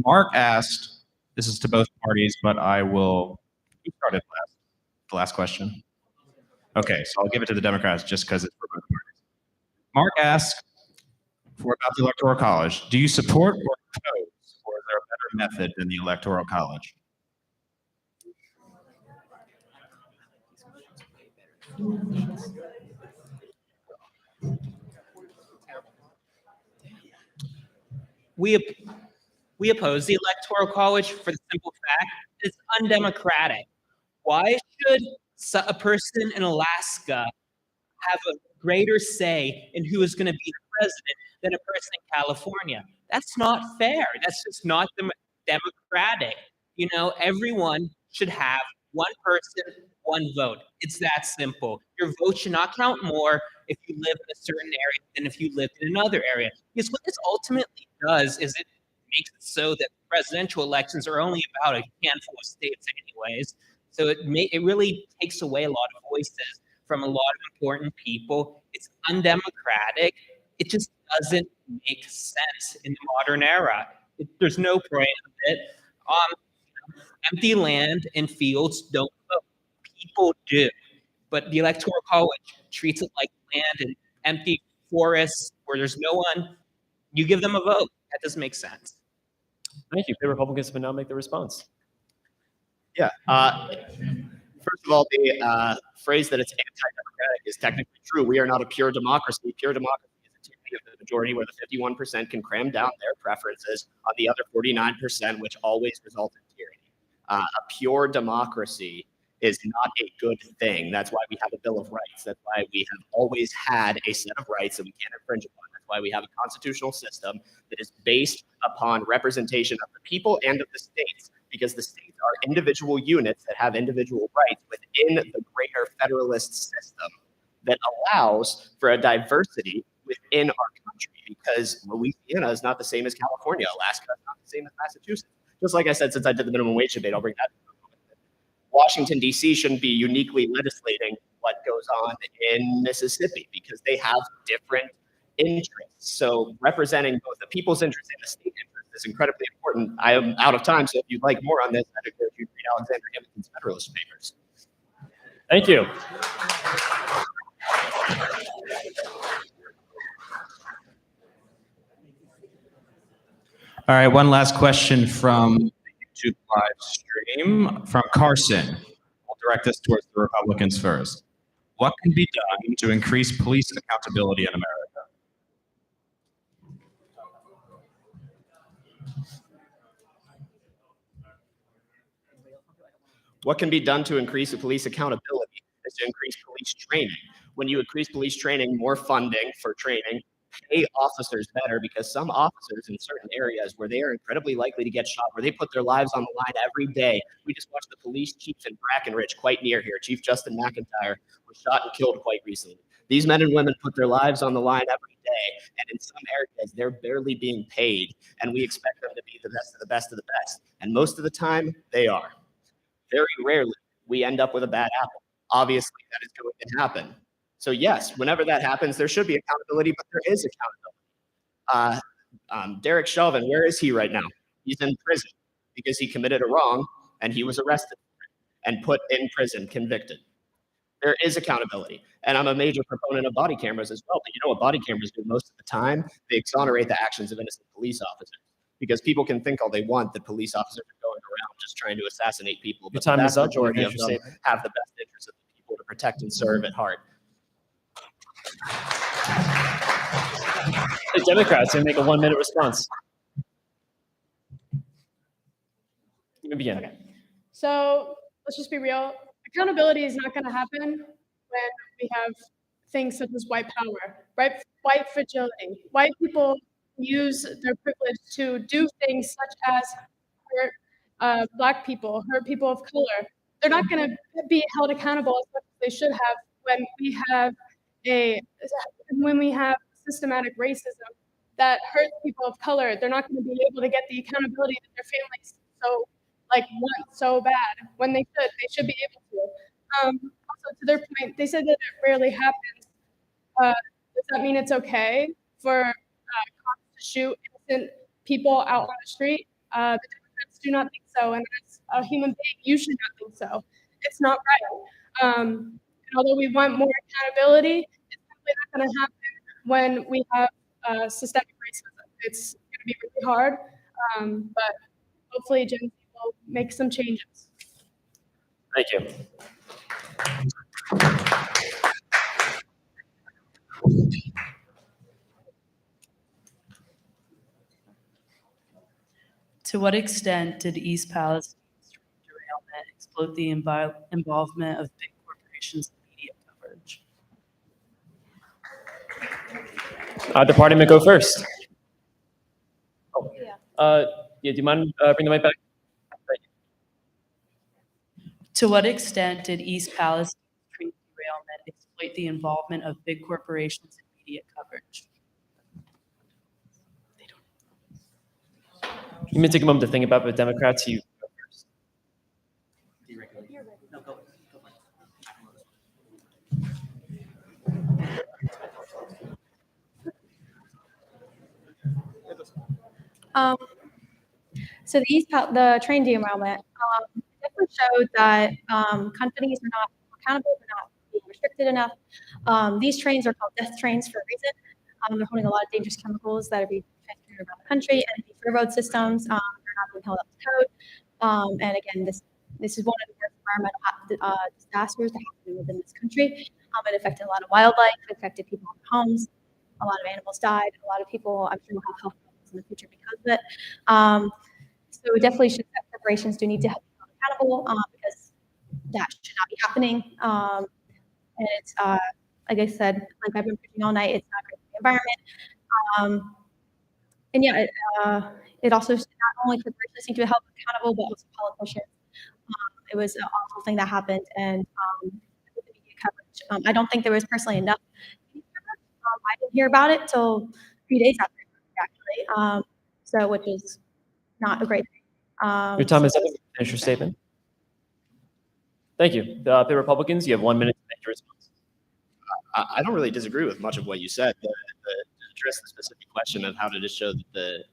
Mark asked, this is to both parties, but I will, who started the last question? Okay, so I'll give it to the Democrats just because it's for both parties. Mark asked about the Electoral College. Do you support or oppose, or is there a better method than the Electoral College? We oppose the Electoral College for the simple fact it's undemocratic. Why should a person in Alaska have a greater say in who is going to be the president than a person in California? That's not fair. That's just not democratic. You know, everyone should have one person, one vote. It's that simple. Your vote should not count more if you live in a certain area than if you lived in another area. Because what this ultimately does is it makes it so that presidential elections are only about a handful of states anyways. So it really takes away a lot of voices from a lot of important people. It's undemocratic. It just doesn't make sense in the modern era. There's no point of it. Empty land and fields don't vote. People do. But the Electoral College treats it like land and empty forests where there's no one. You give them a vote. That doesn't make sense. Thank you. The Republicans will now make the response. Yeah. First of all, the phrase that it's anti-democratic is technically true. We are not a pure democracy. Pure democracy is a tyranny of the majority where the 51% can cram down their preferences on the other 49%, which always result in tyranny. A pure democracy is not a good thing. That's why we have a Bill of Rights. That's why we have always had a set of rights that we can't infringe upon. That's why we have a constitutional system that is based upon representation of the people and of the states, because the states are individual units that have individual rights within the greater federalist system that allows for a diversity within our country, because Louisiana is not the same as California. Alaska is not the same as Massachusetts. Just like I said, since I did the minimum wage debate, I'll bring that up. Washington, D.C. shouldn't be uniquely legislating what goes on in Mississippi because they have different interests. So representing both the people's interests and the state interest is incredibly important. I am out of time, so if you'd like more on this, I'd encourage you to read Alexander Hamilton's Federalist Papers. Thank you. All right, one last question from the YouTube live stream from Carson. We'll direct this towards the Republicans first. What can be done to increase police accountability in America? What can be done to increase the police accountability is to increase police training. when you increase police training, more funding for training, pay officers better, because some officers in certain areas where they are incredibly likely to get shot, where they put their lives on the line every day. We just watched the police chief in Brackenridge, quite near here, Chief Justin McIntyre, was shot and killed quite recently. These men and women put their lives on the line every day, and in some areas, they're barely being paid, and we expect them to be the best of the best of the best. And most of the time, they are. Very rarely, we end up with a bad apple. Obviously, that is going to happen. So yes, whenever that happens, there should be accountability, but there is accountability. Derek Chauvin, where is he right now? He's in prison because he committed a wrong and he was arrested and put in prison, convicted. There is accountability. And I'm a major proponent of body cameras as well. But you know what body cameras do most of the time? They exonerate the actions of innocent police officers. Because people can think all they want that police officers are going around just trying to assassinate people. But Your time the is vast up. majority of Finish your them statement. have the best interests of the people to protect and serve at heart. The Democrats can make a 1-minute response. You may begin. So let's just be real. Accountability is not going to happen when we have things such as white power, right? White fragility. White people use their privilege to do things such as hurt Black people, hurt people of color. They're not going to be held accountable as much as they should have when we have systematic racism that hurts people of color. They're not going to be able to get the accountability that their families want so bad when they should be able to. Also, to their point, they said that it rarely happens. Does that mean it's okay for cops to shoot innocent people out on the street? The Democrats do not think so, and as a human being, you should not think so. It's not right. And although we want more accountability, it's simply not going to happen when we have systemic racism. It's going to be really hard, but hopefully Gen Z will make some changes. Thank you. To what extent did East Palestine's derailment exploit the involvement of big corporations in media coverage? The party may go first. Yeah, do you mind bring the mic back? To what extent did East Palestine's train derailment exploit the involvement of big corporations in media coverage? You may take a moment to think about the Democrats. You go first. So the train derailment definitely showed that companies are not accountable, they're not being restricted enough. These trains are called death trains for a reason. They're holding a lot of dangerous chemicals that are being transported around the country, and these railroad systems they're not being held up to code. And again, this is one of the worst environmental disasters that happened within this country. It affected a lot of wildlife, it affected people in homes, a lot of animals died, a lot of people I'm sure will have health problems in the future because of it. So it definitely should that corporations do need to be held accountable because that should not be happening. And it's like I said, like I've been preaching all night, it's not great for the environment. And yeah, it also not only corporations need to be held accountable, but also politicians. It was an awful thing that happened, and the media coverage. I don't think there was personally enough media coverage. I didn't hear about it till 3 days after actually. So which is not a great thing. Your time is up. Finish your statement. Thank you. The Republicans, you have 1 minute to make your response. I don't really disagree with much of what you said. To address the specific question of how did it show that the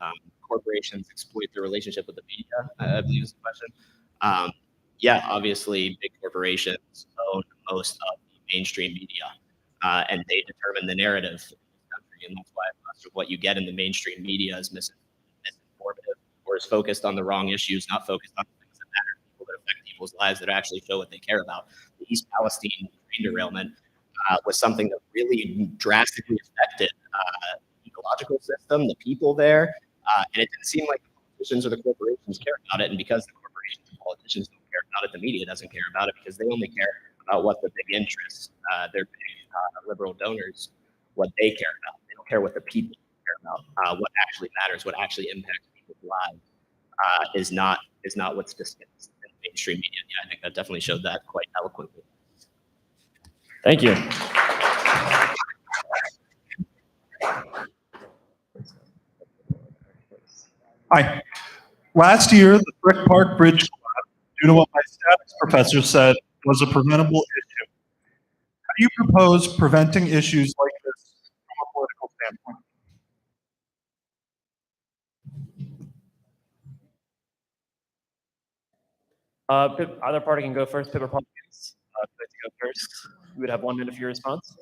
corporations exploit their relationship with the media, I believe is the question. Yeah, obviously, big corporations own most of the mainstream media, and they determine the narrative in this country, and that's why much of what you get in the mainstream media is misinformative or is focused on the wrong issues, not focused on the things that matter to people, that affect people's lives, that actually show what they care about. The East Palestine train derailment was something that really drastically affected the ecological system, the people there, and it didn't seem like the politicians or the corporations cared about it. And because the corporations and politicians don't care about it, the media doesn't care about it because they only care about what the big interests, their big liberal donors, what they care about. They don't care what the people care about. What actually matters, what actually impacts people's lives, is not what's discussed in mainstream media. Yeah, I think that definitely showed that quite eloquently. Thank you. Hi. Last year, the Frick Park Bridge collapsed due to what my statistics professor said was a preventable issue. How do you propose preventing issues like this from a political standpoint? Either party can go first. Pitt Republicans, if you'd like to go first. You would have 1 minute for your response.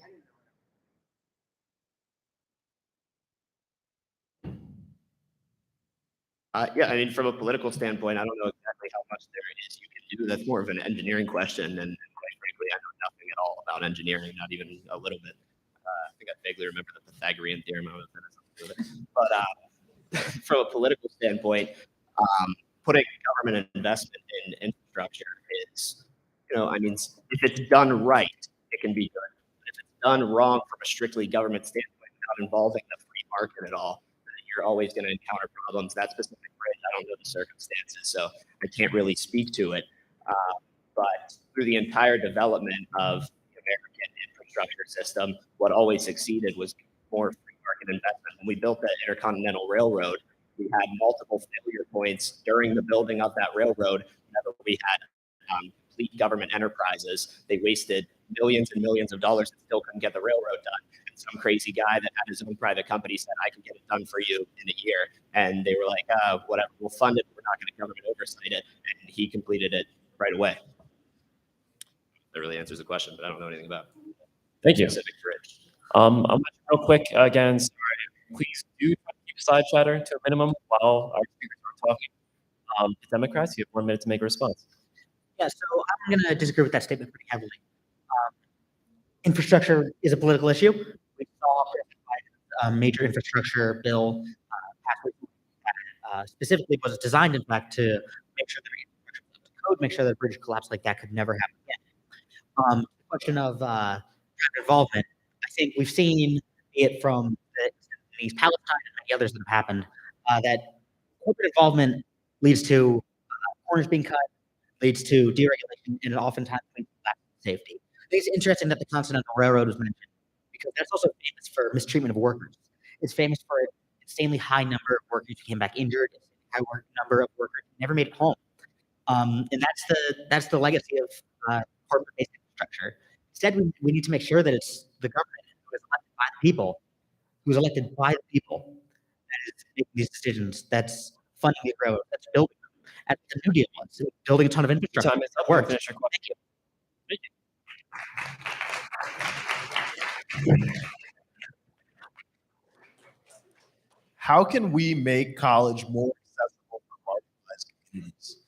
Yeah, I mean, from a political standpoint, I don't know exactly how much there is you can do. That's more of an engineering question, and quite frankly, I know nothing at all about engineering, not even a little bit. I think I vaguely remember the Pythagorean theorem. I was going to do it. But from a political standpoint, putting government investment in infrastructure is, I mean, if it's done right, it can be good. But if it's done wrong from a strictly government standpoint, without involving the free market at all, you're always going to encounter problems. That specific bridge, I don't know the circumstances, so I can't really speak to it. But through the entire development of the American infrastructure system, what always succeeded was more free market investment. When we built the Intercontinental Railroad, we had multiple failure points during the building of that railroad. Whenever we had complete government enterprises, they wasted millions and millions of dollars and still couldn't get the railroad done. Some crazy guy that had his own private company said, I can get it done for you in a year. And they were like, whatever, we'll fund it. We're not going to government oversight it. And he completed it right away. That really answers the question, but I don't know anything about Thank you. specific bridge. I'm going to real quick again. Sorry, please do try to keep side chatter to a minimum while our speakers are talking. The Democrats, you have 1 minute to make a response. Yeah, so I'm going to disagree with that statement pretty heavily. Infrastructure is a political issue. We saw a major infrastructure bill specifically was designed, in fact, to make sure that infrastructure was up to code, make sure that a bridge collapse like that could never happen again. The question of private involvement, I think we've seen, be it from East Palestine and many others that have happened, that corporate involvement leads to corners being cut, leads to deregulation, and it oftentimes leads to lack of safety. I think it's interesting that the Continental Railroad was mentioned because that's also famous for mistreatment of workers. It's famous for an insanely high number of workers who came back injured, high number of workers who never made it home. And that's the legacy of corporate-based infrastructure. Instead, we need to make sure that it's the government who is elected by the people, that is making these decisions, that's funding the railroad, that's building them. As the New Deal was, building a ton of infrastructure. Time is up. Worked. Finish your question. Thank you. How can we make college more accessible for marginalized communities?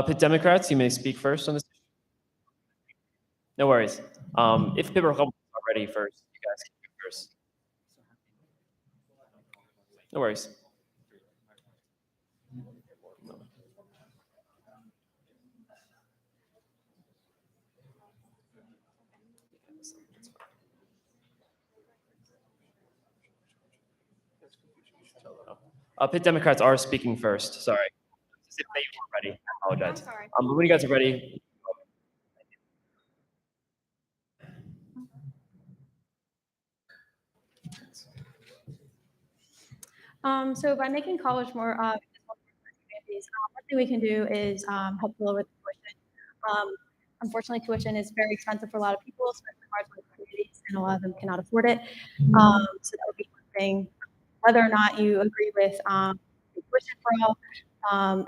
Pitt Democrats, you may speak first on this. No worries. If Pitt Republicans are ready first, you guys can go first. No worries. Pitt Democrats are speaking first. Sorry. If they were ready, I apologize. sorry. But when you guys are ready, So by making college more accessible for communities, one thing we can do is help lower the tuition. Unfortunately, tuition is very expensive for a lot of people, especially marginalized communities, and a lot of them cannot afford it. So that would be one thing. Whether or not you agree with tuition for all,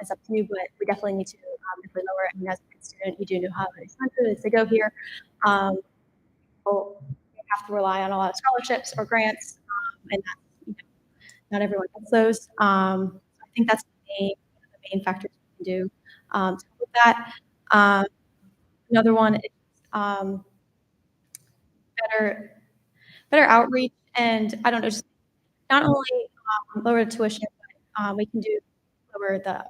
it's up to you, but we definitely need to definitely lower it. I mean, as a good student, you do know how expensive it is to go here. People have to rely on a lot of scholarships or grants, and that's, not everyone gets those. I think that's the main factors we can do to help with that. Another one is better outreach, and I don't know, just not only lower the tuition, but we can lower whether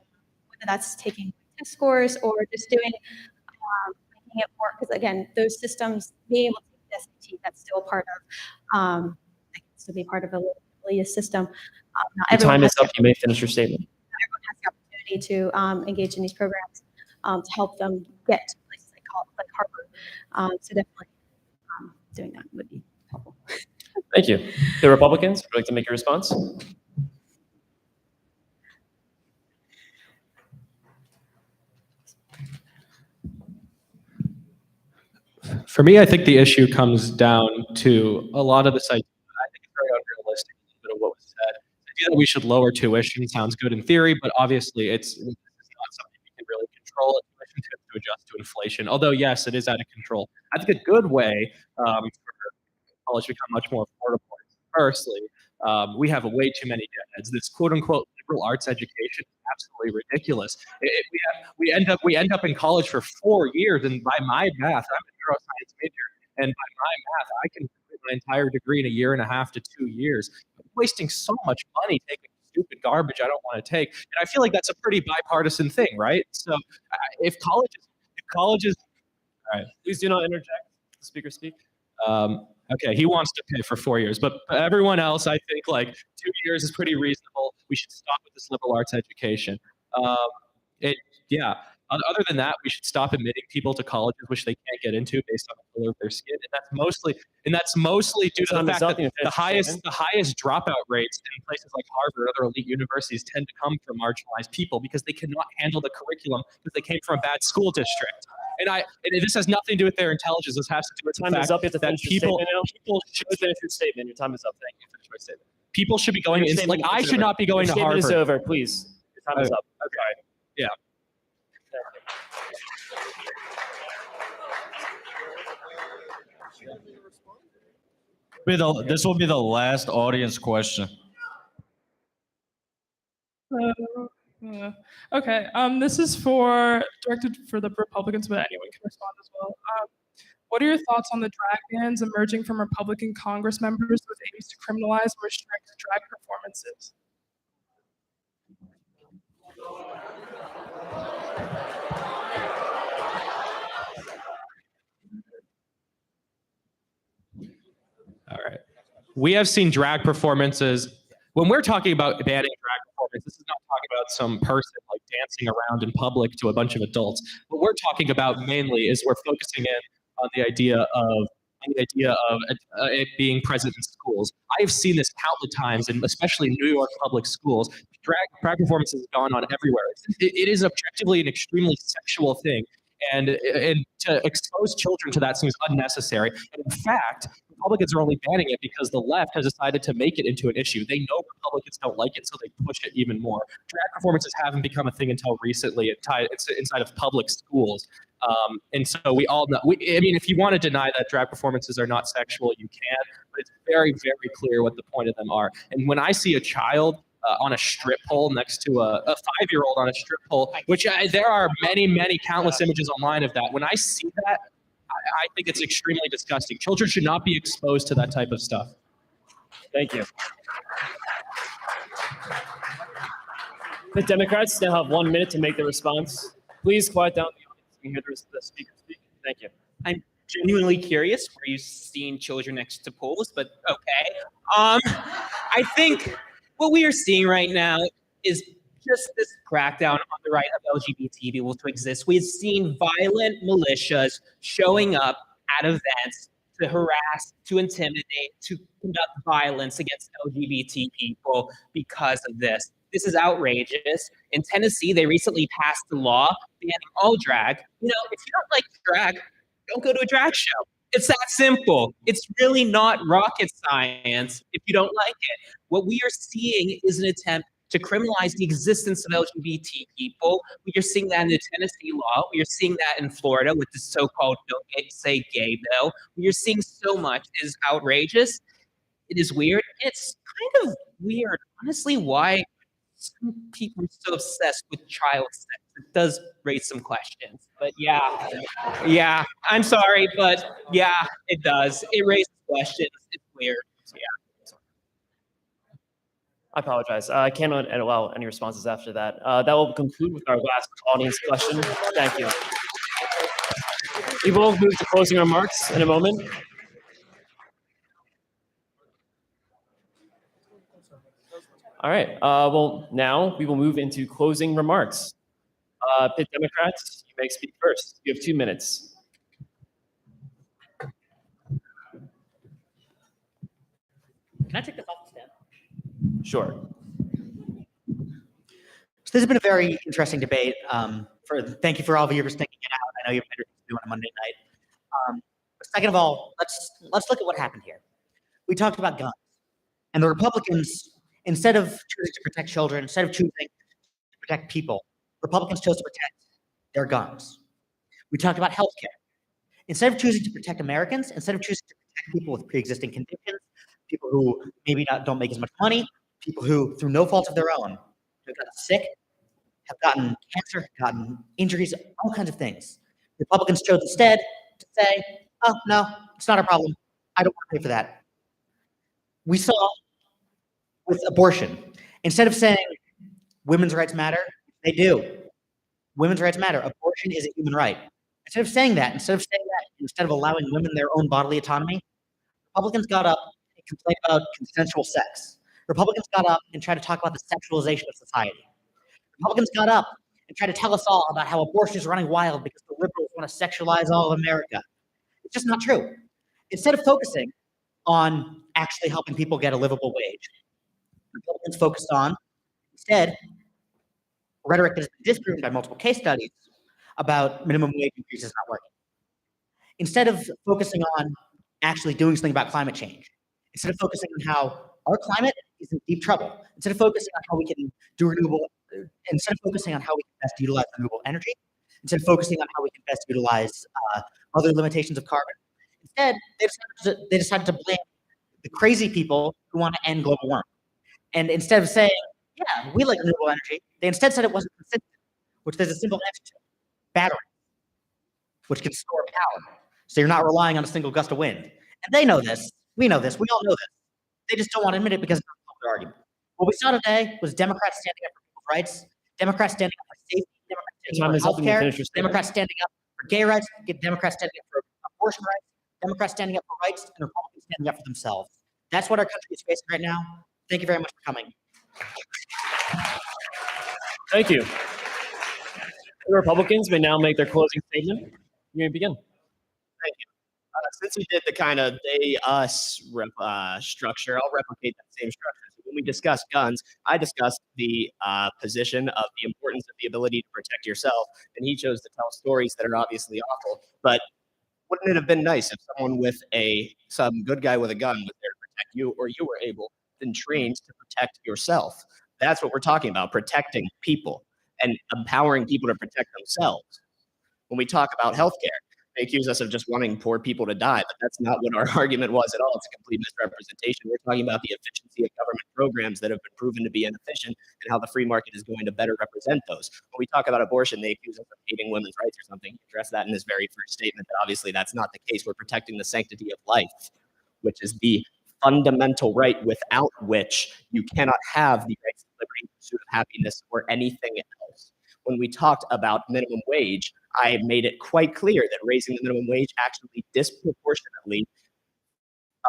that's taking test scores or just doing making it more, because again, those systems, being able to take the SAT, that's still part of that can still be part of a elitist system. Not Your everyone time has is up. You may finish your statement. everyone has the opportunity to engage in these programs to help them get to places like Harvard. So definitely doing that would be helpful. Thank you. The Republicans, would you like to make a response? For me, I think the issue comes down to a lot of this idea. I think it's very unrealistic, a little bit of what was said. The idea that we should lower tuition sounds good in theory, but obviously it's not something we can really control. Tuition tends to adjust to inflation, although yes, it is out of control. I think a good way for college to become much more affordable is, firstly, we have way too many deadheads. This quote-unquote liberal arts education is absolutely ridiculous. We end up in college for 4 years, and by my math, I'm a neuroscience major, and by my math, I can complete my entire degree in 1.5 to 2 years. I'm wasting so much money taking stupid garbage I don't want to take, and I feel like that's a pretty bipartisan thing, right? So if colleges, all right, Please do not interject. The speaker speak. Okay, he wants to pay for 4 years, but everyone else, I think like 2 years is pretty reasonable. We should stop with this liberal arts education. Other than that, we should stop admitting people to colleges which they can't get into based on the color of their skin, and that's mostly due to the fact that the highest dropout rates in places like Harvard and other elite universities tend to come from marginalized people because they cannot handle the curriculum because they came from a bad school district. And this has nothing to do with their intelligence. This has to do with the fact that people should finish your statement. Your time is up. Thank you. Finish my statement. People should be going in, like I should not be going to Your Harvard. statement is over, please. Your time is up. Okay. Yeah. This will be the last audience question. Okay. This is directed for the Republicans, but anyone can respond as well. What are your thoughts on the drag bans emerging from Republican Congress members with aims to criminalize and restrict drag performances? All right. We have seen drag performances. When we're talking about banning drag performances, this is not talking about some person like dancing around in public to a bunch of adults. What we're talking about mainly is we're focusing in on the idea of it being present in schools. I've seen this countless times, and especially in New York public schools. Drag performances have gone on everywhere. It is objectively an extremely sexual thing. And to expose children to that seems unnecessary. And in fact, Republicans are only banning it because the left has decided to make it into an issue. They know Republicans don't like it, so they push it even more. Drag performances haven't become a thing until recently inside of public schools. And so we all know, if you want to deny that drag performances are not sexual, you can, but it's very, very clear what the point of them are. And when I see a child on a strip pole next to a 5-year-old on a strip pole, which there are many, many countless images online of that. When I see that, I think it's extremely disgusting. Children should not be exposed to that type of stuff. Thank you. The Democrats now have 1 minute to make their response. Please quiet down the audience. You can hear the speaker speak. Thank you. I'm genuinely curious where you've seen children next to poles, but okay. I think what we are seeing right now is just this crackdown on the right of LGBT people to exist. We've seen violent militias showing up at events to harass, to intimidate, to conduct violence against LGBT people because of this. This is outrageous. In Tennessee, they recently passed a law banning all drag. If you don't like drag, don't go to a drag show. It's that simple. It's really not rocket science if you don't like it. What we are seeing is an attempt to criminalize the existence of LGBT people. We are seeing that in the Tennessee law. We are seeing that in Florida with the so-called Don't Say Gay bill. We are seeing so much. It is outrageous. It is weird. It's kind of weird, honestly, why some people are so obsessed with child sex. It does raise some questions. But yeah, I'm sorry, but yeah, it does. It raises questions. It's weird. So, yeah. I apologize. I cannot allow any responses after that. That will conclude with our last audience question. Thank you. We will move to closing remarks in a moment. All right. Well, now we will move into closing remarks. Pitt Democrats, you may speak first. You have 2 minutes. Can I take this off the stand? Sure. So this has been a very interesting debate. Thank you for all of you for sticking it out. I know you have better things to do on a Monday night. But second of all, let's look at what happened here. We talked about guns, and the Republicans, instead of choosing to protect children, instead of choosing to protect people, Republicans chose to protect their guns. We talked about healthcare. Instead of choosing to protect Americans, instead of choosing to protect people with pre-existing conditions, people who maybe don't make as much money, people who, through no fault of their own, have gotten sick, have gotten cancer, have gotten injuries, all kinds of things. Republicans chose instead to say, oh, no, it's not a problem. I don't want to pay for that. We saw with abortion, instead of saying women's rights matter, they do. Women's rights matter. Abortion is a human right. Instead of instead of allowing women their own bodily autonomy, Republicans got up and complained about consensual sex. Republicans got up and tried to talk about the sexualization of society. Republicans got up and tried to tell us all about how abortion is running wild because the liberals want to sexualize all of America. It's just not true. Instead of focusing on actually helping people get a livable wage, Republicans focused on, instead, rhetoric that has been disproven by multiple case studies about minimum wage increases not working. Instead of focusing on actually doing something about climate change, instead of focusing on how our climate is in deep trouble, instead of focusing on how we can do instead of focusing on how we can best utilize renewable energy, instead of focusing on how we can best utilize other limitations of carbon, instead they decided to blame the crazy people who want to end global warming. And instead of saying, yeah, we like renewable energy, they instead said it wasn't consistent, which there's a simple answer to. Battery, which can store power. So you're not relying on a single gust of wind. And they know this. We know this. We all know this. They just don't want to admit it because it's not a popular argument. What we saw today was Democrats standing up for people's rights, Democrats standing up for safety, Democrats standing up for healthcare, Democrats standing up for gay rights, Democrats standing up for abortion rights, Democrats standing up for rights, and Republicans standing up for themselves. That's what our country is facing right now. Thank you very much for coming. Thank you. The Republicans may now make their closing statement. You may begin. Thank you. Since we did the kind of they-us structure, I'll replicate that same structure. So when we discussed guns, I discussed the position of the importance of the ability to protect yourself, and he chose to tell stories that are obviously awful. But wouldn't it have been nice if someone with some good guy with a gun was there to protect you, or you were able and trained to protect yourself? That's what we're talking about, protecting people and empowering people to protect themselves. When we talk about healthcare, they accuse us of just wanting poor people to die, but that's not what our argument was at all. It's a complete misrepresentation. We're talking about the efficiency of government programs that have been proven to be inefficient and how the free market is going to better represent those. When we talk about abortion, they accuse us of hating women's rights or something. He addressed that in his very first statement, that obviously that's not the case. We're protecting the sanctity of life, which is the fundamental right without which you cannot have the rights to liberty, pursuit of happiness, or anything else. When we talked about minimum wage, I made it quite clear that raising the minimum wage actually disproportionately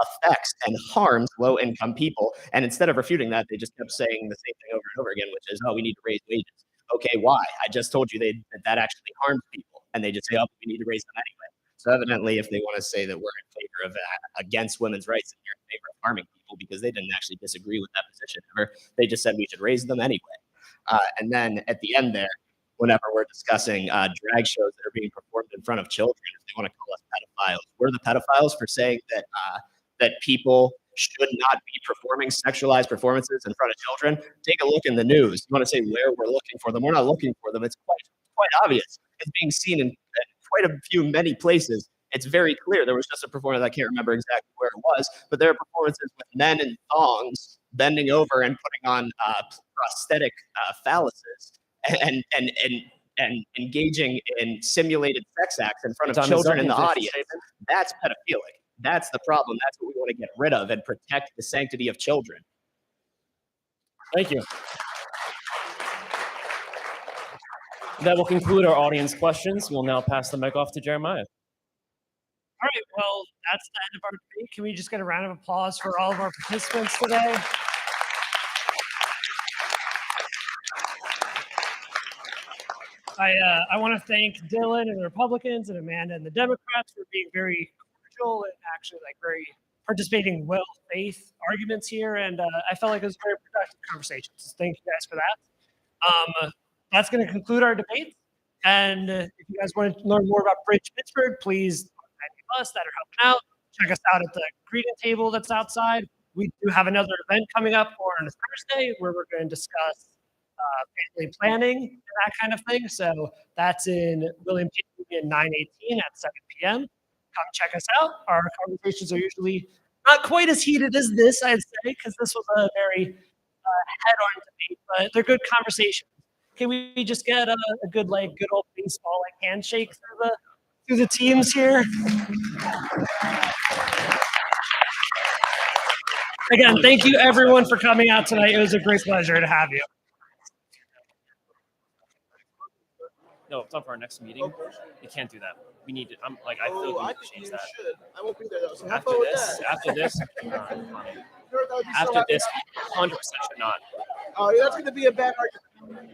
affects and harms low-income people. And instead of refuting that, they just kept saying the same thing over and over again, which is, oh, we need to raise wages. Okay, why? I just told you that actually harms people. And they just say, oh, we need to raise them anyway. So evidently, if they want to say that we're in favor of against women's rights, then they're in favor of harming people, because they didn't actually disagree with that position ever. They just said we should raise them anyway. And then at the end there, whenever we're discussing drag shows that are being performed in front of children, if they want to call us pedophiles, we're the pedophiles for saying that people should not be performing sexualized performances in front of children. Take a look in the news. You want to say where we're looking for them? We're not looking for them. It's quite obvious. It's being seen in quite many places. It's very clear. There was just a performance, I can't remember exactly where it was, but there are performances with men in thongs bending over and putting on prosthetic phalluses and engaging in simulated sex acts in front of children in the audience. That's pedophilic. That's the problem. That's what we want to get rid of and protect the sanctity of children. Thank you. That will conclude our audience questions. We'll now pass the mic off to Jeremiah. All right, well, that's the end of our debate. Can we just get a round of applause for all of our participants today? I want to thank Dylan and the Republicans and Amanda and the Democrats for being very cordial and actually like very participating well faith arguments here. And I felt like it was a very productive conversation. So thank you guys for that. That's going to conclude our debate. And if you guys want to learn more about BridgePittsburgh, please contact us that are helping out. Check us out at the greeting table that's outside. We do have another event coming up on Thursday where we're going to discuss family planning and that kind of thing. So that's in William P. Union 918 at 7 p.m. Come check us out. Our conversations are usually not quite as heated as this, I'd say, because this was a very head-on debate, but they're good conversations. Can we just get a good old baseball handshake through the teams here? Again, thank you everyone for coming out tonight. It was a great pleasure to have you. No, it's up for our next meeting. You can't do that. We need to. I feel like we need to change that. I won't be there though. So After this, after this, 100% should not. Oh, yeah, that's going to be a bad argument.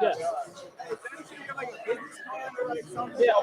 Yes. Yeah.